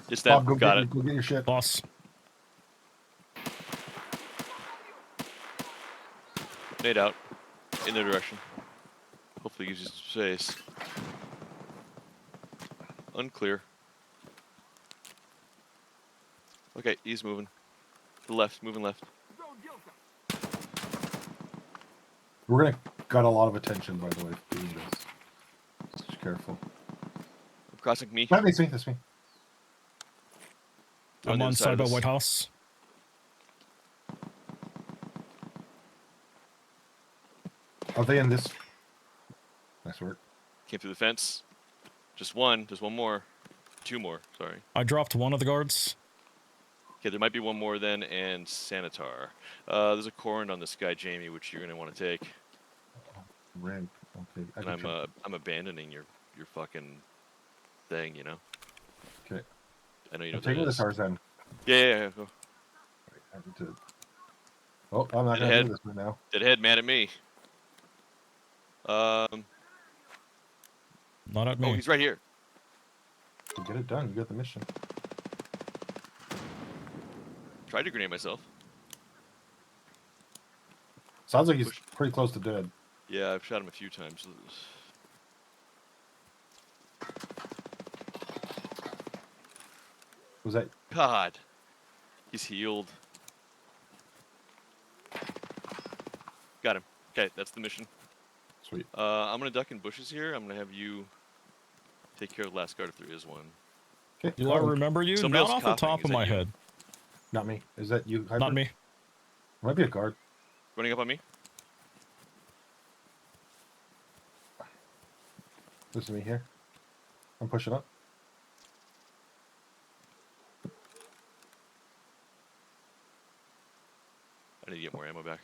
It's them. Bob, go Got get it. Go get your shit. Boss. Nade out. In their direction. Hopefully gives you some space. Unclear. Okay, he's moving. To the left, moving left. We're gonna got a lot of attention, by the way, for doing this. Just careful. Crossing me. That's me. I'm the on other side of by this. White House. Are they in this? Nice work. Came through the fence. Just one. There's one more. Two more. Sorry. I dropped one of the guards. Okay, there might be one more then, and Sanitar. There's a corn on this guy, Jamie, which you're gonna want to take. Ramp. Okay. I And can try- I'm abandoning your fucking thing, you know. Okay. I know you know I'm what that taking the is. Tarzan. Yeah. Go. I need to. Oh, I'm not Dead gonna ahead. do this right now. Deadhead, mad at me. Not at me. Oh, he's right here. You get it done. You got the mission. Tried to grenade myself. Sounds like he's Push. pretty close to dead. Yeah, I've shot him a few times. Was that? God. He's healed. Got him. Okay, that's the mission. Sweet. I'm gonna duck in bushes here. I'm gonna have you take care of the last guard if there is one. Okay. Do I remember you? Somebody Not else off the coughing. top Is of that my you? head. Not me. Is that you? Hyper? Not me. Might be a guard. Running up on me? Listen to me here. I'm pushing up. I need to get more ammo back.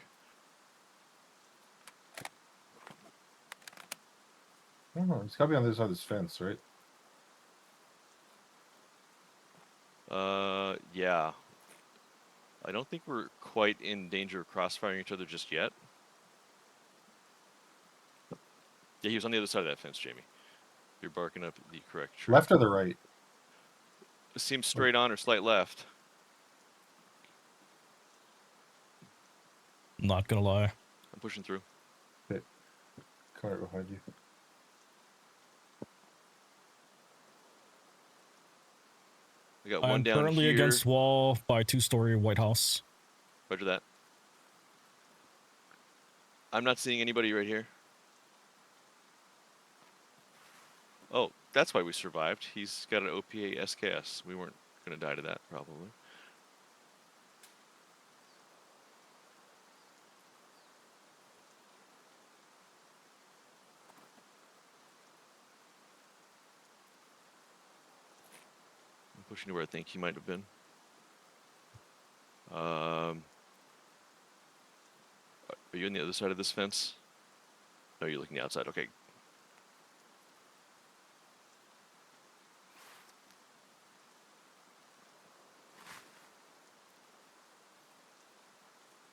I don't know. It's gotta be on the other side of this fence, right? Yeah. I don't think we're quite in danger of crossfiring each other just yet. Yeah, he was on the other side of that fence, Jamie. You're barking up the correct tree. Left or the right? It seems straight on or slight left. Not gonna lie. I'm pushing through. Car right behind you. We got one I'm down currently here. against wall by 2-story White House. Roger that. I'm not seeing anybody right here. Oh, that's why we survived. He's got an OPA SKS. We weren't going to die to that, probably. I'm pushing to where I think he might have been. Are you on the other side of this fence? No, you're looking outside. Okay.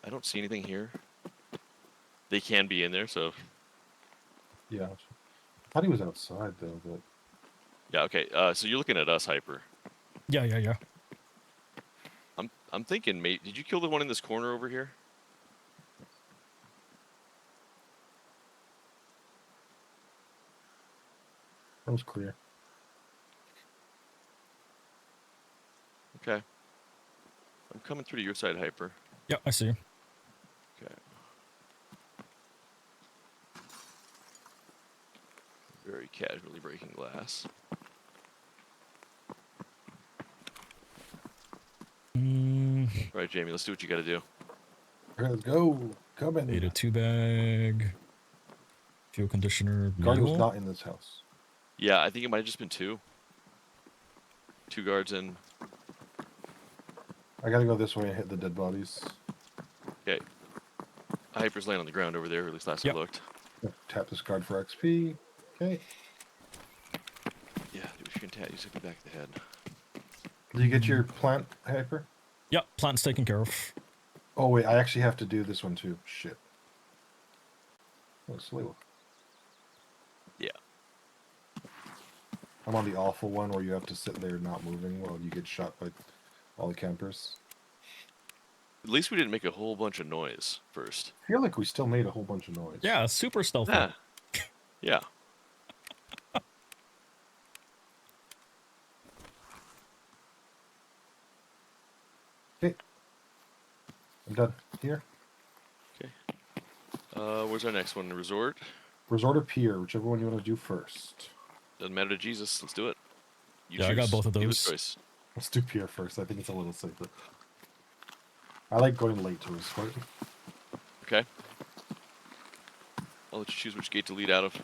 I don't see anything here. They can be in there, so Yeah. I thought he was outside though, but yeah. Okay. So you're looking at us, Hyper. Yeah. I'm thinking, mate. Did you kill the one in this corner over here? that was clear. Okay. I'm coming through to your side, Hyper. Yeah, I see. Okay. Very casually breaking glass. Mm, All right, Jamie. Let's do what you got to do. Okay, let's go. Come in. ate a 2-bag. Fuel conditioner. Guard was mule. not in this house. Yeah, I think it might have just been two. Two guards in. I gotta go this way and hit the dead bodies. Okay. Hyper's laying on the ground over there, or at least last I Yep. looked. Tap this guard for XP. Okay. Yeah, do what you can tap. You hit me back the head. Did you get your plant, Hyper? Yep, plant's taken care of. Oh wait, I actually have to do this one too. Shit. Oh, slew. Yeah. I'm on the awful one where you have to sit there not moving while you get shot by all the campers. At least we didn't make a whole bunch of noise first. I feel like we still made a whole bunch of noise. Yeah, super stealthy. Yeah. Yeah. Okay. I'm done. Here. Where's our next one? The resort? Resort or pier, whichever one you want to do first. Doesn't matter to Jesus. Let's do it. You Yeah, I got choose. both of You have a those. choice. Let's do pier first. I think it's a little safer. I like going late to resort. Okay. I'll let you choose which gate to lead out of.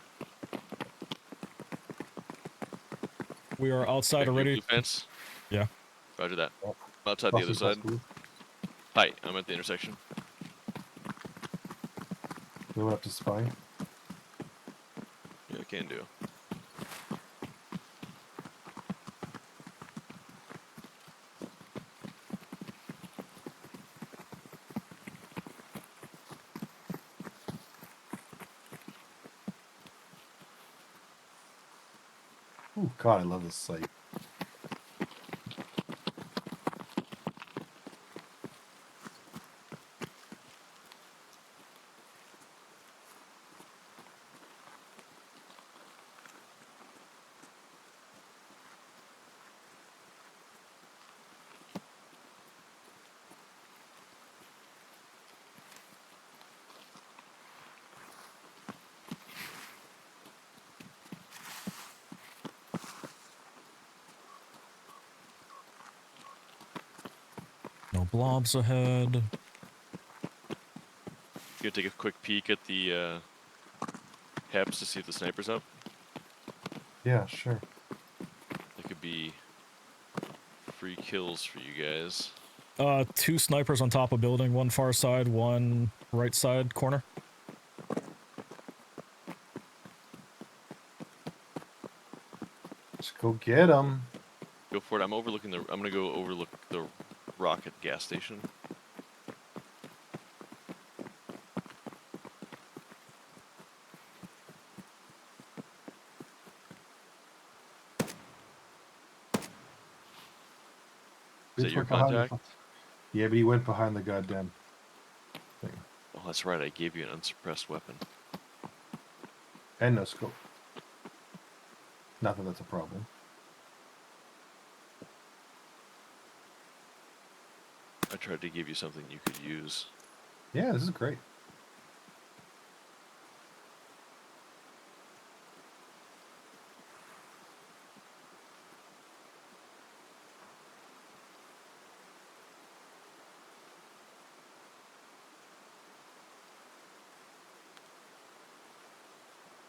We are outside Okay, your already. blue fence. Yeah. Roger that. Oh, I'm outside the other crossing side. past blue. Hi, I'm at the intersection. We went up to spy. Yeah, I can do. Oh God, I love this site. No blobs ahead. Gonna take a quick peek at the HEPs to see if the sniper's up. Yeah, sure. That could be free kills for you guys. 2 snipers on top of building, one far side, one right side corner. Let's go get them. Go for it. I'm gonna go overlook the rocket gas station. Is that your contact? Yeah, but he went behind the goddamn thing. Oh, that's right. I gave you an unsuppressed weapon. And no scope. Not that that's a problem. I tried to give you something you could use. Yeah, this is great.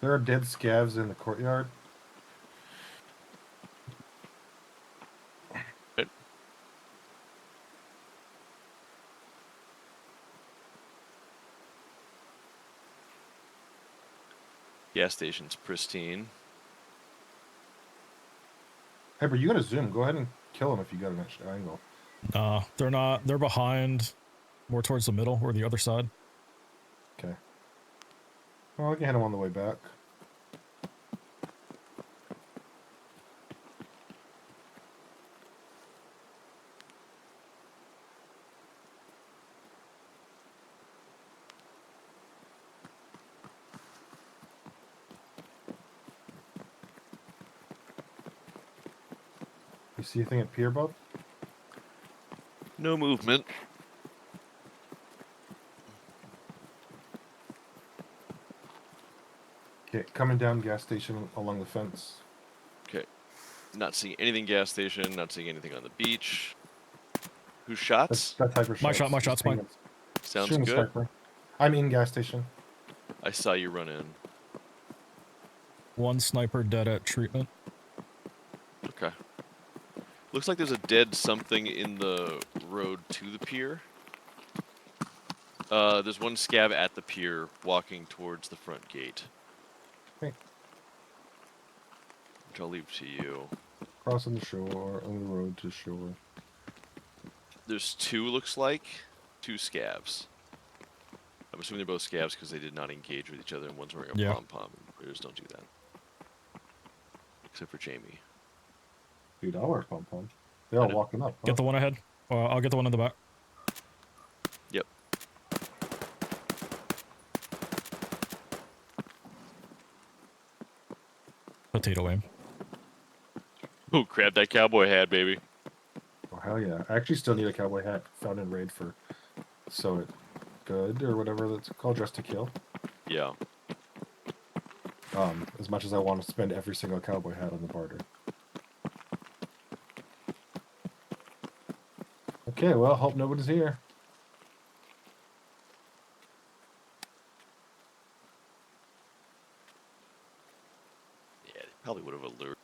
There are dead scavs in the courtyard. Right? Gas station's pristine. Hey, but you gotta zoom. Go ahead and kill him if you got an extra angle. They're not. They're behind, more towards the middle or the other side. Okay. Well, I can hit him on the way back. You see anything at pier, Bob? No movement. Okay, coming down gas station along the fence. Okay. Not seeing anything gas station. Not seeing anything on the beach. Who shots? That's hyper My shots. shot, my Just shot's mine. Sounds shooting good. sniper. I'm in gas station. I saw you run in. One sniper dead at treatment. Okay. Looks like there's a dead something in the road to the pier. There's one scav at the pier walking towards the front gate. Okay. Which I'll leave to you. Crossing the shore, on the road to shore. There's 2, looks like. 2 scavs. I'm assuming they're both scavs because they did not engage with each other and one's wearing a Yeah. pom-pom. Players don't do that. Except for Jamie. Dude, I'll wear pom pom. They're all know. walking up. Get the one ahead. I'll get the one in the back. Yep. Potato aim. Oh, grab that cowboy hat, baby. Oh, hell yeah. I actually still need a cowboy hat found in raid for So It Good or whatever that's called, Dress to Kill. Yeah. As much as I want to spend every single cowboy hat on the barter. Okay, well, hope nobody's here. Yeah, they probably would have alerted.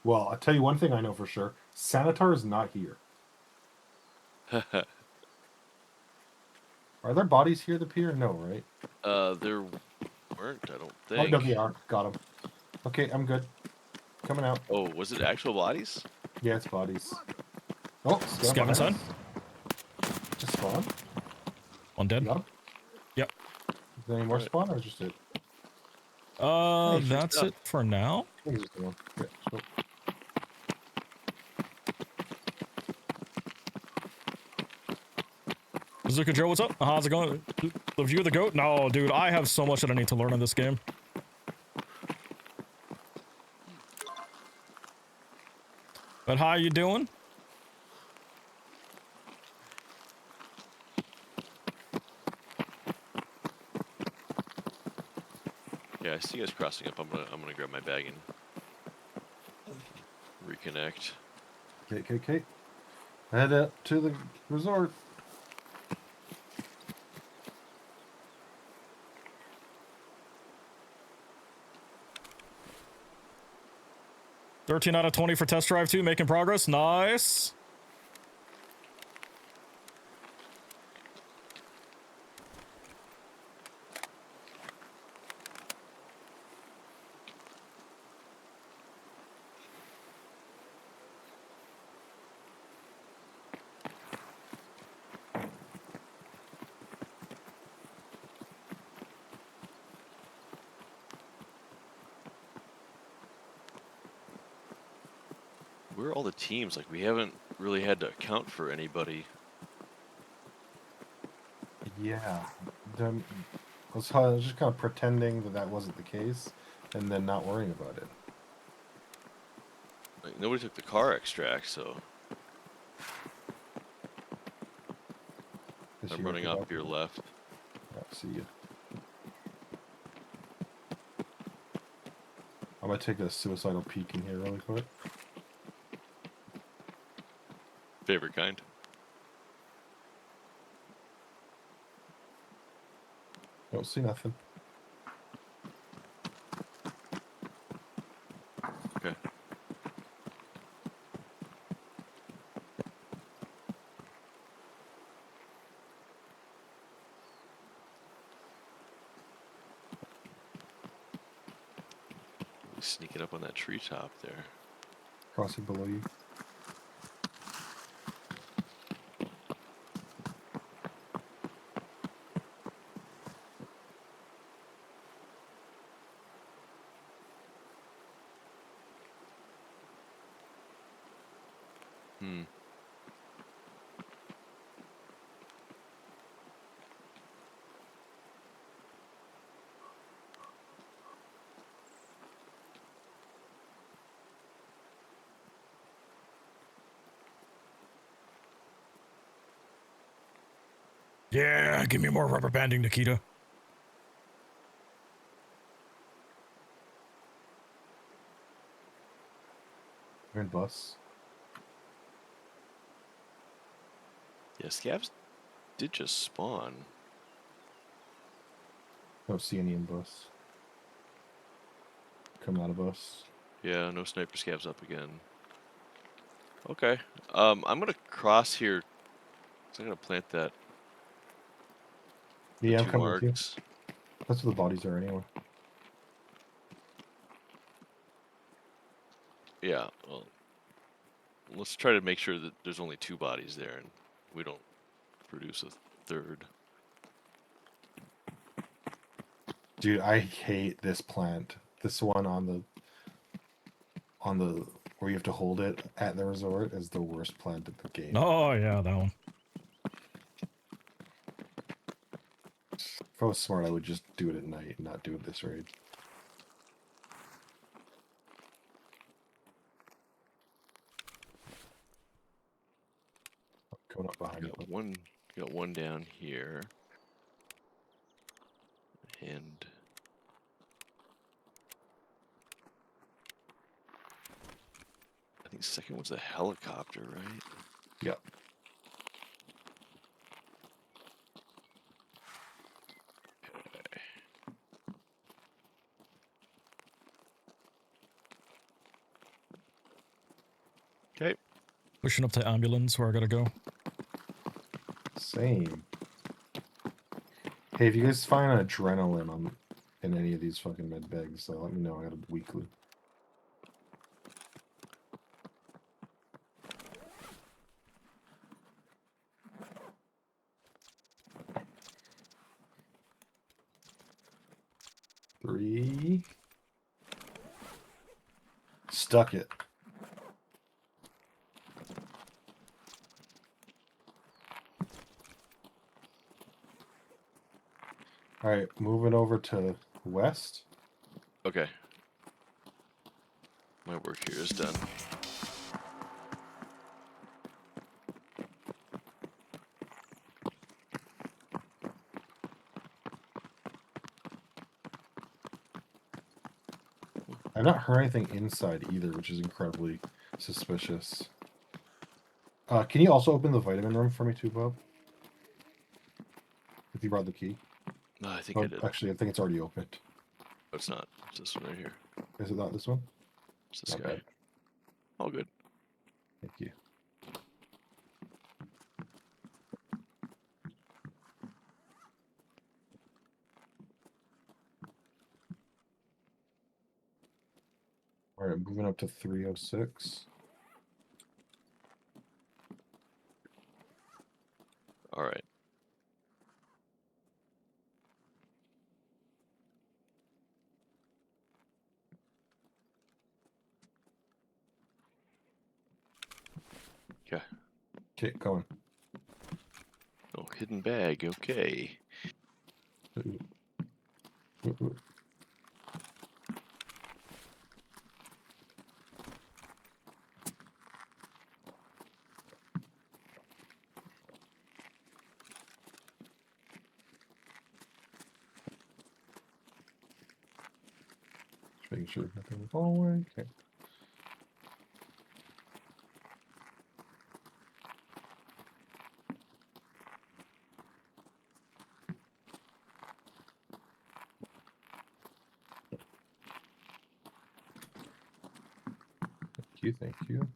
Well, I'll tell you one thing I know for sure. Sanitar is not here. Are there bodies here that appear? No, right? There weren't, I don't Oh, think. WR. Got him. Okay, I'm good. Coming out. Oh, was it actual bodies? Yeah, it's bodies. Oh, Scaven behind son. us. Just spawn. One dead. You got him? Yep. Is there any more Right. spawn or just it? Hey, free That's stuff. it for now. I think it's just the one. Yeah, let's go. Bazooka Joe, what's up? How's it going? The view of the goat? No, dude, I have so much that I need to learn in this game. But how you doing? Yeah, I see you guys crossing up. I'm gonna grab my bag and reconnect. Okay. Head up to the resort. – 13 out of 20 for test drive 2, making progress. Nice. Where are all the teams? Like, we haven't really had to account for anybody. Yeah. I was just kind of pretending that wasn't the case, and then not worrying about it. Like, nobody took the car extract, so Is I'm she running okay up your back? left. Yeah, see you. I'm gonna take a suicidal peek in here really quick. Favorite kind. Don't see nothing. Okay. Sneaking up on that treetop there. Crossing below you. Hmm. Yeah, give me more rubber banding, Nikita. You're in bus. Yeah, scabs did just spawn. Don't see any in bus. Come out of bus. Yeah, no sniper scabs up again. Okay. I'm gonna cross here. So I'm gonna plant that. The Yeah, I'm two coming with you. marks. That's where the bodies are anyway. Yeah. Well, let's try to make sure that there's only two bodies there, and we don't produce a third. Dude, I hate this plant. This one on the where you have to hold it at the resort is the worst plant in the game. Oh, yeah, that one. If I was smart, I would just do it at night and not do it this raid. Coming up behind it. Got one down here. And I think second was a helicopter, right? Yep. Pushing up to ambulance where I gotta go. Same. Hey, if you guys find adrenaline in any of these fucking med bags, let me know. I got a weekly. Three. Stuck it. All right, moving over to west. Okay. My work here is done. I've not heard anything inside either, which is incredibly suspicious. Can you also open the vitamin room for me too, Bob? If you brought the key. No, I think Oh, I did. actually, I think it's already opened. No, it's not. It's this one right here. Is it not this one? It's this Not guy. bad. All good. Thank you. All right, moving up to 306. All right. Okay. Okay, going. Oh, hidden bag. Okay. Ooh. Ooh, ooh. Just making sure nothing in the hallway. Okay. Thank you, thank you.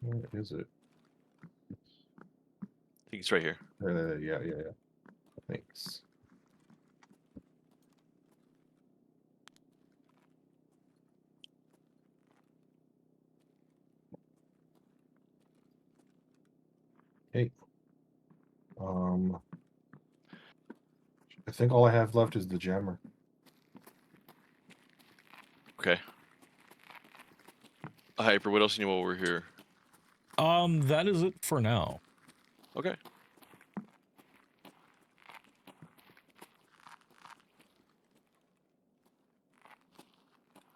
Where is it? I think it's right here. Yeah. Thanks. Hey. I think all I have left is the jammer. Okay. Hyper, what else do you know while we're here? That is it for now. Okay.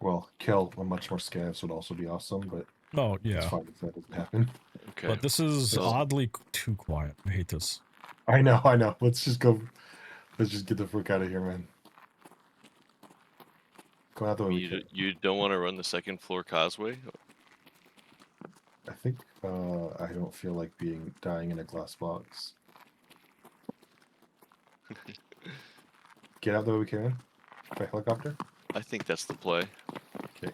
Well, kill a much more scavs would also be awesome, but Oh, it's yeah. fine if that doesn't happen. Okay. But this is So- oddly too quiet. I hate this. I know. Let's just go. Let's just get the fuck out of here, man. Go out the way we can. You don't want to run the second floor causeway? I think I don't feel like dying in a glass box. Get out the way we can. By helicopter. I think that's the play. Okay.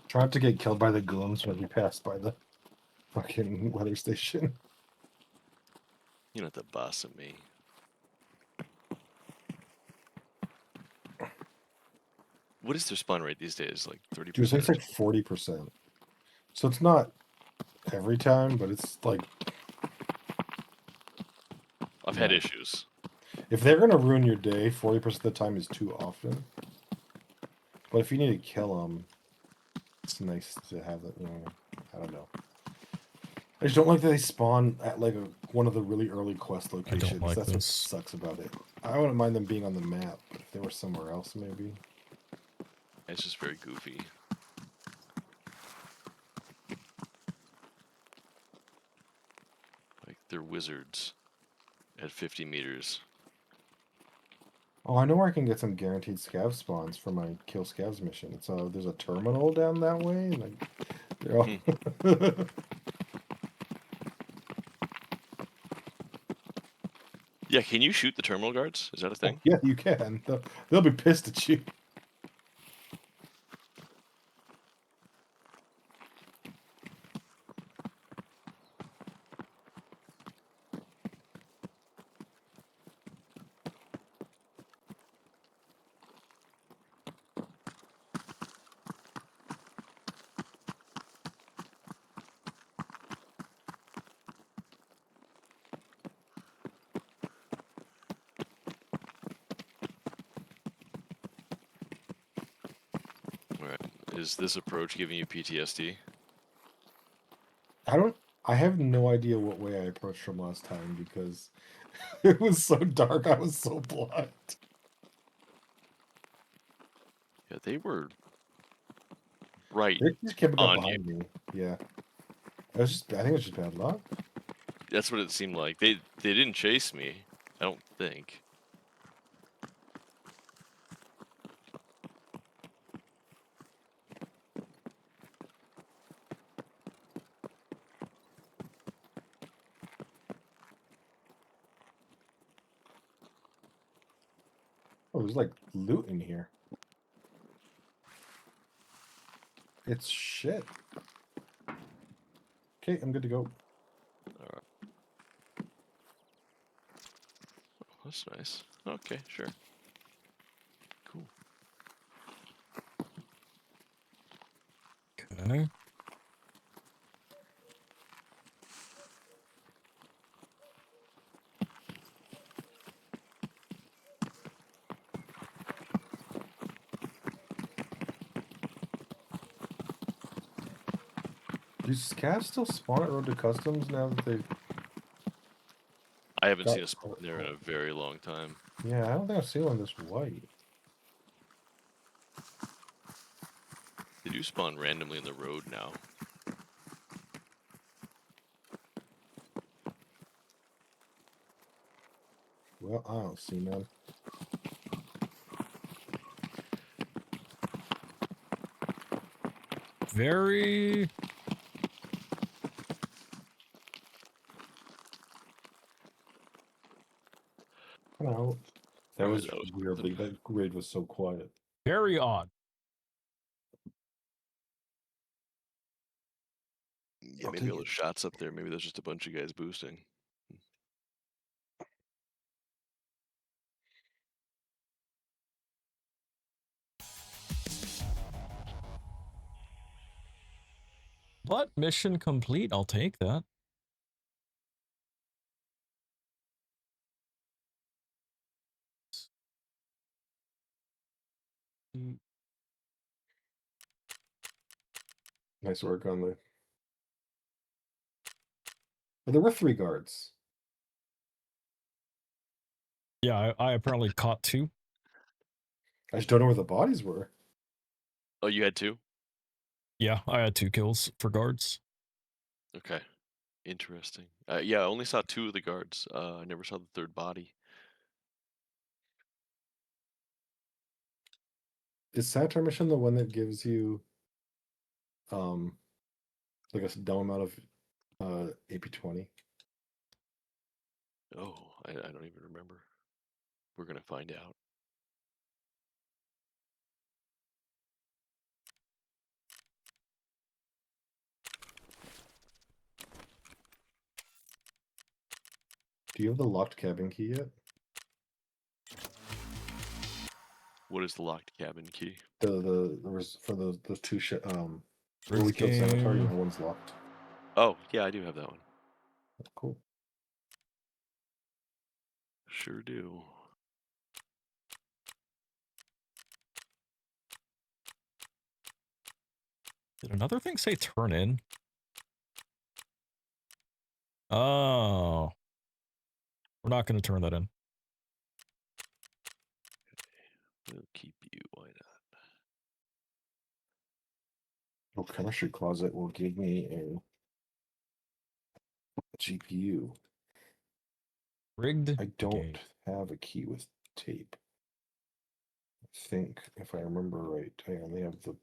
Try not to get killed by the goons when we pass by the fucking weather station. You're not the boss of me. What is their spawn rate these days? Like 30%? Dude, it's like 40%. So it's not every time, but it's like I've had Yeah. issues. if they're gonna ruin your day, 40% of the time is too often. But if you need to kill them, it's nice to have that. I don't know. I just don't like that they spawn at like one of the really early quest locations. like That's what this. sucks about it. I wouldn't mind them being on the map, but if they were somewhere else, maybe. It's just very goofy. Like they're wizards at 50 meters. Oh, I know where I can get some guaranteed scav spawns for my kill scavs mission. It's there's a terminal down that way, and they're all. Yeah, can you shoot the terminal guards? Is that a Oh, thing? yeah, you can. They'll be pissed at you. All right. Is this approach giving you PTSD? I have no idea what way I approached from last time because it was so dark. I was so blind. Yeah, they were right They just kept up on you. behind me. Yeah. I think it was just bad luck. That's what it seemed like. They didn't chase me. I don't think. Oh, there's like loot in here. It's shit. Okay, I'm good to go. All right. Oh, that's nice. Okay, sure. Cool. Okay. Do scavs still spawn at Road to Customs now that they've I haven't got... seen a spawn there in a very long time. Yeah, I don't think I've seen one this white. They do spawn randomly in the road now. Well, I don't see none. Very. No. That Alright, was that was weirdly. That raid was so quiet. Very odd. Yeah, I'll maybe take all it. the shots up there. Maybe there's just a bunch of guys boosting. But mission complete. I'll take that. Nice work on the... But there were 3 guards. Yeah, I apparently caught 2. I just don't know where the bodies were. Oh, you had 2? Yeah, I had 2 kills for guards. Okay. Interesting. Yeah, I only saw 2 of the guards. I never saw the third body. Is Saturn mission the one that gives you like a dumb amount of AP20? Oh, I don't even remember. We're gonna find out. Do you have the locked cabin key yet? What is the locked cabin key? There was for those 2 where we First killed Sanatar, game. that one's locked. Oh, yeah, I do have that one. Cool. Sure do. Did another thing say turn in? Oh. We're not going to turn that in. We'll keep you. Why not? Oh, chemistry closet will give me a GPU. Rigged I don't game. have a key with tape. think, if I remember right, I only have the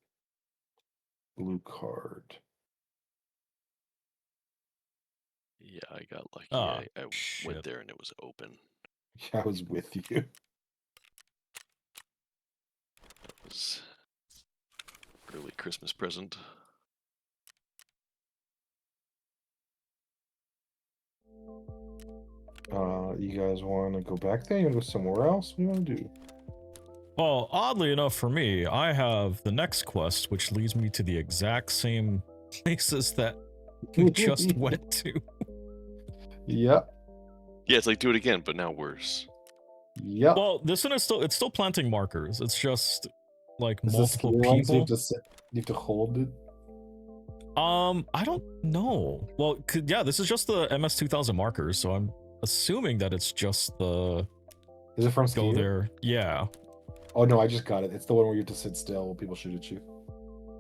blue card. Yeah, I got lucky. Ah, I shit. went there and it was open. Yeah, I was with you. It was early Christmas present. You guys want to go back there? You want to go somewhere else? What do you want to do? Well, oddly enough for me, I have the next quest, which leads me to the exact same places that we just went to. Yep. Yeah, it's like do it again, but now worse. Yep. Well, this one is still planting markers. It's just like Is this multiple skill ones people. you have to hold it. I don't know. Well, yeah, this is just the MS-2000 markers, so I'm assuming that it's just the Is it from go skill? there. Yeah. Oh no, I just got it. It's the one where you have to sit still while people shoot at you.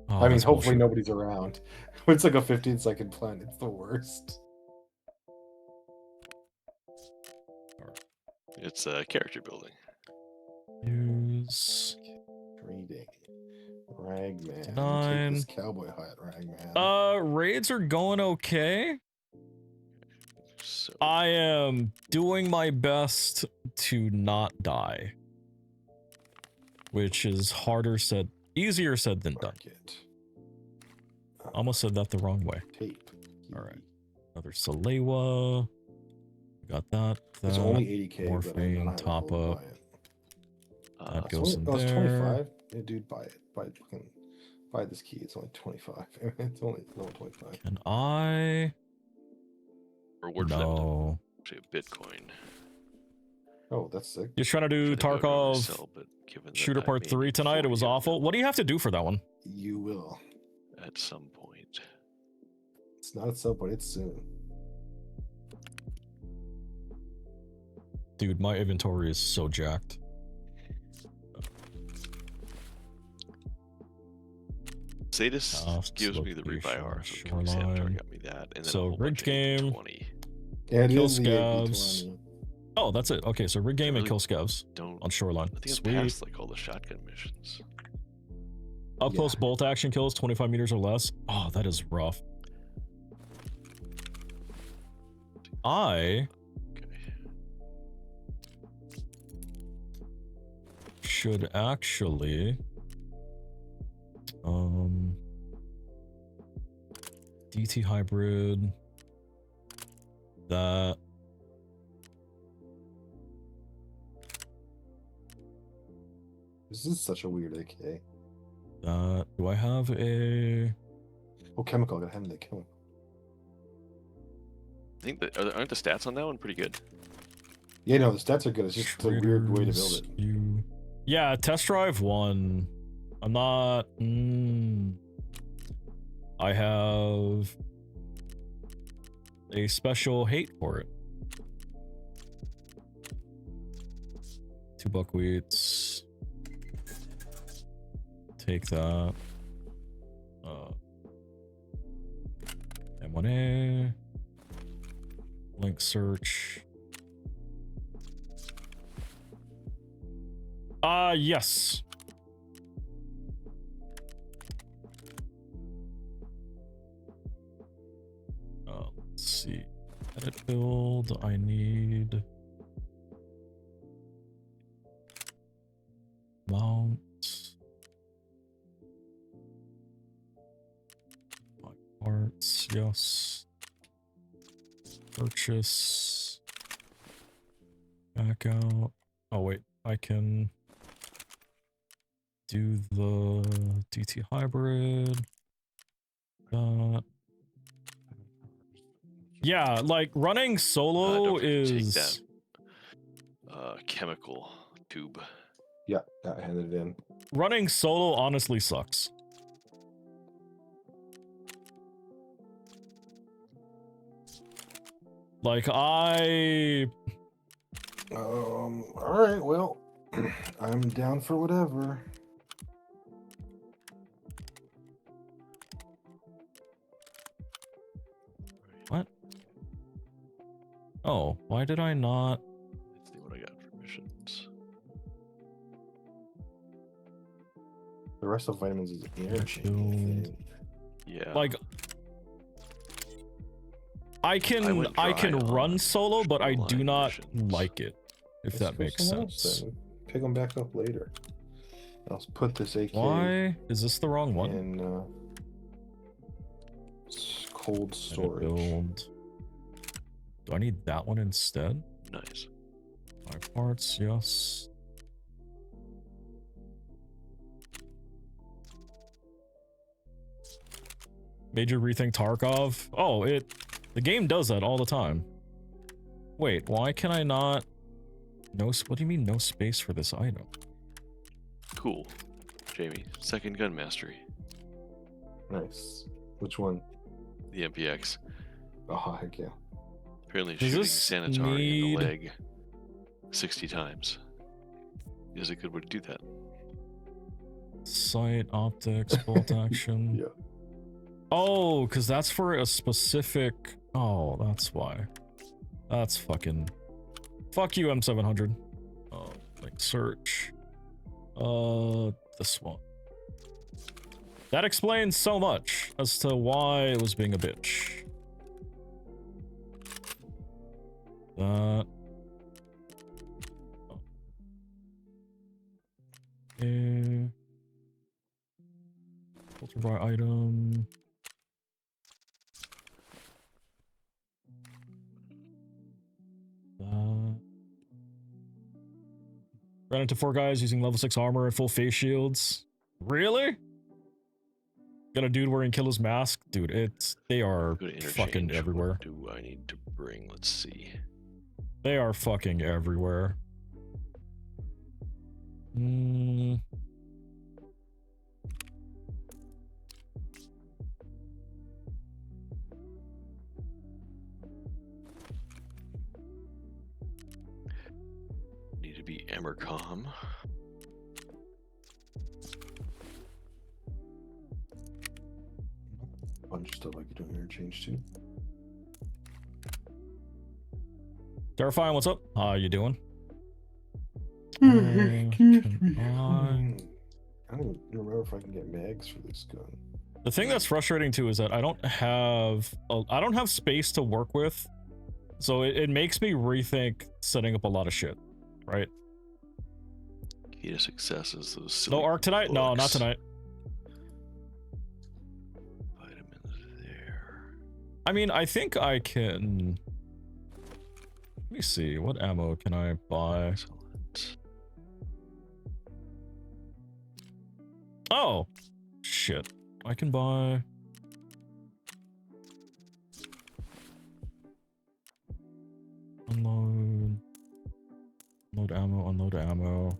Oh, I mean, that's hopefully bullshit. nobody's around. It's like a 15-second plan. It's the worst. It's character building. Use. Trading. Ragman. 9. Take this cowboy hat, Ragman. Raids are going okay. So I am doing my best to not die, which is easier said than done. Market. Almost said that the wrong way. Tape. All right. Another Salewa. Got that. It's that. only 80k. morphine, but top up. That It's goes only, in it's there. 25. Yeah, dude, buy it. Buy this key. It's only 25. It's only 25. Can I? reward for that was No. actually a Bitcoin. Oh, that's sick. You're trying to do Trying to go Tarkov myself, but given that Shooter I Part made 3 tonight. It was 40 of awful. them What do you have to do for that one? You will. at some point. It's not at some point. It's soon. Dude, my inventory is so jacked. Sadist Tasks, gives me the location, rebuy so shoreline. Saboteur got me that, and then So, a whole rigged bunch of game. 20. Yeah, it Kill is the scavs. AP20. Oh, that's it. Okay, so rig game and really kill scavs Don't on shoreline. I think Sweet. I passed like all the shotgun missions. Up close Yeah. bolt action kills 25 meters or less. Oh, that is rough. I Okay. should actually DT hybrid that This is such a weird AK. do I have a Oh, chemical. I gotta hand that chemical. I think that aren't the stats on that one pretty good? Yeah, no, the stats are good. It's just a weird way to build Traders, it. Yeah, test drive 1. I'm not I have a special hate for it. 2 buckwheats. Take that. M1A. Link search. Yes. Let's see. Edit build. I need mount. My parts. Yes. Purchase. Back out. Oh wait, I can do the DT hybrid. Yeah, like running solo Don't forget to take is that chemical tube. Yeah, I handed it in. running solo honestly sucks. Like All right. Well, I'm down for whatever. What? Oh, why did I not? Let's see what I got for missions. The rest of vitamins is interchange. I Build. think. Yeah. Like I can went run on solo, but I do Shoreline not missions. like it. If Let's that go makes somewhere else sense. then. Pick them back up later. I'll put this AK Why is this the wrong one? in cold Edit storage. build. Do I need that one instead? Nice. My parts, yes. Major rethink Tarkov. Oh, the game does that all the time. Wait, why can I not? What do you mean no space for this item? Cool. Jamie, second gun mastery. Nice. Which one? The MPX. Oh, heck yeah. Apparently Does shooting this Sanitari in need- the leg 60 times is a good way to do that. Sight, optics, bolt action. Yeah. Oh, because that's for a specific. Oh, that's why. That's fucking. Fuck you, M700. Like search. This one. That explains so much as to why it was being a bitch. That. Okay. Filter by item. Ran into 4 guys using level 6 armor and full face shields. Really? Got a dude wearing Killer's mask? Dude, they are Go to fucking interchange. everywhere. What do I need to bring? Let's see. They are fucking everywhere. Hmm. Need to be Emercom. Bunch of stuff I could do interchange too. Terrifying, what's up? How you doing? I don't even remember if I can get mags for this gun. The thing that's frustrating too is that I don't have space to work with, so it makes me rethink setting up a lot of shit, right? Key to success is those silly No arc tonight? No, not books. tonight. Vitamins there. I mean, I think I can. Let me see. What ammo can I buy? Excellent. Oh, shit. I can buy. Unload. Load ammo, unload ammo.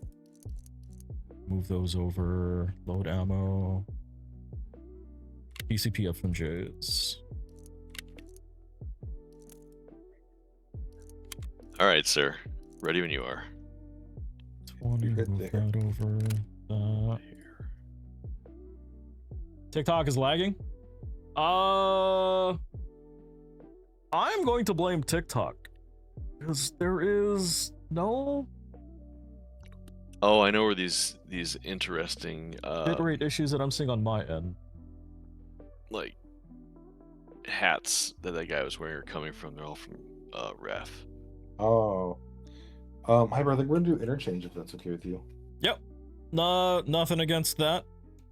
Move those over. Load ammo. PCP FMJs. All right, sir. Ready when you are. 20, You're good move there. that over. That. Here. TikTok is lagging? I'm going to blame TikTok. Because there is no Oh, I know where these interesting bitrate issues that I'm seeing on my end. like hats that guy was wearing are coming from. They're all from Ref. Oh. Hi brother, we're gonna do interchange if that's okay with you. Yep. No, nothing against that.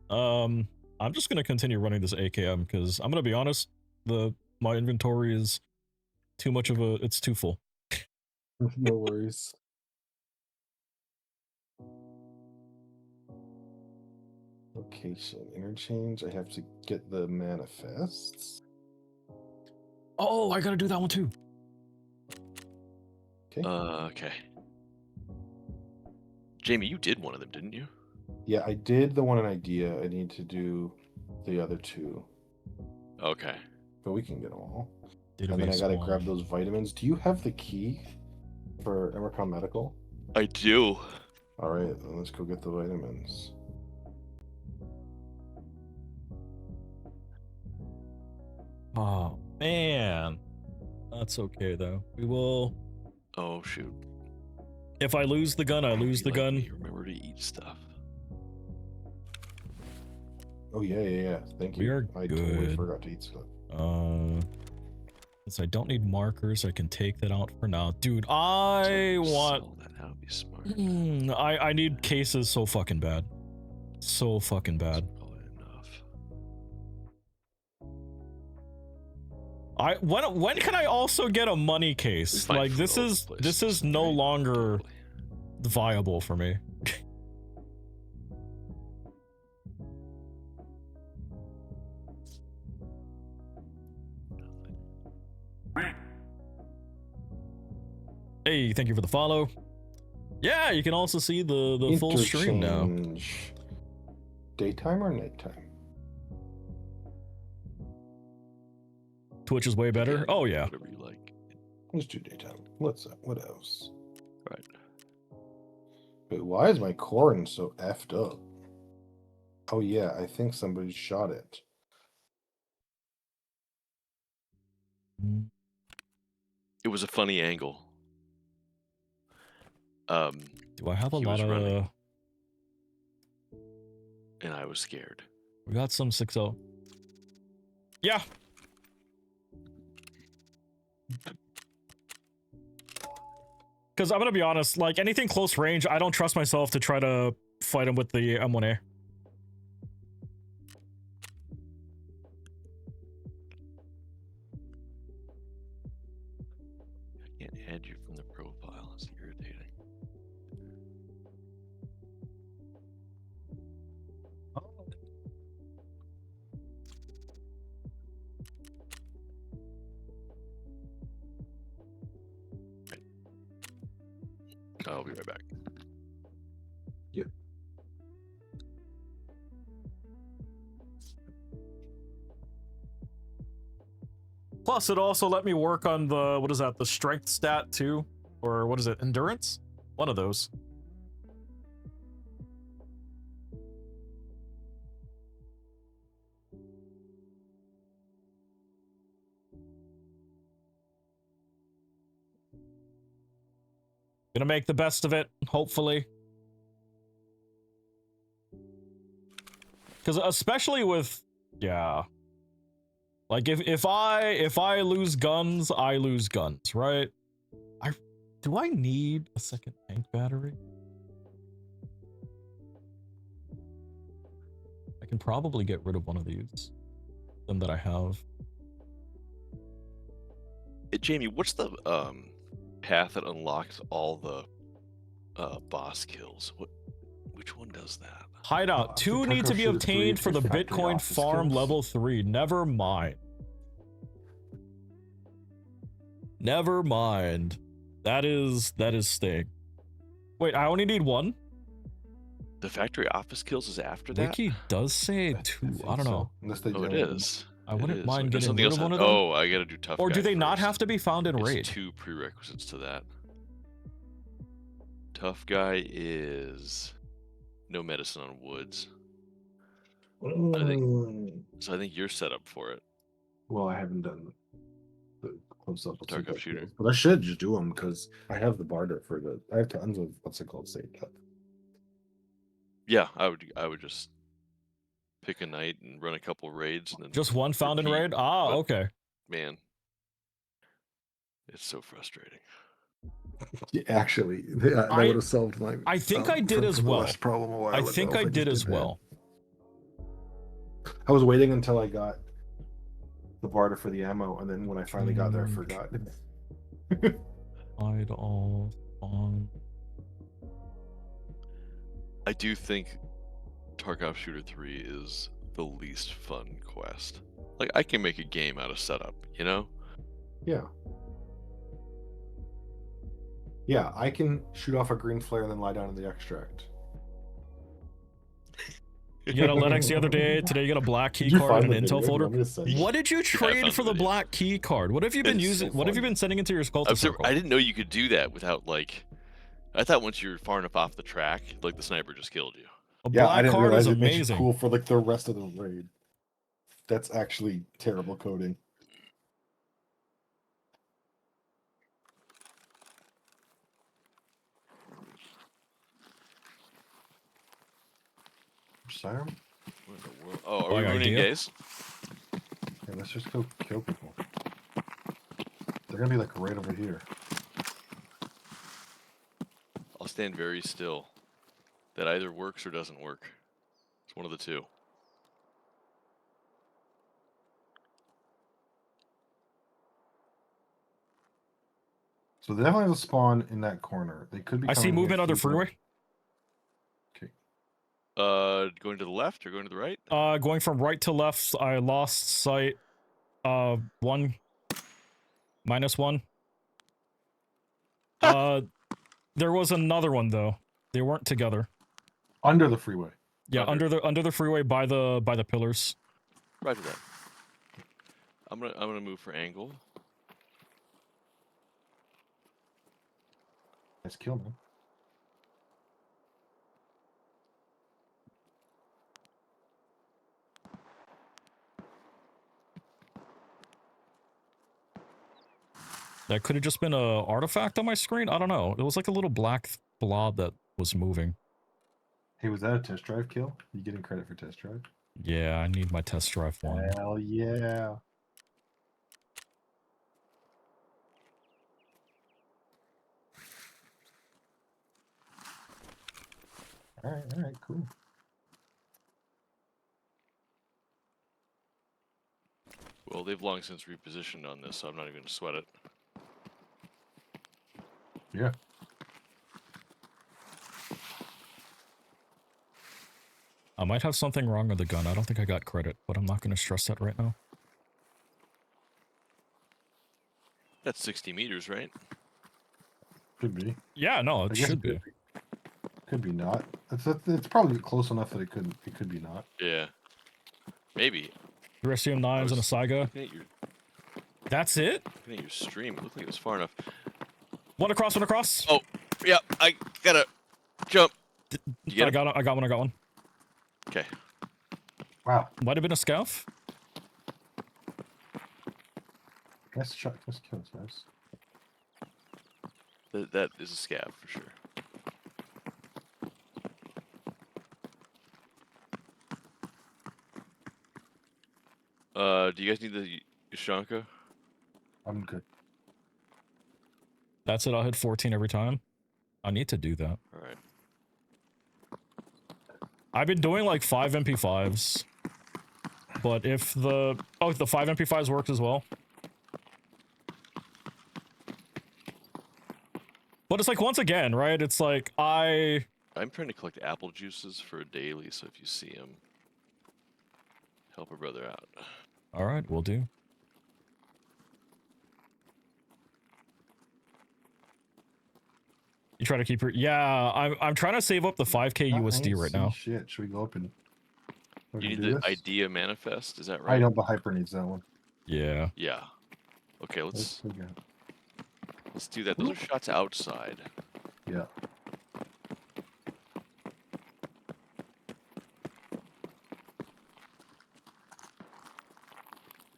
I'm just gonna continue running this AKM because I'm gonna be honest, my inventory is too much of it's too full. No worries. Location interchange. I have to get the manifests. Oh, I gotta do that one too. Okay. Okay. Jamie, you did one of them, didn't you? Yeah, I did the one in idea. I need to do the other two, Okay. but we can get them all. And then I Database gotta one. grab those vitamins. Do you have the key for Emercom Medical? I do. All right, then let's go get the vitamins. Oh man, that's okay though. We will. Oh shoot. If I lose the gun, I lose the Like gun. me, remember to eat stuff. Oh yeah. Thank you. We are I totally good. forgot to eat stuff. Since I don't need markers, I can take that out for now. Dude, I want... Sell that. That would be smart. I need cases so fucking bad. So fucking bad. That's probably enough. When can I also get a money We case? find Like food this all over is the this place. is no Right, longer totally. viable for me. Hey, thank you for the follow. Yeah, you can also see the full stream now. Interchange. Daytime or nighttime? Twitch is way better. Again, Oh yeah. Whatever you like. Let's do daytime. What else? Right. But why is my corn so effed up? Oh yeah, I think somebody shot it. It was a funny angle. Do I have a He lot was of... running. And I was scared. We got some 6-0. Yeah. Because I'm gonna be honest, like anything close range, I don't trust myself to try to fight him with the M1A. I can't add you from the profile. It's irritating. I'll be right back. Yep. Plus, it also let me work on the, what is that, the strength stat too? Or what is it, endurance? One of those. Gonna make the best of it, hopefully. Because especially with, yeah. Like if I lose guns, I lose guns, right? Do I need a second tank battery? I can probably get rid of one of these. Them that I have. Jamie, what's the path that unlocks all the boss kills? Which one does that? Hideout. 2 need to be Shooter 3 obtained for the factory Bitcoin office farm skills. level 3. Never mind. Never mind. That is Sting. Wait, I only need 1? The factory office kills is after that? Wiki does say 2. think I don't know. so. Unless they Oh, it don't- is. I It wouldn't is. mind There's getting something rid else of one that- of them. Oh, I gotta do tough Or do guy they not first. have to be found in It's raid? 2 prerequisites to that. Tough guy is no medicine on woods. So I think you're set up for it. Well, I haven't done the close up. Tarkov shooter. But I should just do them because I have the barter for the. I have tons of what's it called saved up. Yeah, I would just pick a night and run a couple raids and then Just one found in repeat, raid? Ah, but- okay. Man, it's so frustrating. Yeah, actually, that I- would have solved my. I think I did as the well. last problem a while I ago think if I just did as that. well. I was waiting until I got the barter for the ammo, and then when I finally got there, I Change. forgot. Hide all on. I do think Tarkov Shooter 3 is the least fun quest. Like, I can make a game out of setup, you know? Yeah. Yeah, I can shoot off a green flare and then lie down in the extract. You got a Linux the other day. Today you got a black key Did you card find and the an video? Intel Do you folder. want me to send you? What did you trade found for the the video. black key card? What have you been It's using? so What have you fun. been sending into your Sculptor I'm sur- circle? I didn't know you could do that without, like... I thought once you're far enough off the track, like, the sniper just killed you. A Yeah, I black didn't card realize is it makes you amazing. cool for like the rest of the raid. That's actually terrible coding. Siren? What in the Oh, are Like we ruining idea? days? Okay, let's just go kill people. They're gonna be like right over here. I'll stand very still. That either works or doesn't work. It's one of the two. So they definitely have a spawn in that corner. They could be. I see coming here movement on the through freeway. Okay. Going to the left or going to the right? Going from right to left, I lost sight. 1 -1. There was another one though. They weren't together. Under the freeway. Yeah, Under. under the freeway by the pillars. Roger that. I'm gonna move for angle. Nice kill, man. That could have just been a artifact on my screen. I don't know. It was like a little black blob that was moving. Hey, was that a test drive kill? You getting credit for test drive? Yeah, I need my test drive one. Hell yeah. All right, cool. Well, they've long since repositioned on this, so I'm not even gonna sweat it. Yeah. I might have something wrong with the gun. I don't think I got credit, but I'm not going to stress that right now. That's 60 meters, right? Could be. Yeah, no, I it guess should be. Could be not. It's probably close enough that it could be not. Yeah. Maybe. Uranium 9s and a was Saiga. Looking at your, That's it? looking at your stream, it looked like it was far enough. One across, one across. Oh, yeah, I gotta jump. You get I him? got one. Okay. Wow. Might have been a scav. Nice shot. Nice kills, guys. That is a scav for sure. Do you guys need the Ushanka? I'm good. That's it. I'll hit 14 every time. I need to do that. All right. I've been doing like 5 MP5s. But if the 5 MP5s works as well. But it's like, once again, right? It's like, I'm trying to collect apple juices for a daily, so if you see them, help a brother out. Alright, we'll do. You try to keep your... Yeah, I'm trying to save up the 5k I USD ain't right see now. Shit, should we go up and... You need do the this? idea manifest, is that right? I know, but Hyper needs that one. Yeah. Yeah. Okay, let's Okay. do that. Those are shots outside. Yeah.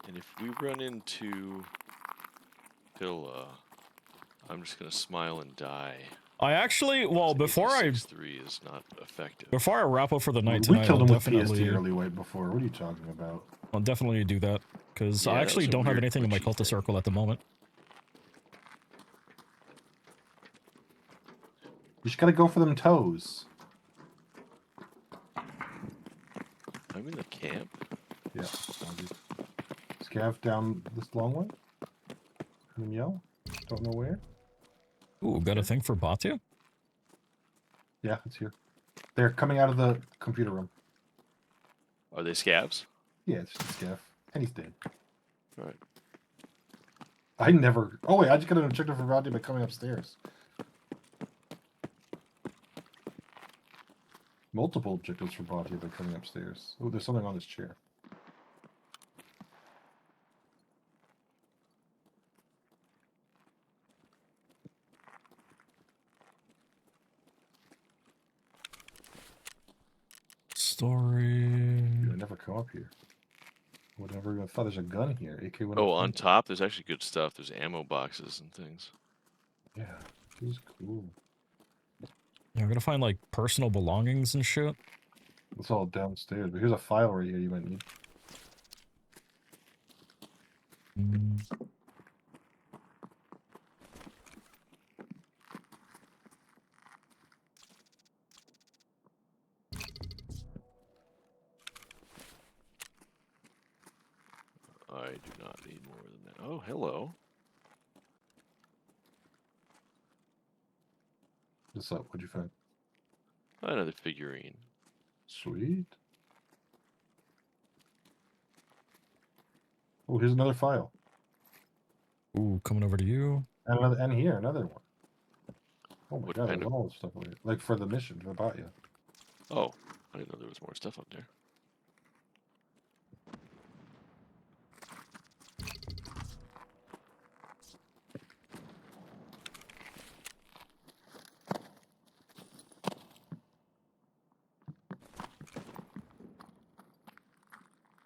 And if we run into Hilla, I'm just gonna smile and die. I actually, well, before I 3 is not effective. wrap up for the night We tonight, killed I'll him with definitely, PSD early weight before. What are you talking about? I'll definitely do that. Because Yeah, I that actually was a don't have weird anything in my glitchy cultist thing. circle at the moment. You just gotta go for them toes. I'm in the camp. Yeah. Scav down this long way. And then yell. Don't know where. Ooh, got a thing for Batya? Yeah, it's here. They're coming out of the computer room. Are they scabs? Yeah, it's just Scav. And he's dead. All right. I never... Oh, wait, I just got an objective for Rodney by coming upstairs. Multiple objectives for Body by coming upstairs. Oh, there's something on this chair. Story... I never come up here. Whatever. I thought there's a gun here. AK-103. Oh, on top, there's actually good stuff. There's ammo boxes and things. Yeah, this is cool. Yeah, I'm gonna find like personal belongings and shit. It's all downstairs, but here's a file right here you might need. Mm, I do not need more than that. Oh, hello. What's up? What'd you find? Another figurine. Sweet. Oh, here's another file. Ooh, coming over to you. And another, and here, another one. Oh my What god, kind there's of- all this stuff over here. Like for the mission for Batya. Oh, I didn't know there was more stuff up there.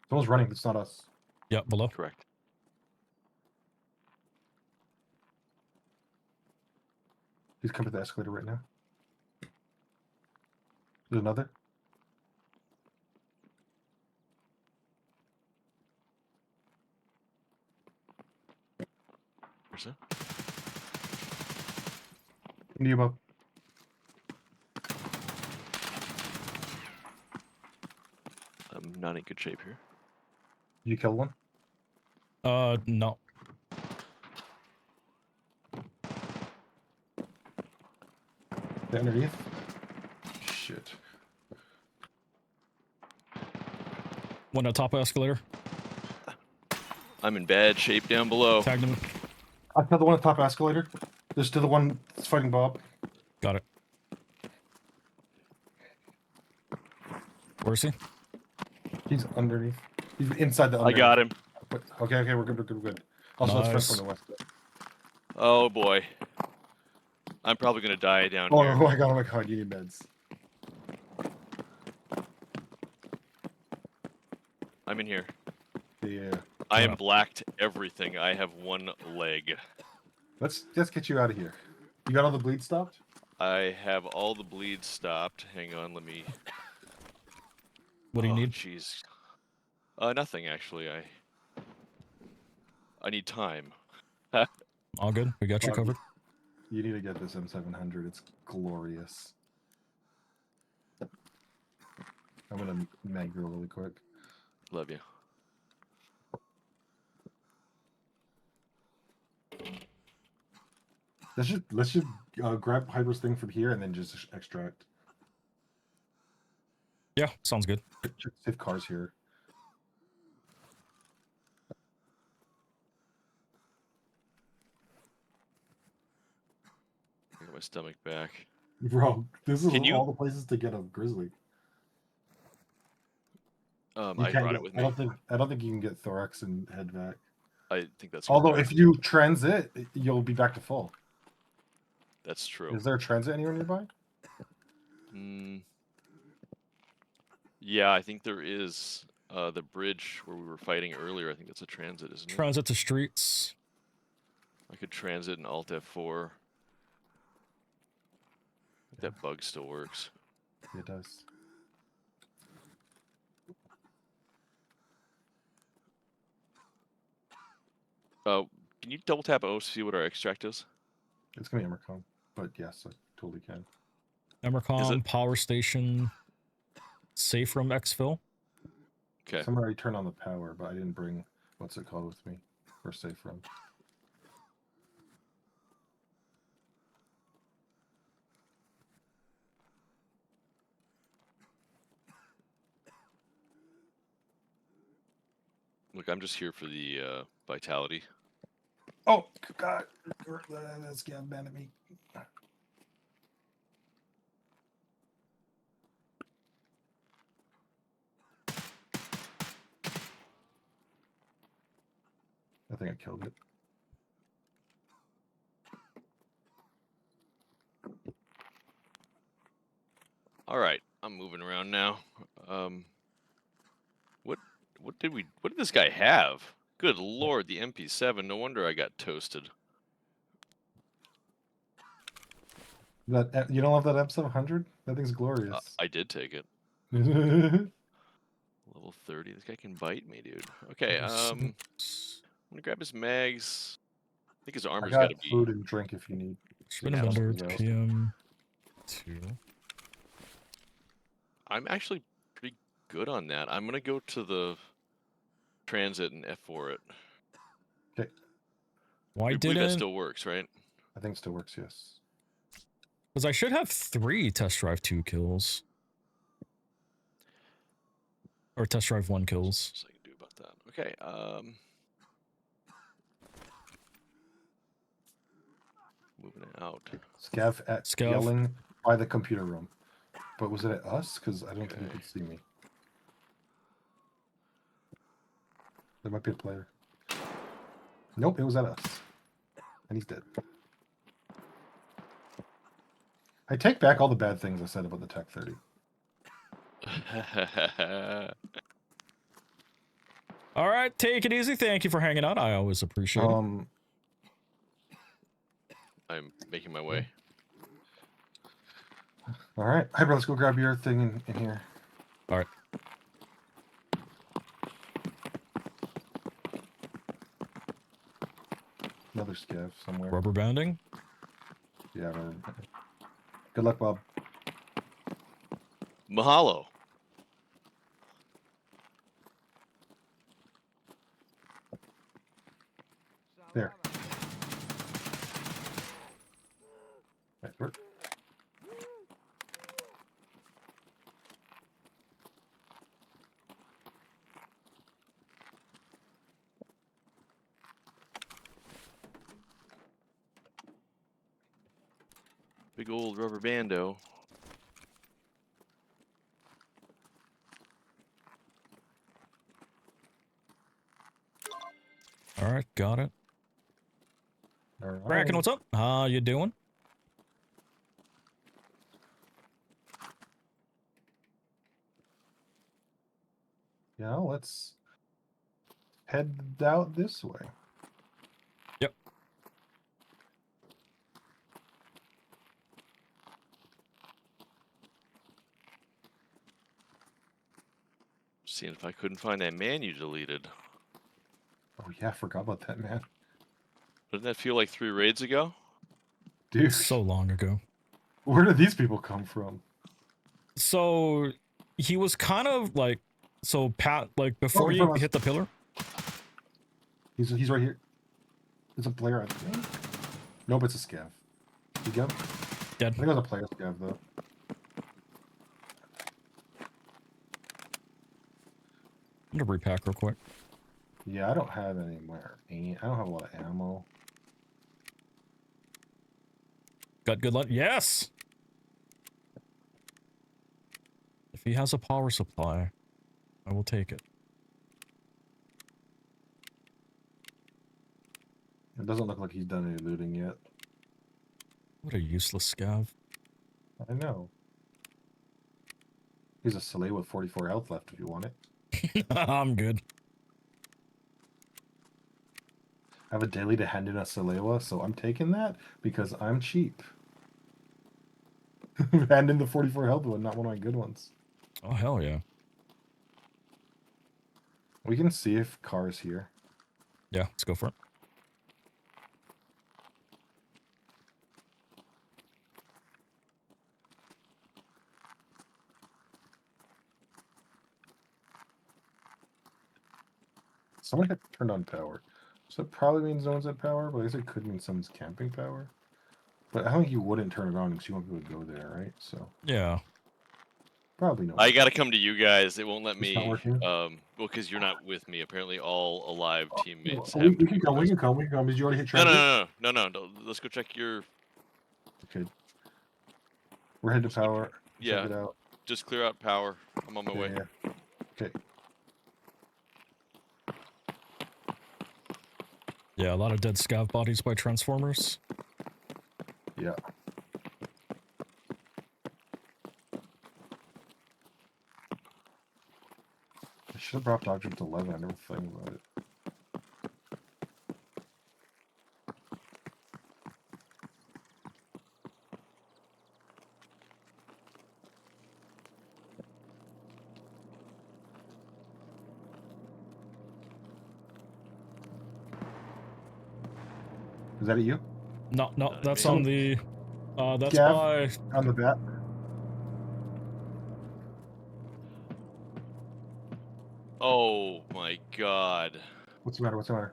Someone's running, it's not us. Yep, below. Correct. He's coming to the escalator right now. There's another. Where's that? Into you, Bob. I'm not in good shape here. Did you kill one? No. They're underneath? Shit. One at top of escalator. I'm in bad shape down below. Tagged him. I killed the one at top escalator. There's still the one that's fighting Bob. Got it. Where is he? He's underneath. He's inside the I underneath. got him. Okay, okay, we're good, we're good, we're good. Also, let's Nice. fight from the west. Oh boy. I'm probably gonna die down Oh, here. oh my god, you need meds. I'm in here. Yeah. I am Yeah. blacked everything. I have one leg. Let's get you out of here. You got all the bleed stopped? I have all the bleeds stopped. Hang on, let me. What do you need? Jeez. Nothing actually. I need time. All good. We got you Bob, covered. You need to get this M700. It's glorious. I'm gonna mag girl really quick. Love you. Let's just grab Hyper's thing from here and then just extract. Yeah, sounds good. Check safe cars here. I got my stomach back. Bro, this is Can you- all the places to get a grizzly. You I can't brought get- it with I me. don't think you can get thorax and head back. I think that's Although correct. if you transit, you'll be back to full. That's true. Is there a transit anywhere nearby? Yeah, I think there is. The bridge where we were fighting earlier, I think that's a transit, isn't it? Transit to streets. I could transit and Alt F4. That bug still works. It does. Can you double tap O to see what our extract is? It's gonna be Emercom, but yes, I totally can. Emercom, power station, safe room exfil. Okay. Someone already turned on the power, but I didn't bring what's it called with me for safe room. Look, I'm just here for the vitality. Oh God, that's getting mad at me. I think I killed it. All right, I'm moving around now. What did this guy have? Good lord, the MP7. No wonder I got toasted. That you don't love that M700? That thing's glorious. I did take it. Level 30. This guy can bite me, dude. Okay, I'm gonna grab his mags. I think his I armor's got gotta be. food and drink if you need. Spin a Yeah, bender, something else. PM 2. I'm actually pretty good on that. I'm gonna go to the transit and F4 it. Okay, Why I believe that didn't? still works, right? I think it still works. Yes. Because I should have 3 test drive 2 kills. Or test drive 1 kills. What's I can do about that? Okay. Moving it out. Scav at Scav. yelling by the computer room. But was it at us? Because I don't think he Okay. could see me. There might be a player. Nope, it was at us. And he's dead. I take back all the bad things I said about the Tech 30. All right, take it easy. Thank you for hanging out. I always appreciate it. I'm making my way. All right. Hi, bro. Let's go grab your thing in here. All right. Another scav somewhere. Rubber banding. Yeah. Rubber. Good luck, Bob. Mahalo. There. Nice work. Big old rubber bando. All right, got it. All right. Bracken, what's up? How you doing? Yeah, let's head out this way. Yep. Seeing if I couldn't find that man you deleted. Oh yeah, I forgot about that, man. Doesn't that feel like 3 raids ago? Dude, So long ago. where did these people come from? So he was kind of like, so Pat, like before in you front of us. hit the pillar. He's right here. It's a player, I think. Nope, it's a scav. You go? Dead. I think it was a player scav though. I'm gonna repack real quick. Yeah, I don't have any more. I don't have a lot of ammo. Got good luck. Yes. If he has a power supply, I will take it. It doesn't look like he's done any looting yet. What a useless scav. I know. He's a Soleil with 44 health left if you want it. I'm good. I have a daily to hand in a Salewa, so I'm taking that because I'm cheap. Hand in the 44 health one, not one of my good ones. Oh hell yeah. We can see if Car's here. Yeah, let's go for it. Someone had turned on power. So that probably means no one's at power, but I guess it could mean someone's camping power. But I think you wouldn't turn it on because you won't be able to go there, right? So Yeah. probably no. I gotta come to you guys. It won't let It's me. not working? Well, because you're not with me. Apparently, all alive teammates. We can come. We can come. We can come. Did you already hit No, transit? no. Let's go check your. Okay. We're headed to power. Yeah. Check it out. Just clear out power. I'm on my way. Yeah. Okay. Yeah, a lot of dead scav bodies by Transformers. Yeah. I should have brought Object 11. I never thought about it. Is that at you? No, no, Not that's me. on the. That's Gav? by. On the bat? Oh my god. What's the matter? What's the matter?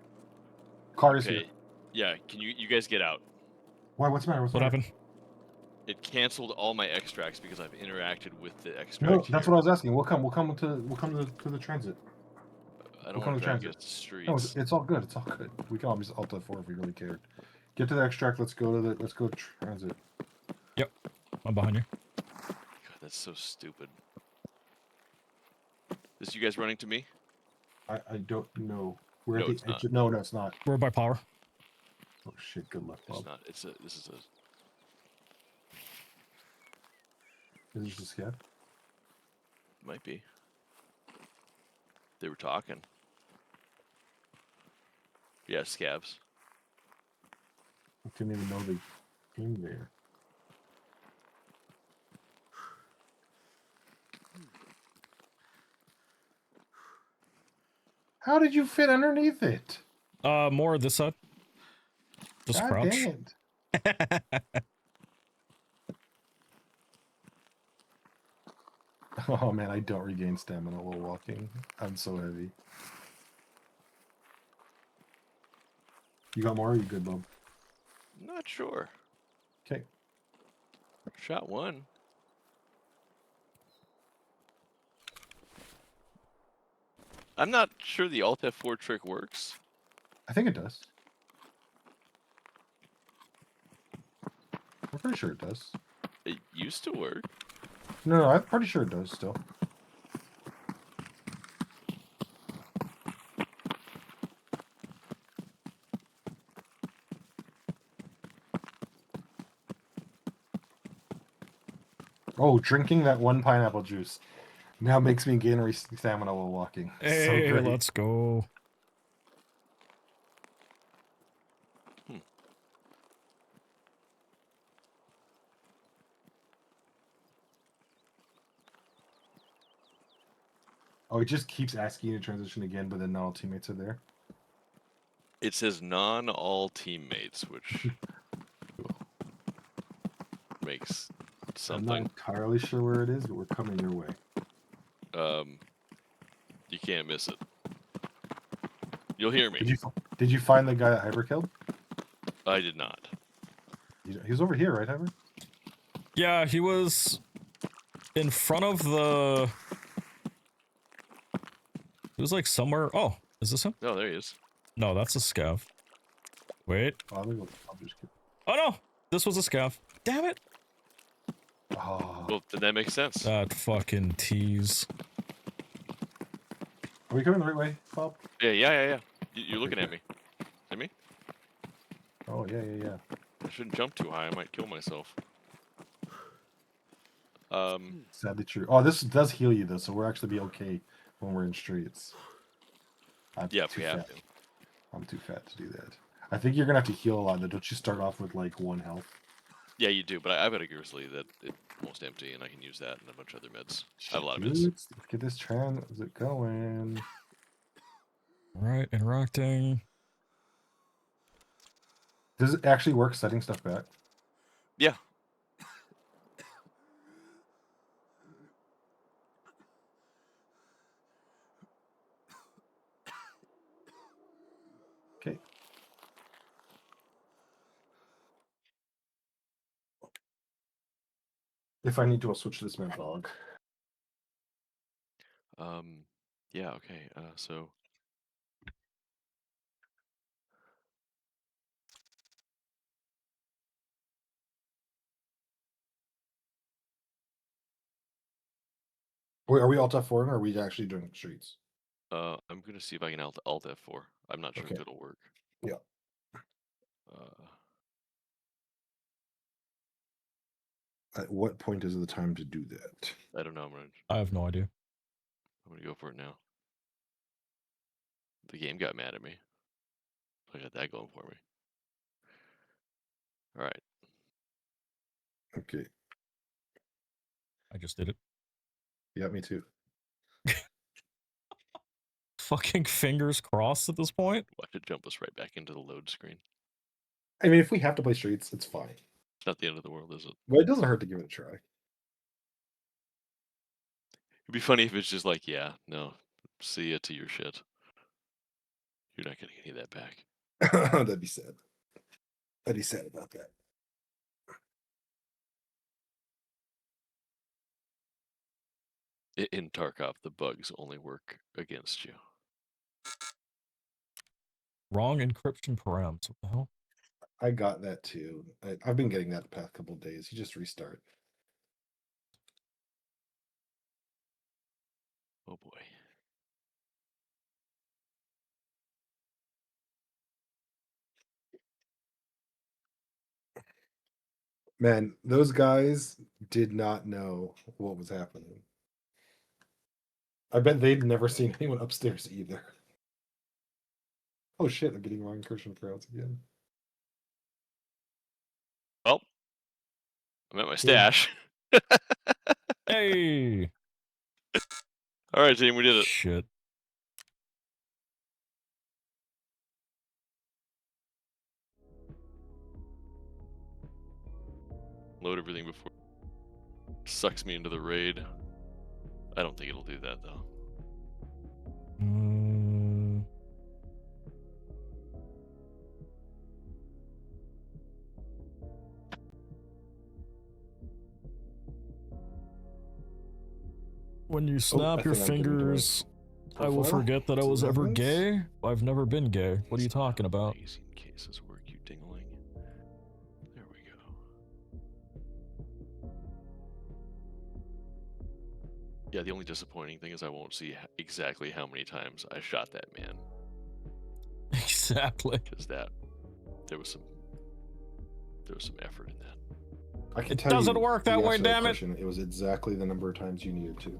Car is here. Okay. Yeah, can you guys get out? Why? What's the matter? What's the What matter? happened? It canceled all my extracts because I've interacted with the extract. No, that's here. what I was asking. We'll come to the transit. I don't we'll come want to to try and transit. get to the streets. No, it's all good. It's all good. We can always Alt F4 if we really cared. Get to the extract. Let's go transit. I'm behind you. God, that's so stupid. Is you guys running to me? I don't know. We're No, at it's the edge. not. No, it's not. We're by power. Oh shit! Good luck, It's Bob. not. This is a. Is it just a scav? Might be. They were talking. Yeah, scabs. I didn't even know they came there. How did you fit underneath it? More this side. Just God crouch. dang it. Oh man, I don't regain stamina while walking. I'm so heavy. You got more? Or are you good, Bob? Not sure. Okay. Shot one. I'm not sure the Alt F4 trick works. I think it does. I'm pretty sure it does. It used to work. No, I'm pretty sure it does still. Oh, drinking that one pineapple juice now makes me gain stamina while walking. Hey, So great. let's go. Oh, it just keeps asking you to transition again, but then not all teammates are there. It says non-all teammates, which makes I'm not something. entirely sure where it is, but we're coming your way. You can't miss it. You'll hear me. Did you find the guy that hyper killed? I did not. He was over here, right, Hyper? Yeah, he was in front of the. He was like somewhere. Oh, is this him? No, there he is. No, that's a scav. Wait. Oh, I'll just keep... Oh no, this was a scav. Damn it. Oh. Well, then that makes sense. That fucking tease. Are we coming the right way, Bob? Yeah. You're looking at me. See me? Oh, yeah. I shouldn't jump too high. I might kill myself. Sadly true. Oh, this does heal you, though, so we'll actually be okay when we're in streets. Yeah, if we have to. I'm too fat to do that. I think you're going to have to heal a lot, though. Don't you start off with, like, 1 health? Yeah, you do, but I've got a grizzly that it's almost empty, and I can use that and a bunch of other meds. I have a lot of meds. Let's get this transit going. Right, interacting. Does it actually work setting stuff back? Yeah. Okay. If I need to, I'll switch to this med log. Yeah, okay. So Wait, are we Alt F4 or are we actually doing streets? I'm gonna see if I can Alt F4. I'm not sure Okay. if it'll work. Yeah. At what point is the time to do that? I don't know. I have no idea. I'm gonna go for it now. The game got mad at me. I got that going for me. All right. Okay. I just did it. Yeah, me too. Fucking fingers crossed at this point. Watch it jump us right back into the load screen. I mean, if we have to play streets, it's fine. It's not the end of the world, is it? But it doesn't hurt to give it a try. It'd be funny if it's just like, yeah, no, see ya to your shit. You're not getting any of that back. That'd be sad. I'd be sad about that. In Tarkov, the bugs only work against you. Wrong encryption params. What the hell? I got that too. I've been getting that the past couple of days. You just restart. Oh boy. Man, those guys did not know what was happening. I bet they'd never seen anyone upstairs either. Oh shit, I'm getting wrong incursion crowds again. Well, I'm at my stash. Hey! All right, team, we did it. Shit. Load everything before it sucks me into the raid. I don't think it'll do that though. When you snap your think I'm getting to my fingers, I will profile. forget that I was ever Settings. gay. I've never been gay. What are you That's not talking how about? amazing cases work, you dingling. There we go. Yeah, the only disappointing thing is I won't see exactly how many times I shot that man, Exactly. because there was some effort in that. I can It tell doesn't you work the that way, answer to damn it. question. It was exactly the number of times you needed to.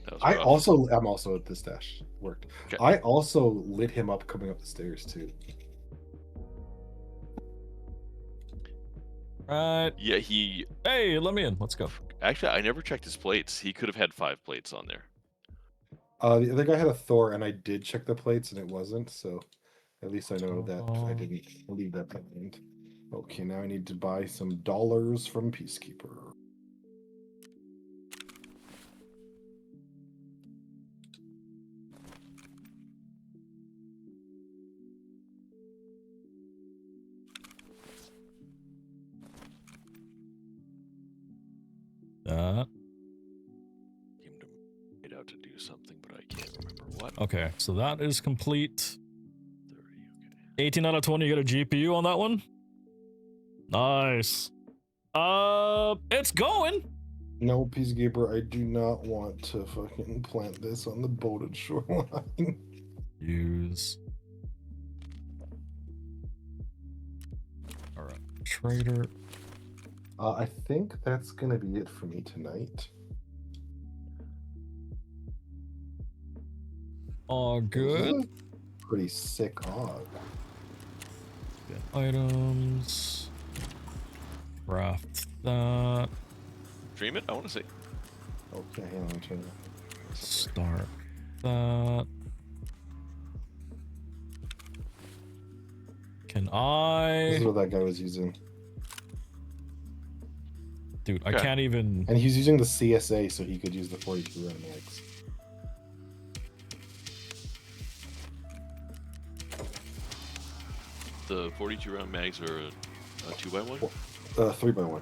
That was rough. I'm also at the stash. Worked. Okay. I also lit him up coming up the stairs too. Right. Yeah, he Hey, let me in. Let's go. actually, I never checked his plates. He could have had 5 plates on there. The other guy had a Thor, and I did check the plates, and it wasn't. So at least I know that I didn't leave that behind. Okay, now I need to buy some dollars from Peacekeeper. That. Came to made out to do something, but I can't remember what. Okay, so that is complete. 30, okay. 18 out of 20, you get a GPU on that one? Nice. It's going. No, Peacekeeper, I do not want to fucking plant this on the boated shoreline. Use. Alright, trader. I think that's gonna be it for me tonight. All good. Pretty sick hog. Get items. Craft that. Dream it? I want to see. Okay, hang on, turn it. Start that. Can This I? is what that guy was using. Dude, I Okay. can't even. And he's using the CSA so he could use the 42 round mags. The 42 round mags are a 2x1? 3x1.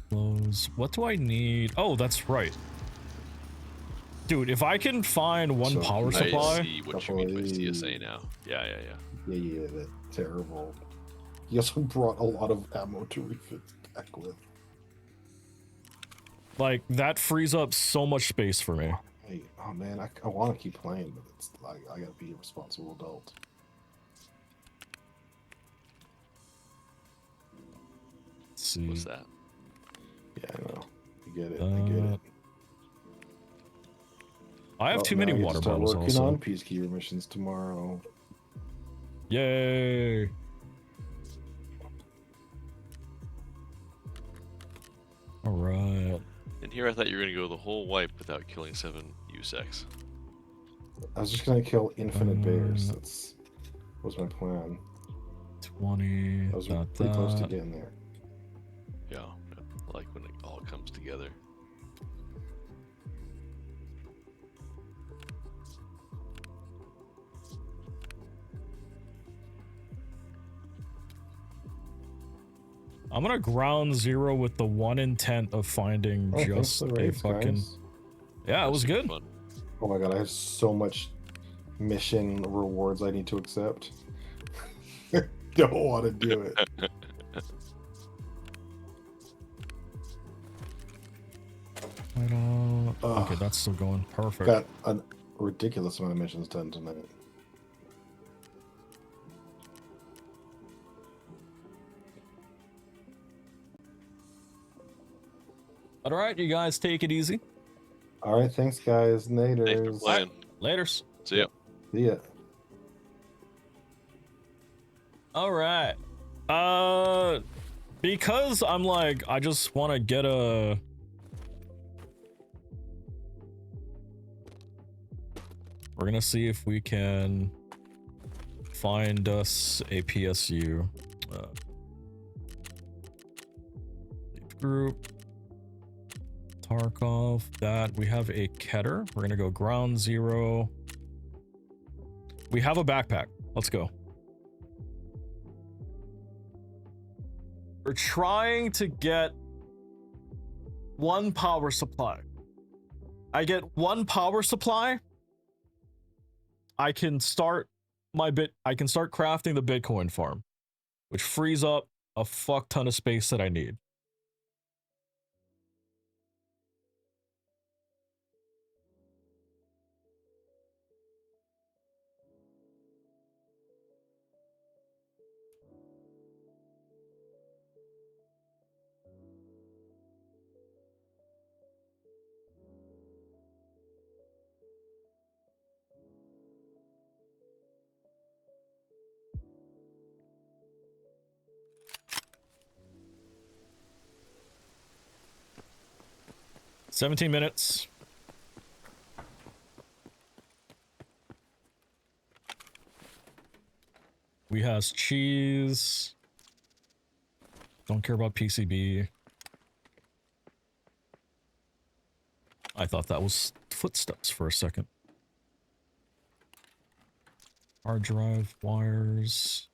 Close. What do I need? Oh, that's right. Dude, if I can find one So power I I supply. see what you mean by CSA now. Yeah. Yeah, that terrible. He also brought a lot of ammo to refit back with. Like, that frees up so much space for me. Hey, oh man, I want to keep playing, but it's like I gotta be a responsible adult. Let's see. What's that? Yeah, I know. I get it. I get it. I have Well, too now many I get to water start bottles working also. on Peacekeeper missions tomorrow. Yay. Alright. And here I thought you were going to go the whole wipe without killing 7 USECs. I was just gonna kill infinite bears. Uh, That's was my plan. 20. I was That, pretty close to that. getting there. Yeah, I like when it all comes together. I'm gonna ground zero with the one intent of finding Oh, thanks just for the a raids, fucking. guys. Yeah, it That's was super good. fun. Oh my god, I have so much mission rewards I need to accept. Don't want to do it. Right on. Okay, Ugh. that's still going. Perfect. Got a ridiculous amount of missions done tonight. All right, you guys take it easy. All right, thanks, guys. Thanks for Naders. playing. Laters. See ya. See ya. All right. Because I'm like, I just want to get a. We're gonna see if we can find us a PSU. Group. Tarkov. That we have a Keter. We're gonna go ground zero. We have a backpack. Let's go. We're trying to get one power supply. I get one power supply. I can start crafting the Bitcoin farm, which frees up a fuck ton of space that I need. "17 minutes. We has cheese. Don't care about PCB. I thought that was footsteps for a second. Hard drive, wires.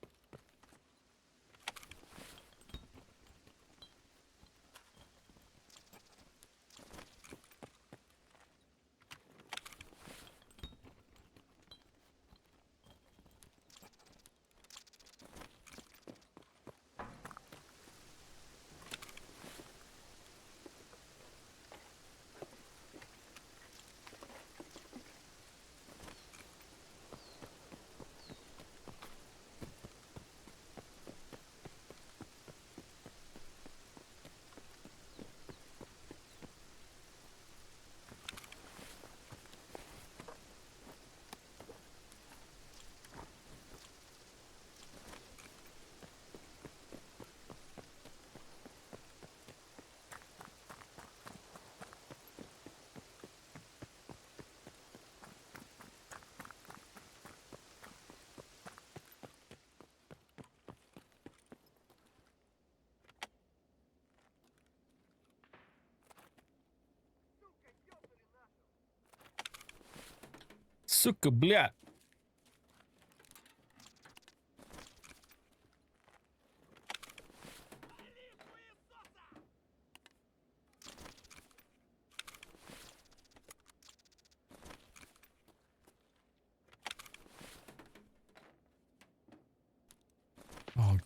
Сука, бля. Oh.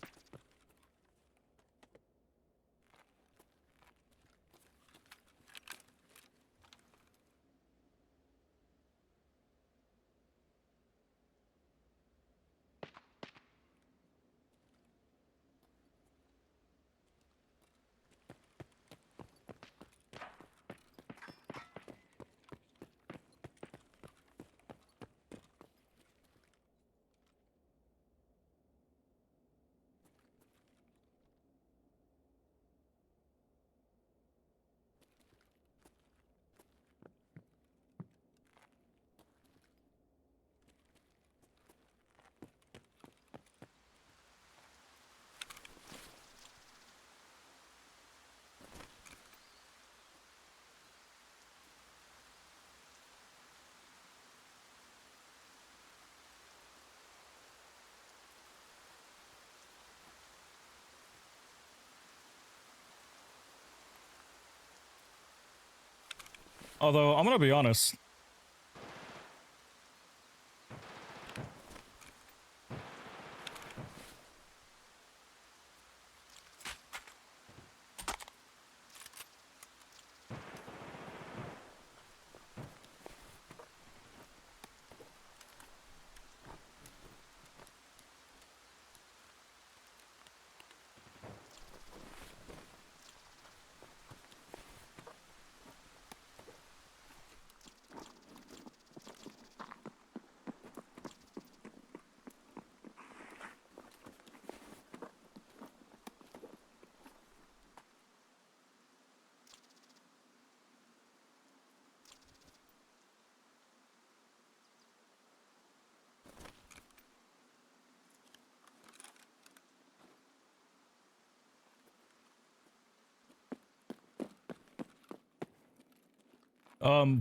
Although, I'm gonna be honest.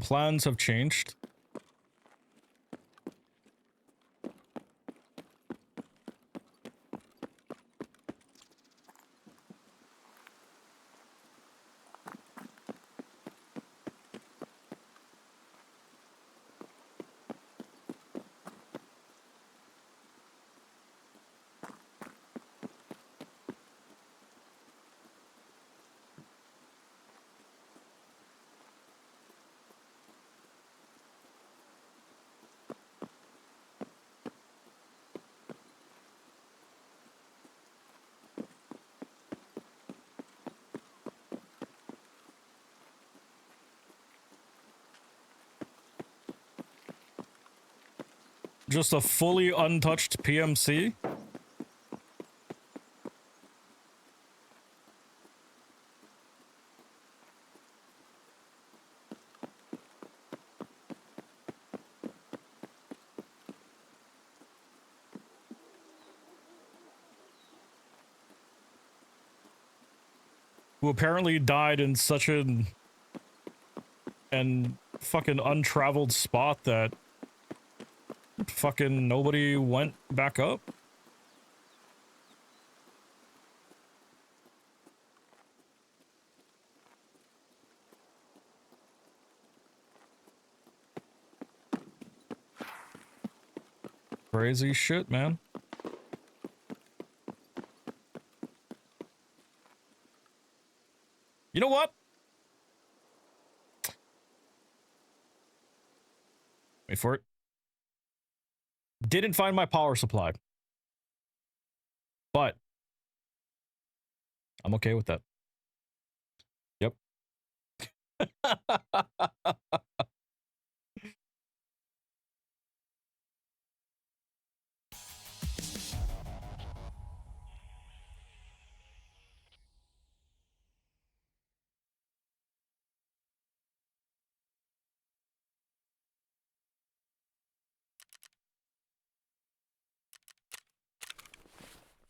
Plans have changed. Just a fully untouched PMC? Who apparently died in such an fucking untraveled spot that fucking nobody went back up. Crazy shit, man. You know what? Wait for it. Didn't find my power supply. But I'm okay with that. Yep.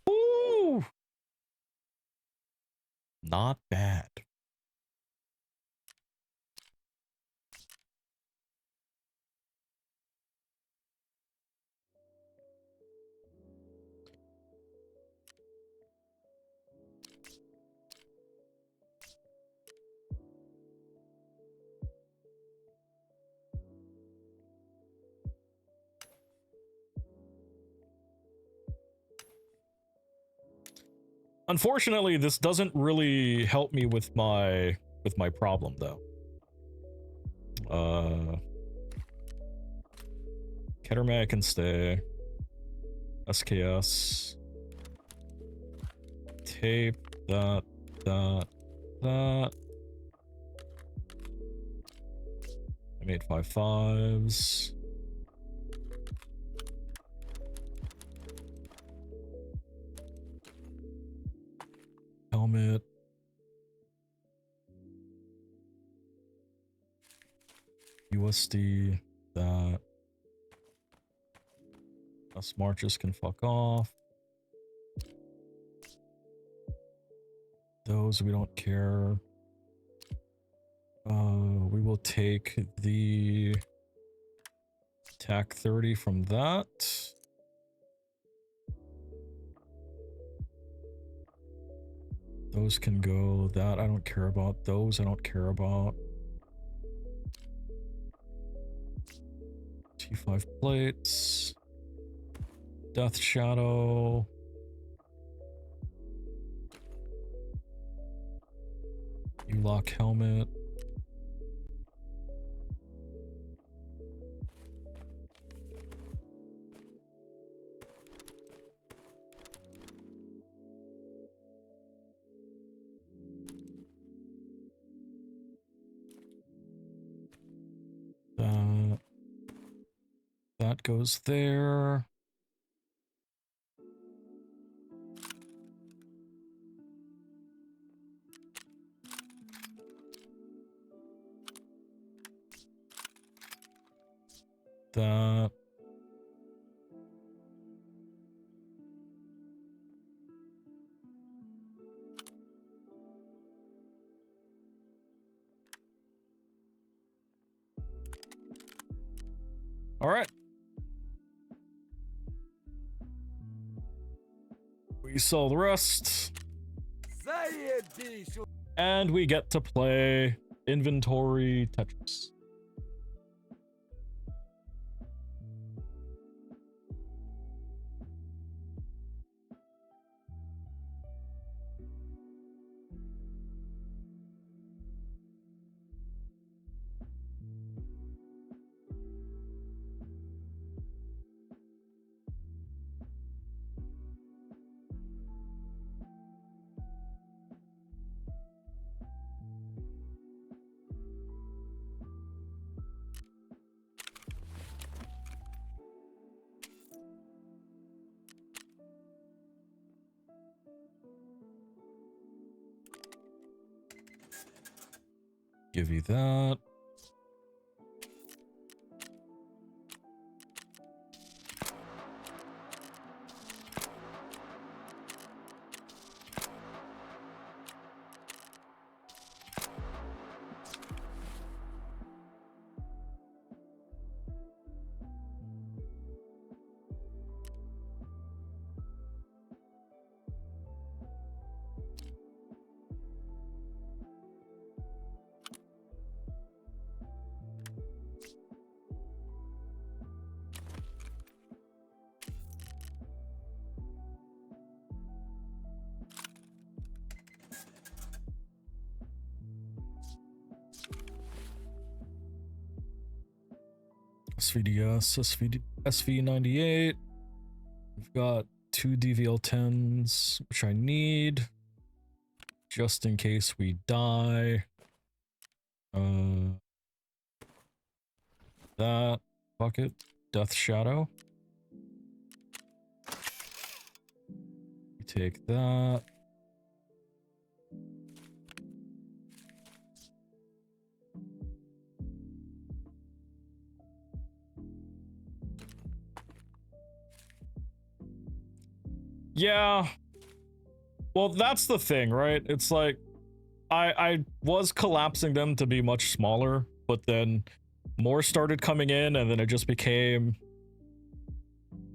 Ooh. Not bad. Unfortunately, this doesn't really help me with my problem though. Ketterman can stay. SKS. Tape that. M855s. Helmet. USD. That. Us marches can fuck off. Those we don't care. We will take the TAC 30 from that. Those can go. That I don't care about. Those I don't care about. 5 plates. Death Shadow. U-lock helmet. That goes there. That. All right. We sell the rest. Заебись! And we get to play inventory Tetris. Give you that. SVDS, SV98. We've got 2 DVL10s, which I need just in case we die. That bucket, Death Shadow. We take that. Yeah. Well, that's the thing, right? It's like I was collapsing them to be much smaller, but then more started coming in and then it just became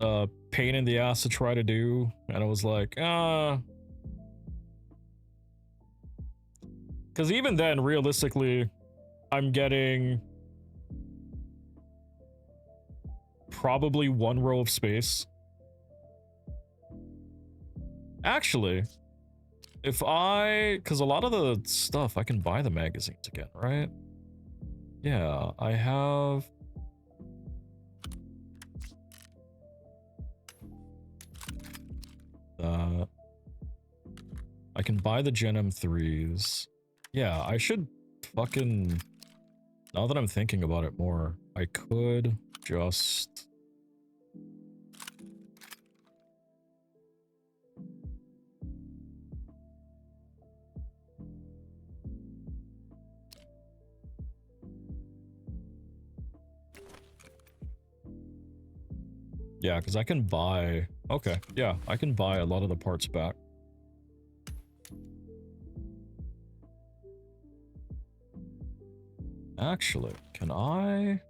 a pain in the ass to try to do, and I was like, because even then, realistically, I'm getting probably 1 row of space. Actually, if because a lot of the stuff, I can buy the magazines again, right? Yeah, I have... I can buy the Gen M3s. Yeah, I should fucking... Now that I'm thinking about it more, I could just... Yeah, because I can buy... Okay, yeah, I can buy a lot of the parts back. Actually, can I...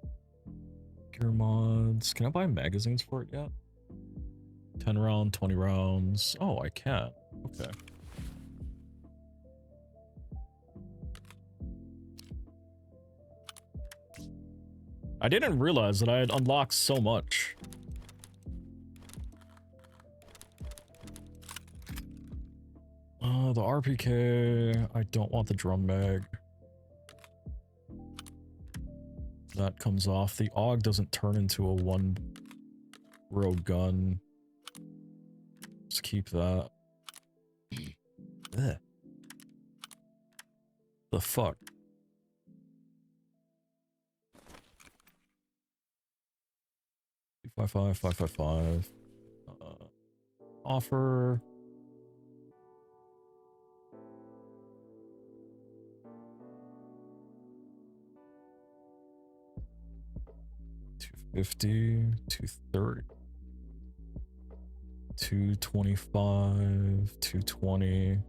Gear mods... Can I buy magazines for it yet? 10 round, 20 rounds... Oh, I can. Okay. I didn't realize that I had unlocked so much. The RPK, I don't want the drum mag. That comes off. The AUG doesn't turn into a one-row gun. Just keep that. Ugh. The fuck? $555, $555. Offer. $250, $230, $225, $220,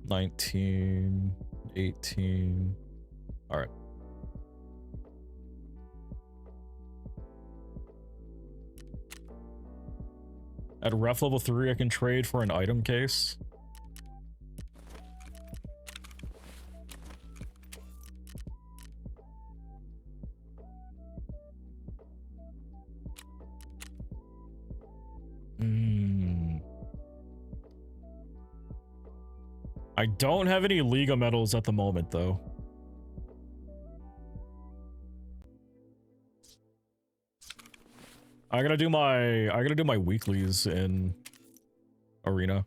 $19, $18. All right. At ref level 3, I can trade for an item case. I don't have any Liga medals at the moment, though. I gotta do my weeklies in Arena.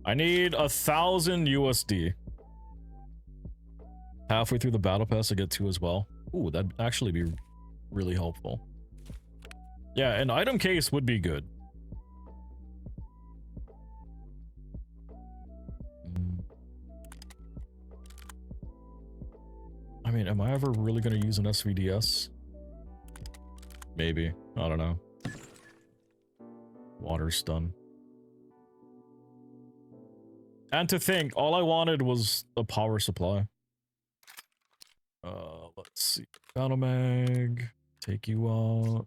I need 1,000 USD. Halfway through the battle pass, I get 2 as well. Ooh, that'd actually be really helpful. Yeah, an item case would be good. I mean, am I ever really going to use an SVDS? Maybe. I don't know. Water stun. And to think, all I wanted was a power supply. Let's see. Battle mag. Take you out.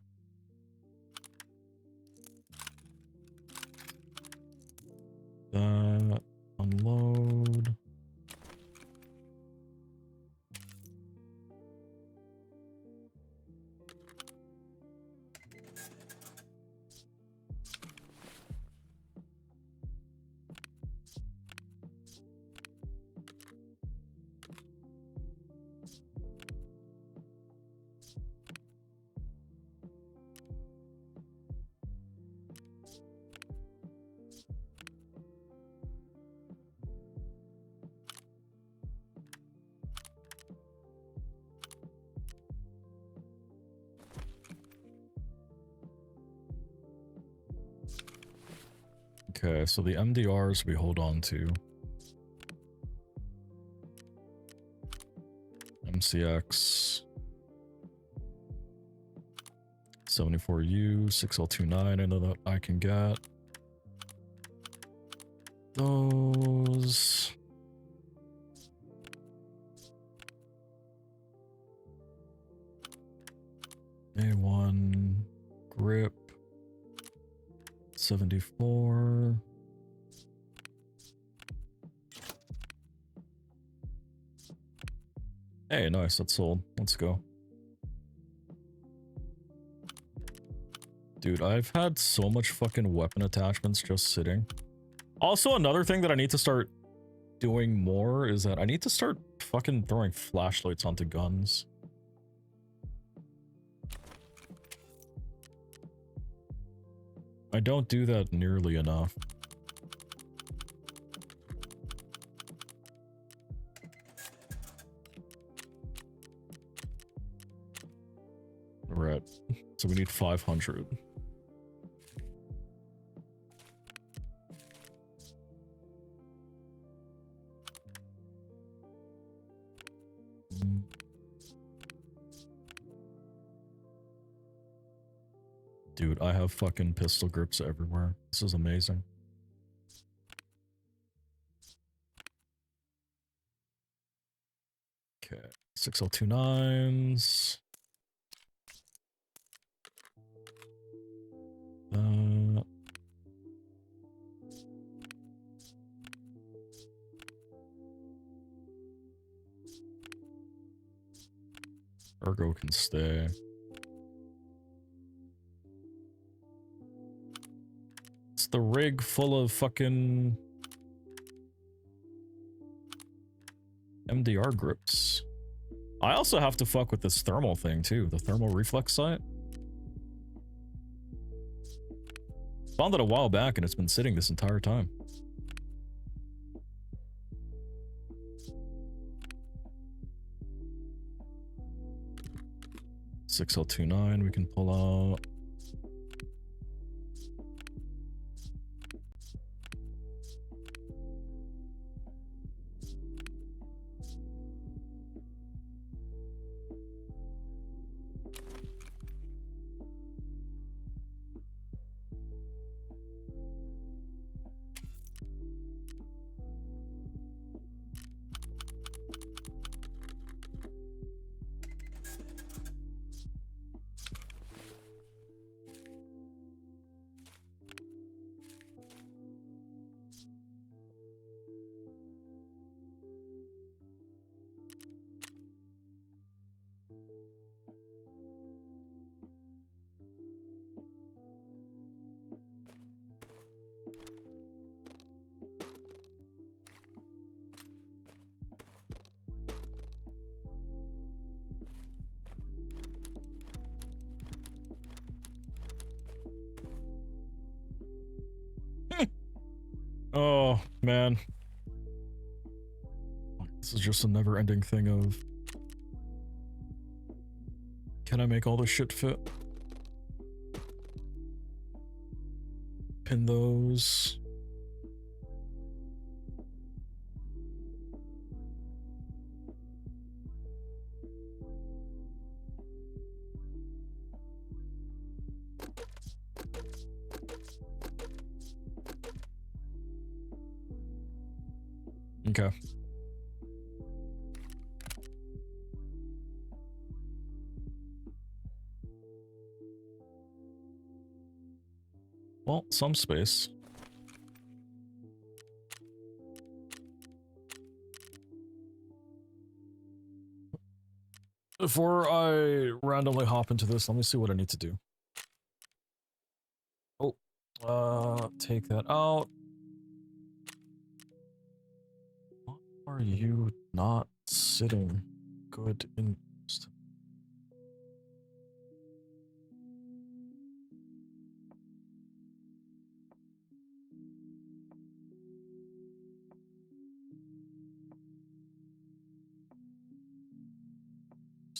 That. Unload. Okay, so the MDRs we hold on to. MCX. 74U, 6029, I know that I can get. Those. A1 grip. 74. Hey, nice, that's sold. Let's go. Dude, I've had so much fucking weapon attachments just sitting. Also, another thing that I need to start doing more is that I need to start fucking throwing flashlights onto guns. I don't do that nearly enough. Right. So we need 500. Dude, I have fucking pistol grips everywhere. This is amazing. Okay, 6029s. Ergo can stay. It's the rig full of fucking MDR grips. I also have to fuck with this thermal thing too, the thermal reflex sight. Found it a while back and it's been sitting this entire time. .6029 we can pull out. Oh, man. This is just a never-ending thing of... Can I make all this shit fit? Pin those. Okay. Well, some space. Before I randomly hop into this, let me see what I need to do. Oh, take that out. Why are you not sitting good in... These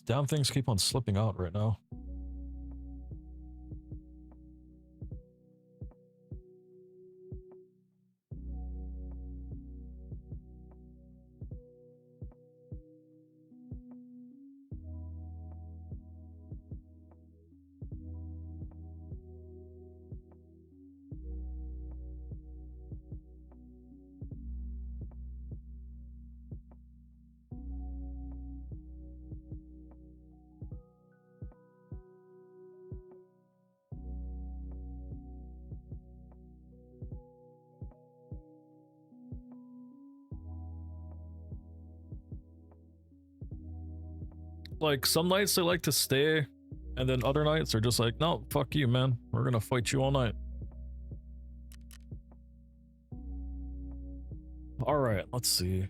damn things keep on slipping out right now. Like, some nights they like to stay, and then other nights they're just like, no, fuck you, man. We're gonna fight you all night. Alright, let's see.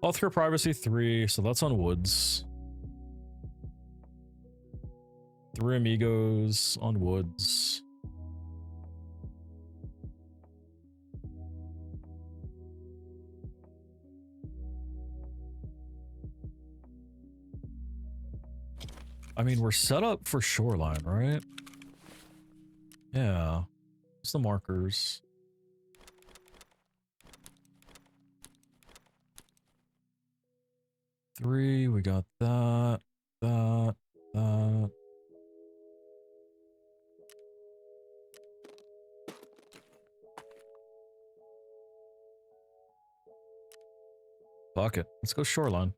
Healthcare Privacy 3, so that's on Woods. 3 Amigos on Woods. I mean, we're set up for Shoreline, right? Yeah. What's the markers? Three, we got that, that. Fuck it. Let's go shoreline.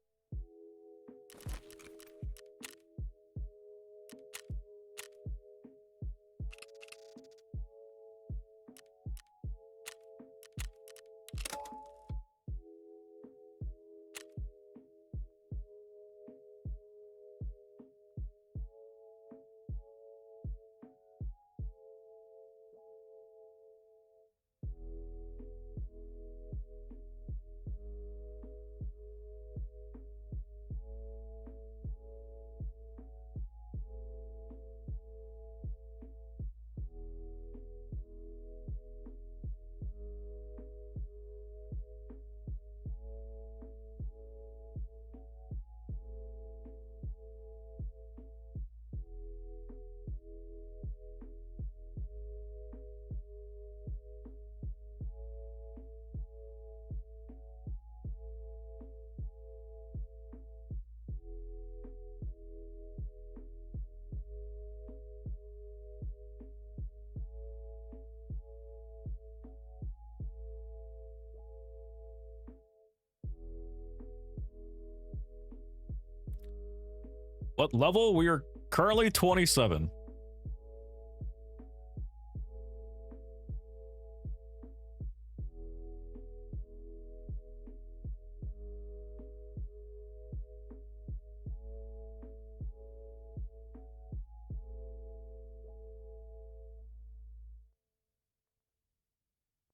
What level? We are currently 27.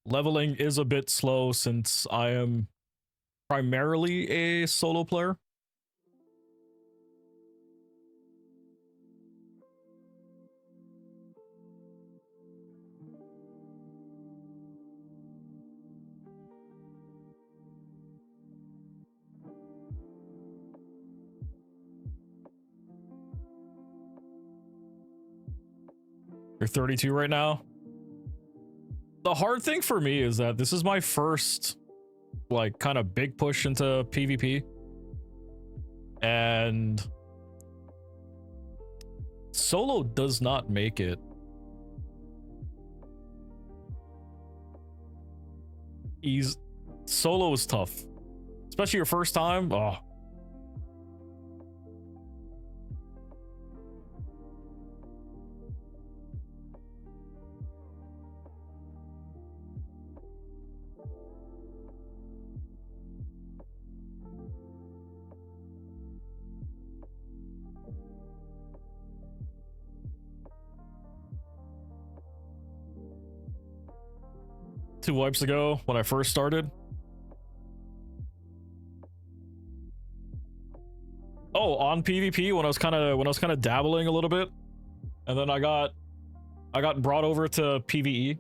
Leveling is a bit slow since I am primarily a solo player. You're 32 right now. The hard thing for me is that this is my first, like, kind of big push into PvP. And solo does not make it easy. Solo is tough. Especially your first time. Oh. Two wipes ago when I first started. Oh, on PvP when I was kind of dabbling a little bit, and then I got brought over to PvE.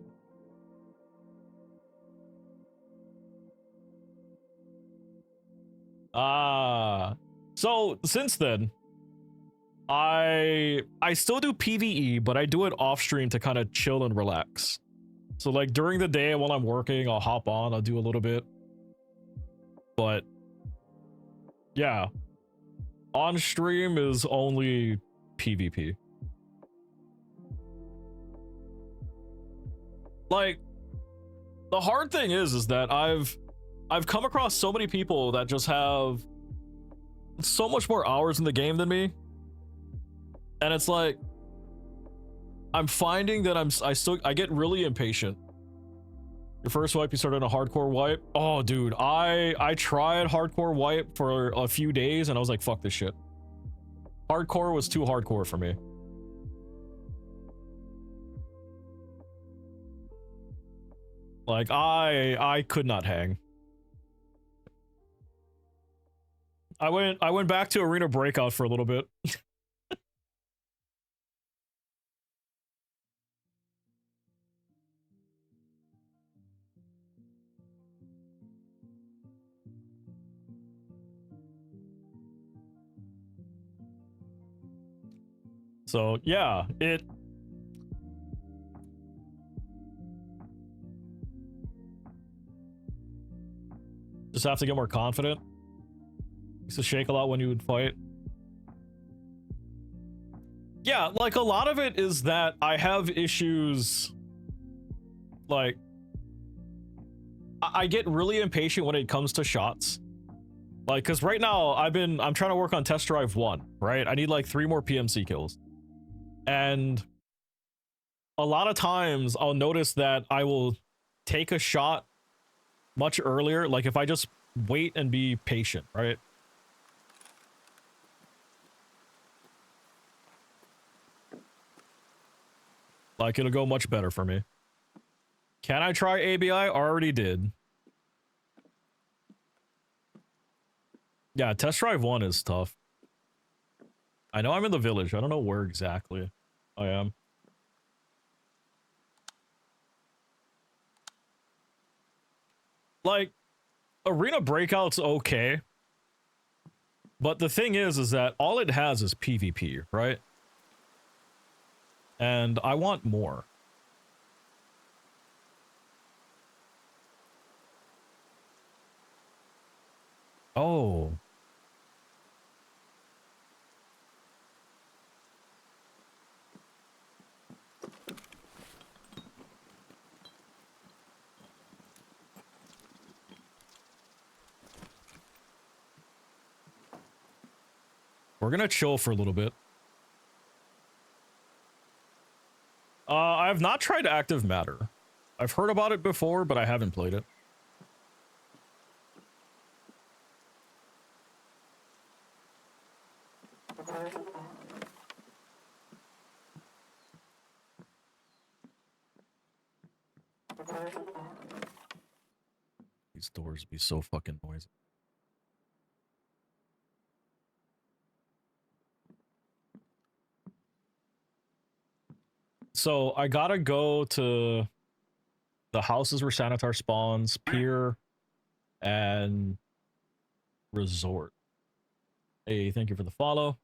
So since then, I still do PvE, but I do it off stream to kind of chill and relax. So like during the day while I'm working, I'll hop on, I'll do a little bit. But yeah, on stream is only PvP. Like the hard thing is that I've come across so many people that just have so much more hours in the game than me. And it's like I'm finding that I get really impatient. Your first wipe, you started a hardcore wipe. Oh, dude, I tried hardcore wipe for a few days and I was like, fuck this shit. Hardcore was too hardcore for me. Like I could not hang. I went back to Arena Breakout for a little bit. So yeah, it just have to get more confident. Used to shake a lot when you would fight. Yeah, like a lot of it is that I have issues. Like I get really impatient when it comes to shots. Like, cause right now I'm trying to work on test drive 1, right? I need like 3 more PMC kills. And a lot of times I'll notice that I will take a shot much earlier. Like if I just wait and be patient, right? Like it'll go much better for me. Can I try ABI? Already did. Yeah, test drive 1 is tough. I know I'm in the village. I don't know where exactly I am. Like, Arena Breakout's okay. But the thing is that all it has is PvP, right? And I want more. Oh. We're gonna chill for a little bit. I have not tried Active Matter. I've heard about it before, but I haven't played it. These doors be so fucking noisy. So I gotta go to the houses where Sanitar spawns, Pier, and Resort. Hey, thank you for the follow.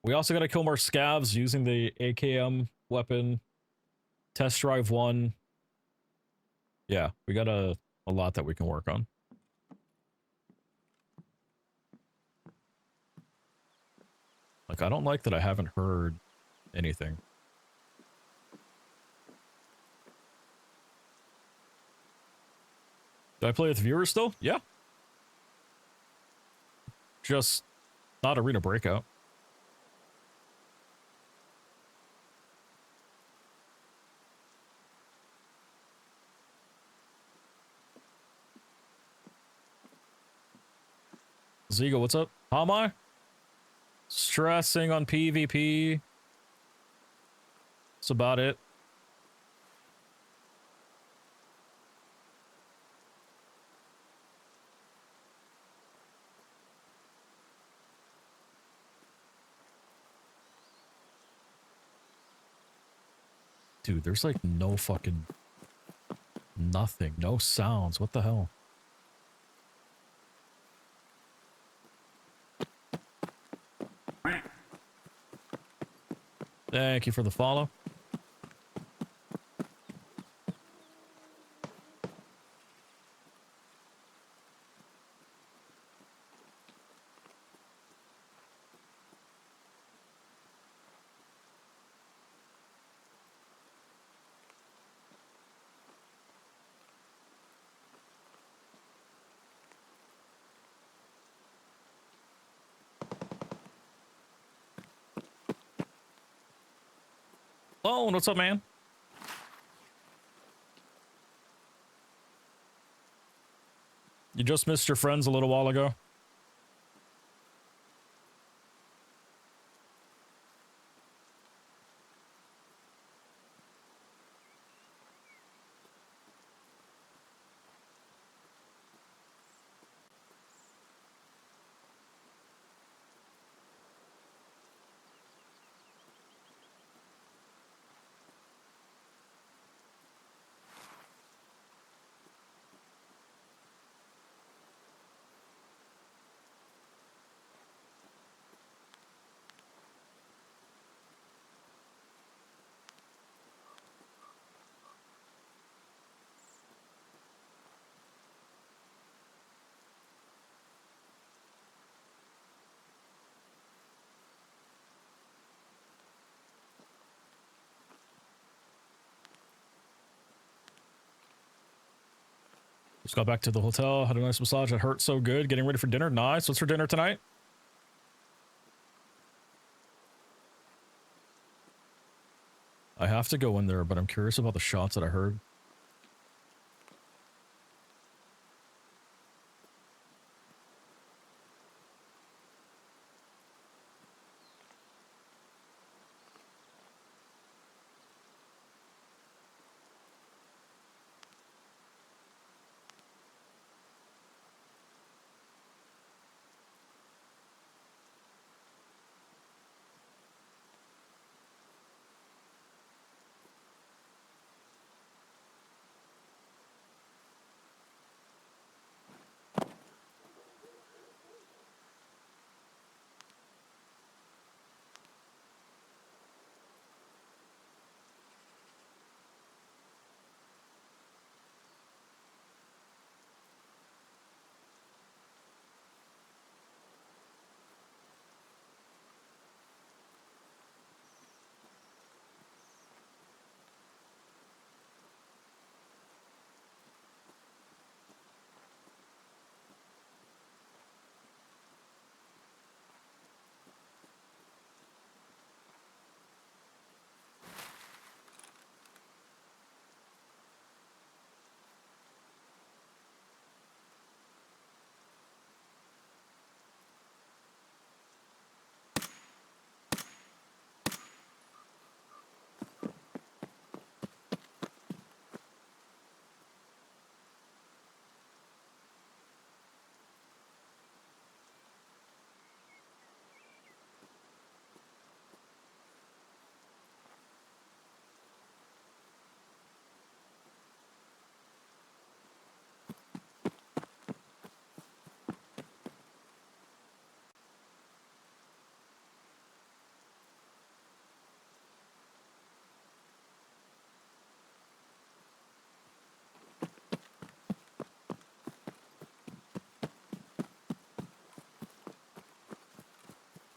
We also gotta kill more scavs using the AKM weapon. Test drive 1. Yeah, we got a lot that we can work on. Like, I don't like that I haven't heard anything. Do I play with viewers still? Yeah. Just not Arena Breakout. Zigo, what's up? How am I? Stressing on PvP. That's about it. Dude, there's like no fucking nothing. No sounds. What the hell? Thank you for the follow. Oh, what's up, man? You just missed your friends a little while ago. Just got back to the hotel, had a nice massage. It hurt so good. Getting ready for dinner. Nice. What's for dinner tonight? I have to go in there, but I'm curious about the shots that I heard.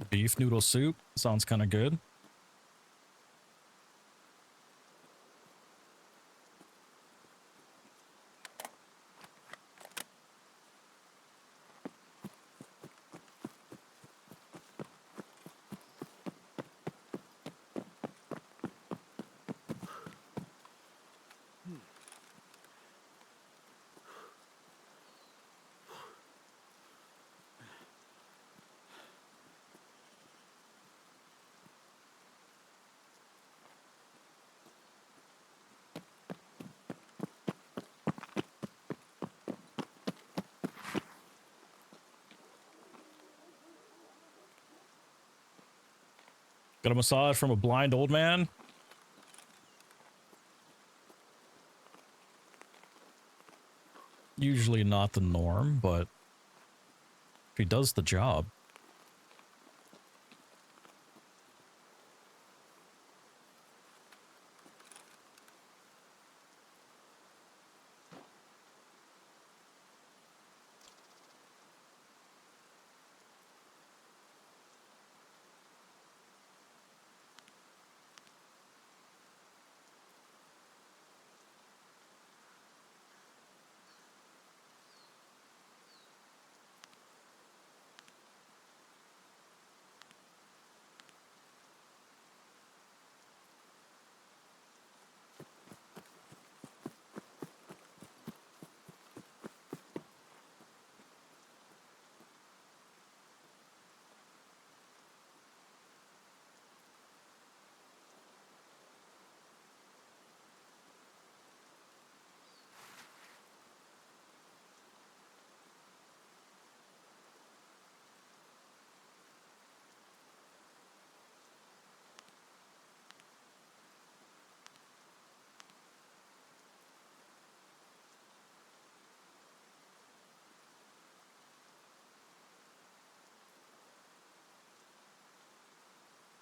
Beef noodle soup. Sounds kind of good. Got a massage from a blind old man. Usually not the norm, but he does the job.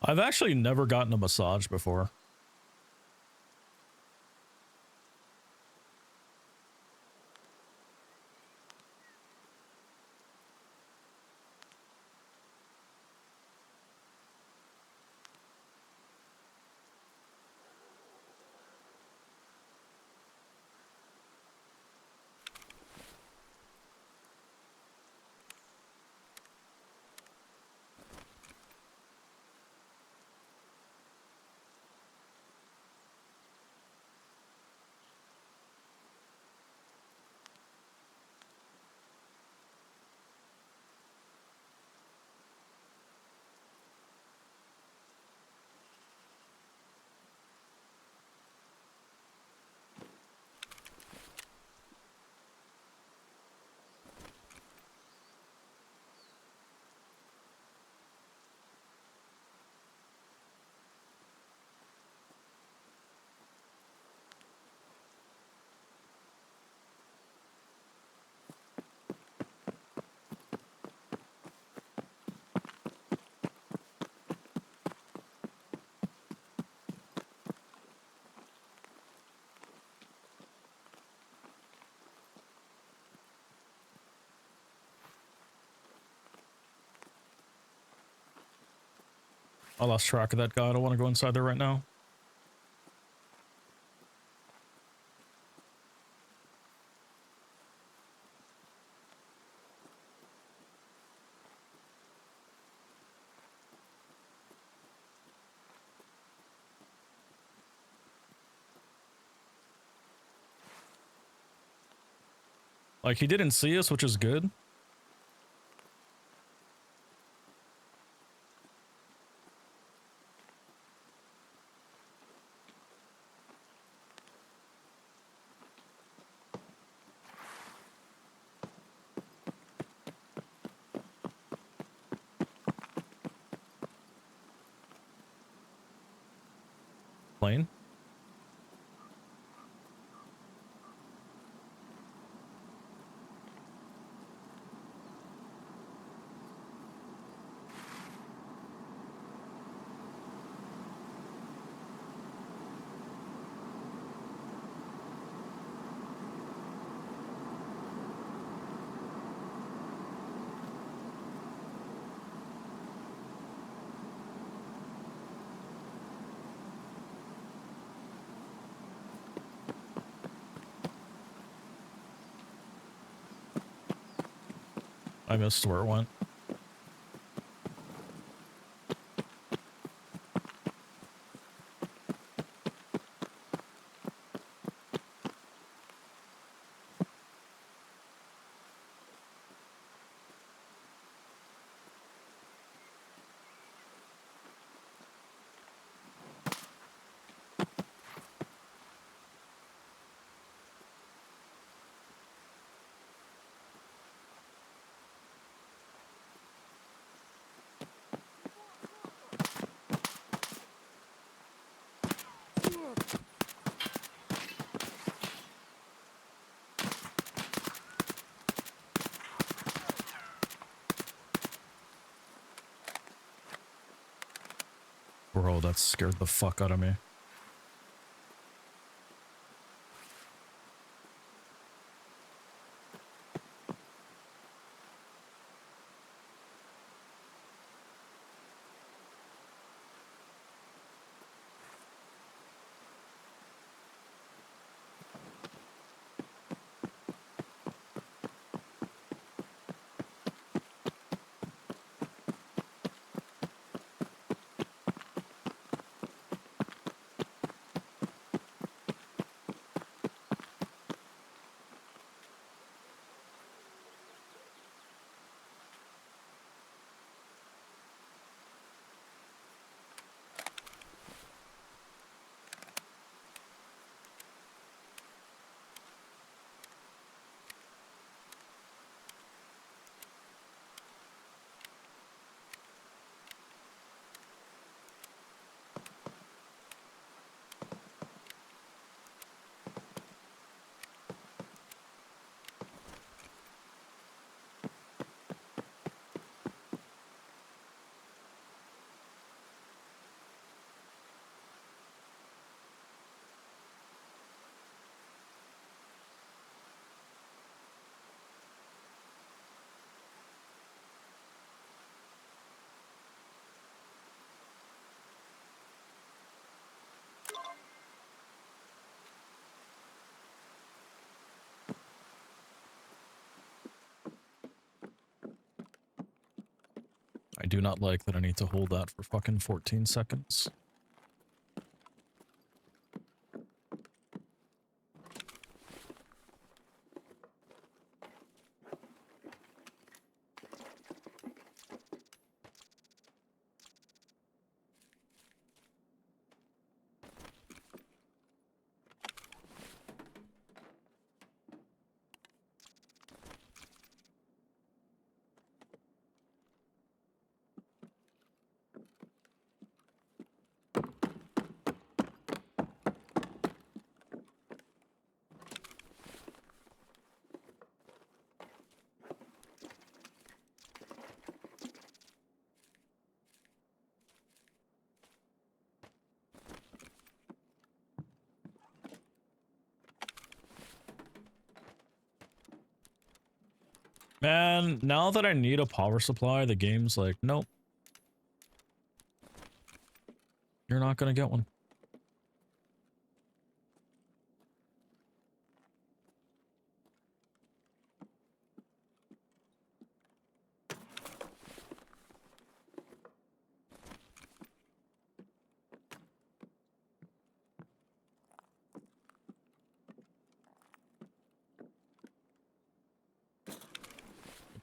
I've actually never gotten a massage before. I lost track of that guy. I don't want to go inside there right now. Like, he didn't see us, which is good. Plane. I missed where it went. Bro, that scared the fuck out of me. I do not like that I need to hold that for fucking 14 seconds. Man, now that I need a power supply, the game's like, nope. You're not gonna get one.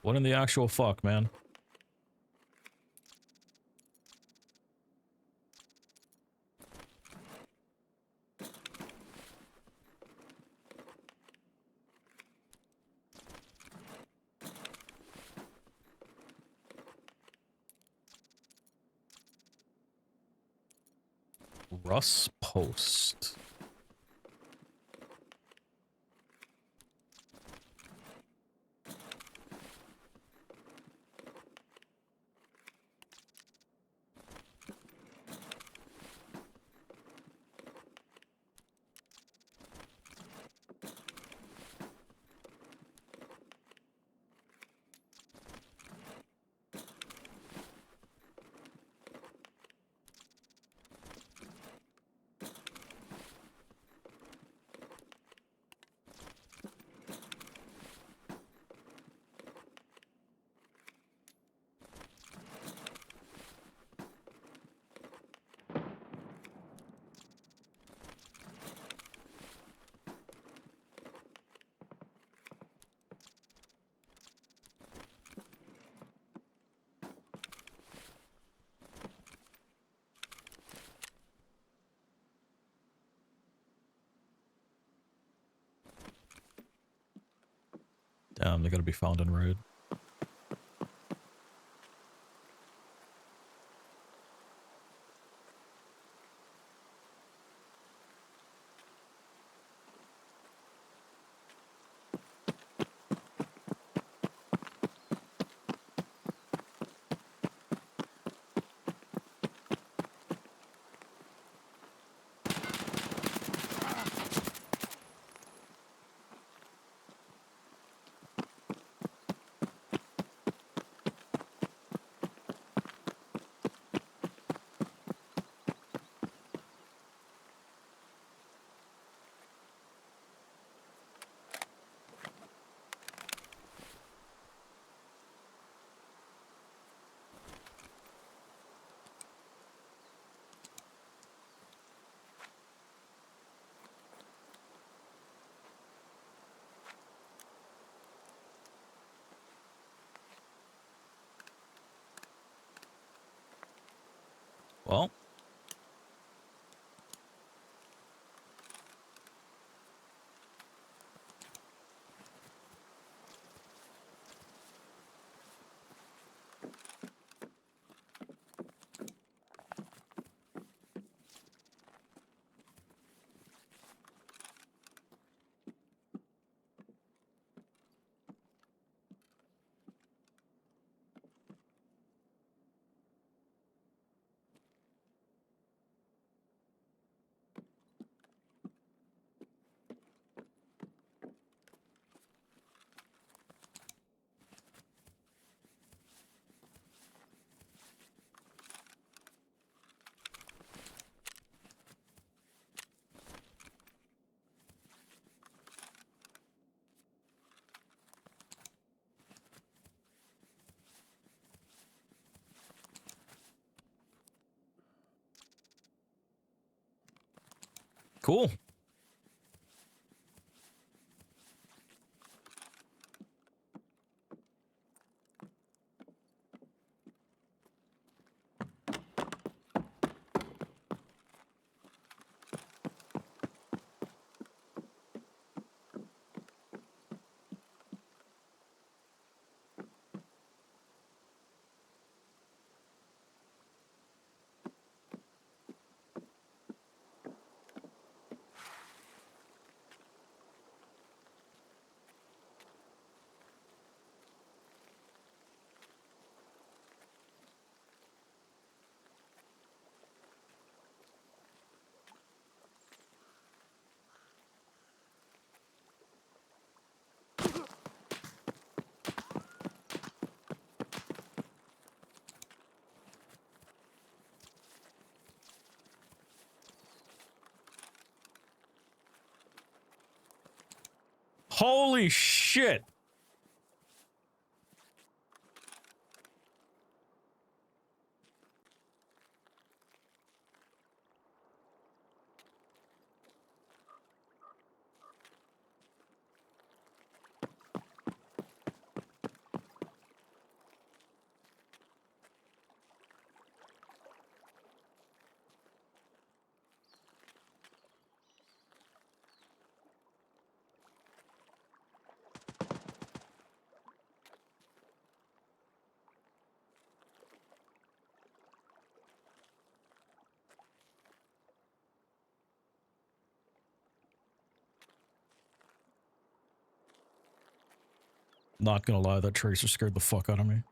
What in the actual fuck, man? Russ Post. Damn, they gotta be found in raid. Well. Cool. Holy shit! Not gonna lie, that tracer scared the fuck out of me.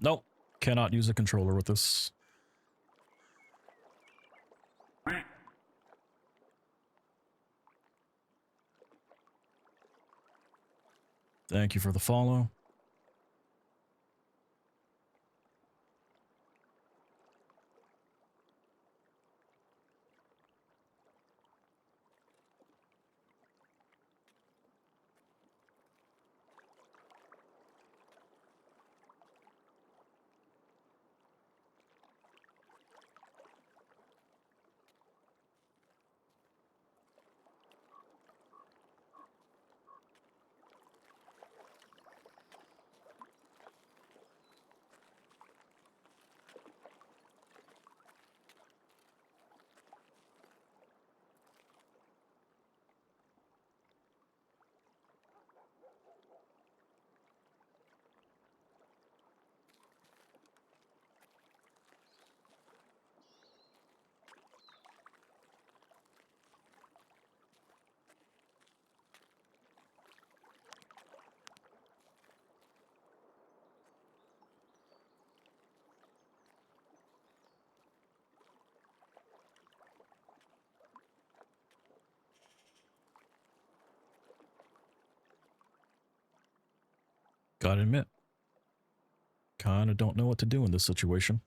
Nope. Cannot use a controller with this. Thank you for the follow. Gotta admit, kinda don't know what to do in this situation.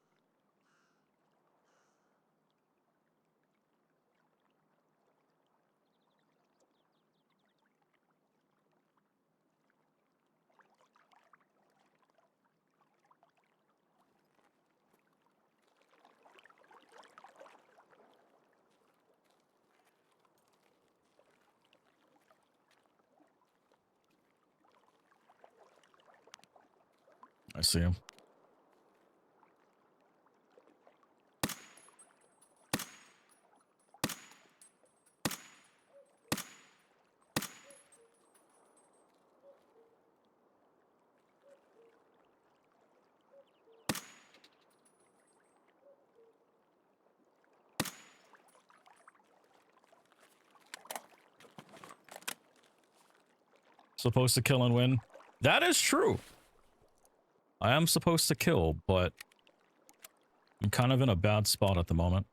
I see him. Supposed to kill and win. That is true. I am supposed to kill, but I'm kind of in a bad spot at the moment.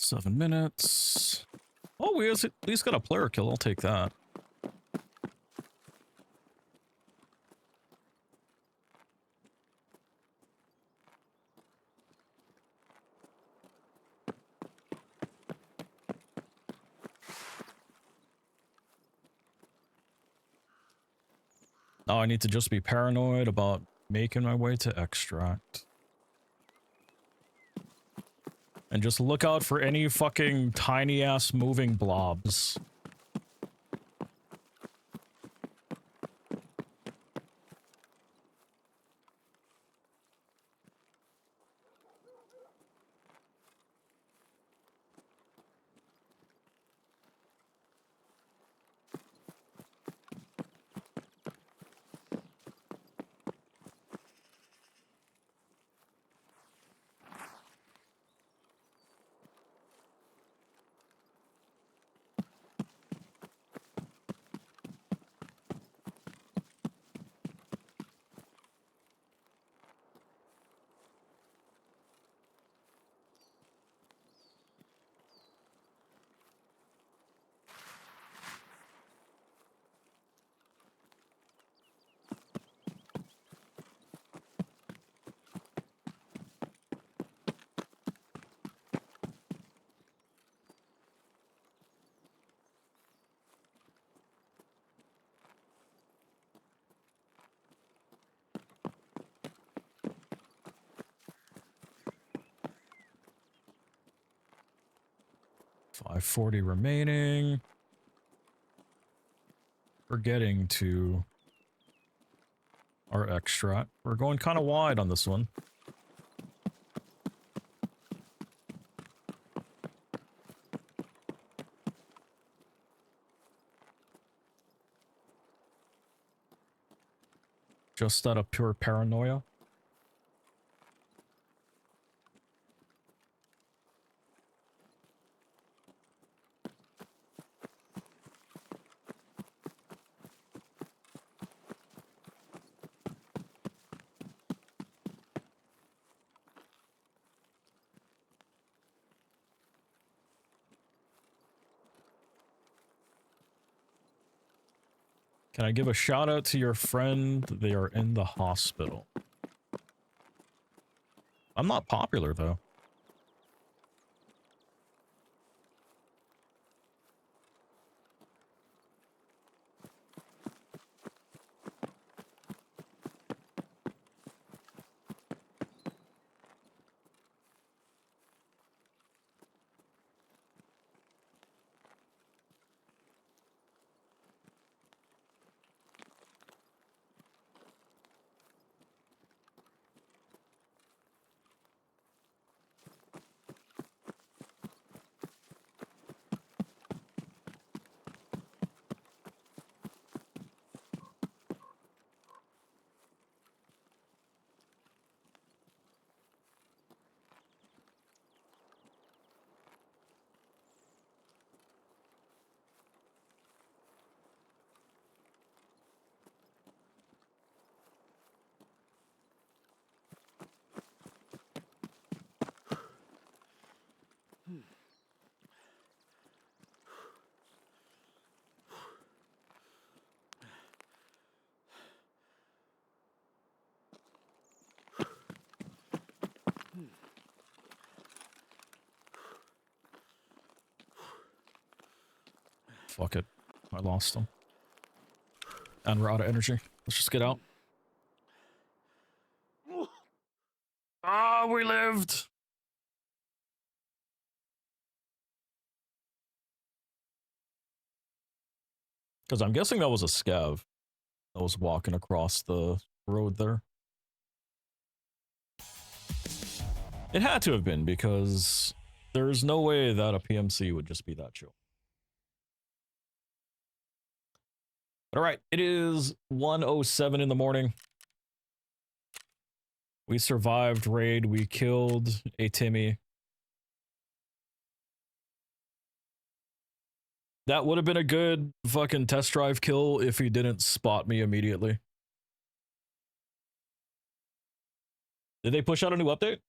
7 minutes. Oh, we at least got a player kill. I'll take that. Now I need to just be paranoid about making my way to extract. And just look out for any fucking tiny ass moving blobs. $540 remaining. We're getting to our extract. We're going kind of wide on this one. Just out of pure paranoia. Can I give a shout out to your friend? They are in the hospital. I'm not popular though. Fuck it. I lost them. And we're out of energy. Let's just get out. Ah, we lived! Because I'm guessing that was a scav that was walking across the road there. It had to have been, because there's no way that a PMC would just be that chill. All right, it is 1:07 in the morning. We survived raid. We killed a Timmy. That would have been a good fucking test drive kill if he didn't spot me immediately. Did they push out a new update?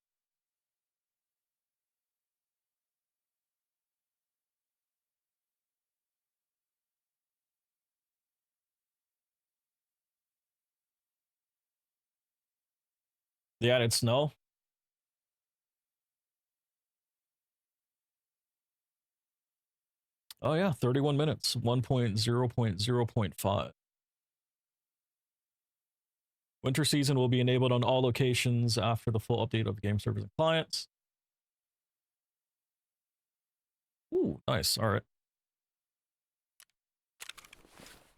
They added snow. Oh yeah, 31 minutes, 1.0.0.5. Winter season will be enabled on all locations after the full update of game servers and clients. Ooh, nice. All right.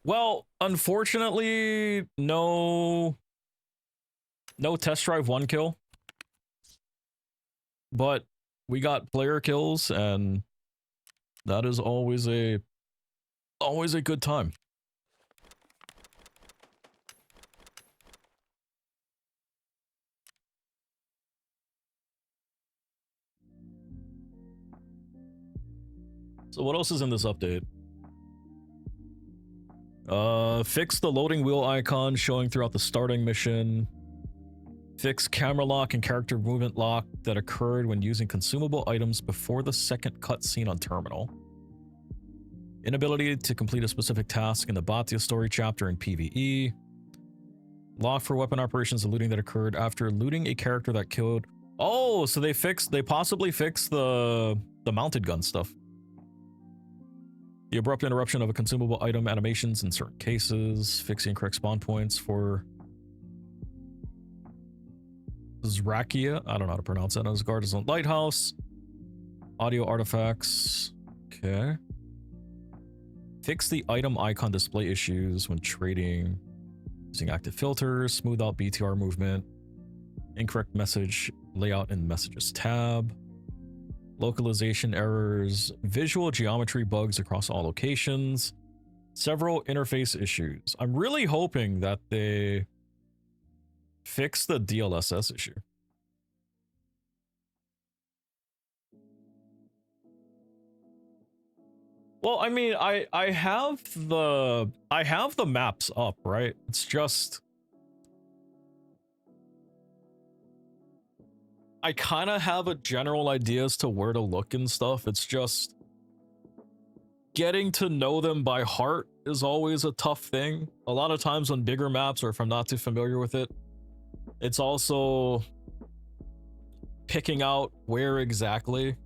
Well, unfortunately, no test drive 1 kill. But we got player kills, and that is always a good time. So what else is in this update? Fix the loading wheel icon showing throughout the starting mission. Fix camera lock and character movement lock that occurred when using consumable items before the second cutscene on terminal. Inability to complete a specific task in the Bhatia story chapter in PvE. Lock for weapon operations and looting that occurred after looting a character that killed. Oh, so they possibly fixed the mounted gun stuff. The abrupt interruption of a consumable item animations in certain cases. Fixing correct spawn points for Zrakia. I don't know how to pronounce that. Asgard's own lighthouse. Audio artifacts. Okay. Fix the item icon display issues when trading. Using active filters. Smooth out BTR movement. Incorrect message layout in messages tab. Localization errors, visual geometry bugs across all locations, several interface issues. I'm really hoping that they fix the DLSS issue. Well, I mean, I have the maps up, right? It's just I kind of have a general idea as to where to look and stuff. It's just getting to know them by heart is always a tough thing. A lot of times on bigger maps, or if I'm not too familiar with it, it's also picking out where exactly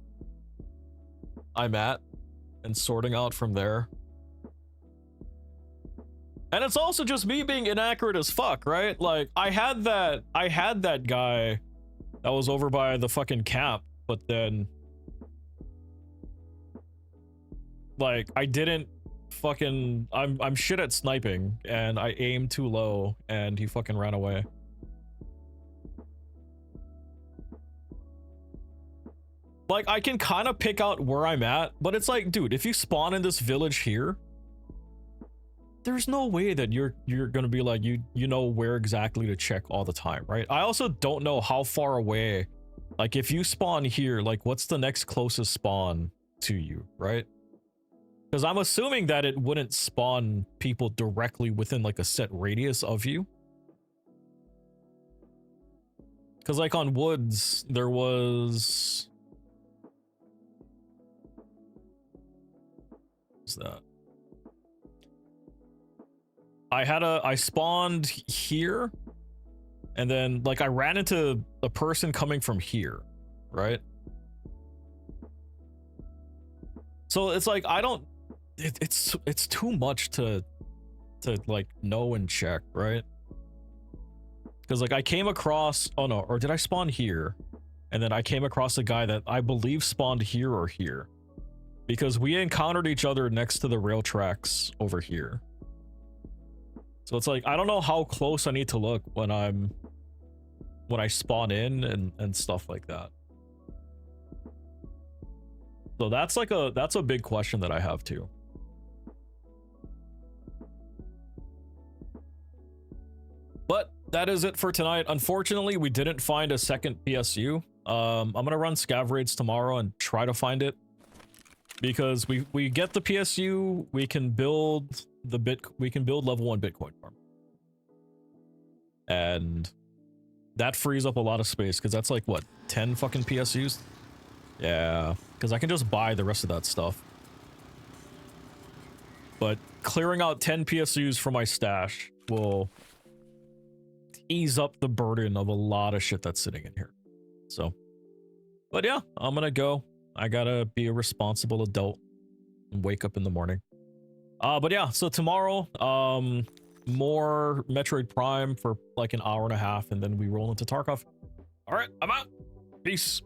I'm at and sorting out from there. And it's also just me being inaccurate as fuck, right? Like I had that guy that was over by the fucking camp, but then like I didn't fucking I'm shit at sniping and I aimed too low and he fucking ran away. Like I can kind of pick out where I'm at, but it's like, dude, if you spawn in this village here, there's no way that you're gonna be like you know where exactly to check all the time, right? I also don't know how far away, like if you spawn here, like what's the next closest spawn to you, right? Because I'm assuming that it wouldn't spawn people directly within like a set radius of you. Because like on Woods, there was... What's that? I spawned here, and then like I ran into a person coming from here, right? So it's like I don't, it's too much to like know and check, right? Because like I came across, oh no, or did I spawn here? And then I came across a guy that I believe spawned here or here, because we encountered each other next to the rail tracks over here. So it's like I don't know how close I need to look when I spawn in and stuff like that. So that's like that's a big question that I have too. But that is it for tonight. Unfortunately, we didn't find a second PSU. I'm gonna run scav raids tomorrow and try to find it, because we get the PSU, we can build level 1 Bitcoin farm, and that frees up a lot of space, because that's like what, 10 fucking PSUs? Yeah, because I can just buy the rest of that stuff. But clearing out 10 PSUs from my stash will ease up the burden of a lot of shit that's sitting in here. So, but yeah, I'm gonna go. I gotta be a responsible adult and wake up in the morning. But yeah, so tomorrow, more Metroid Prime for like an hour and a half, and then we roll into Tarkov. All right, I'm out. Peace.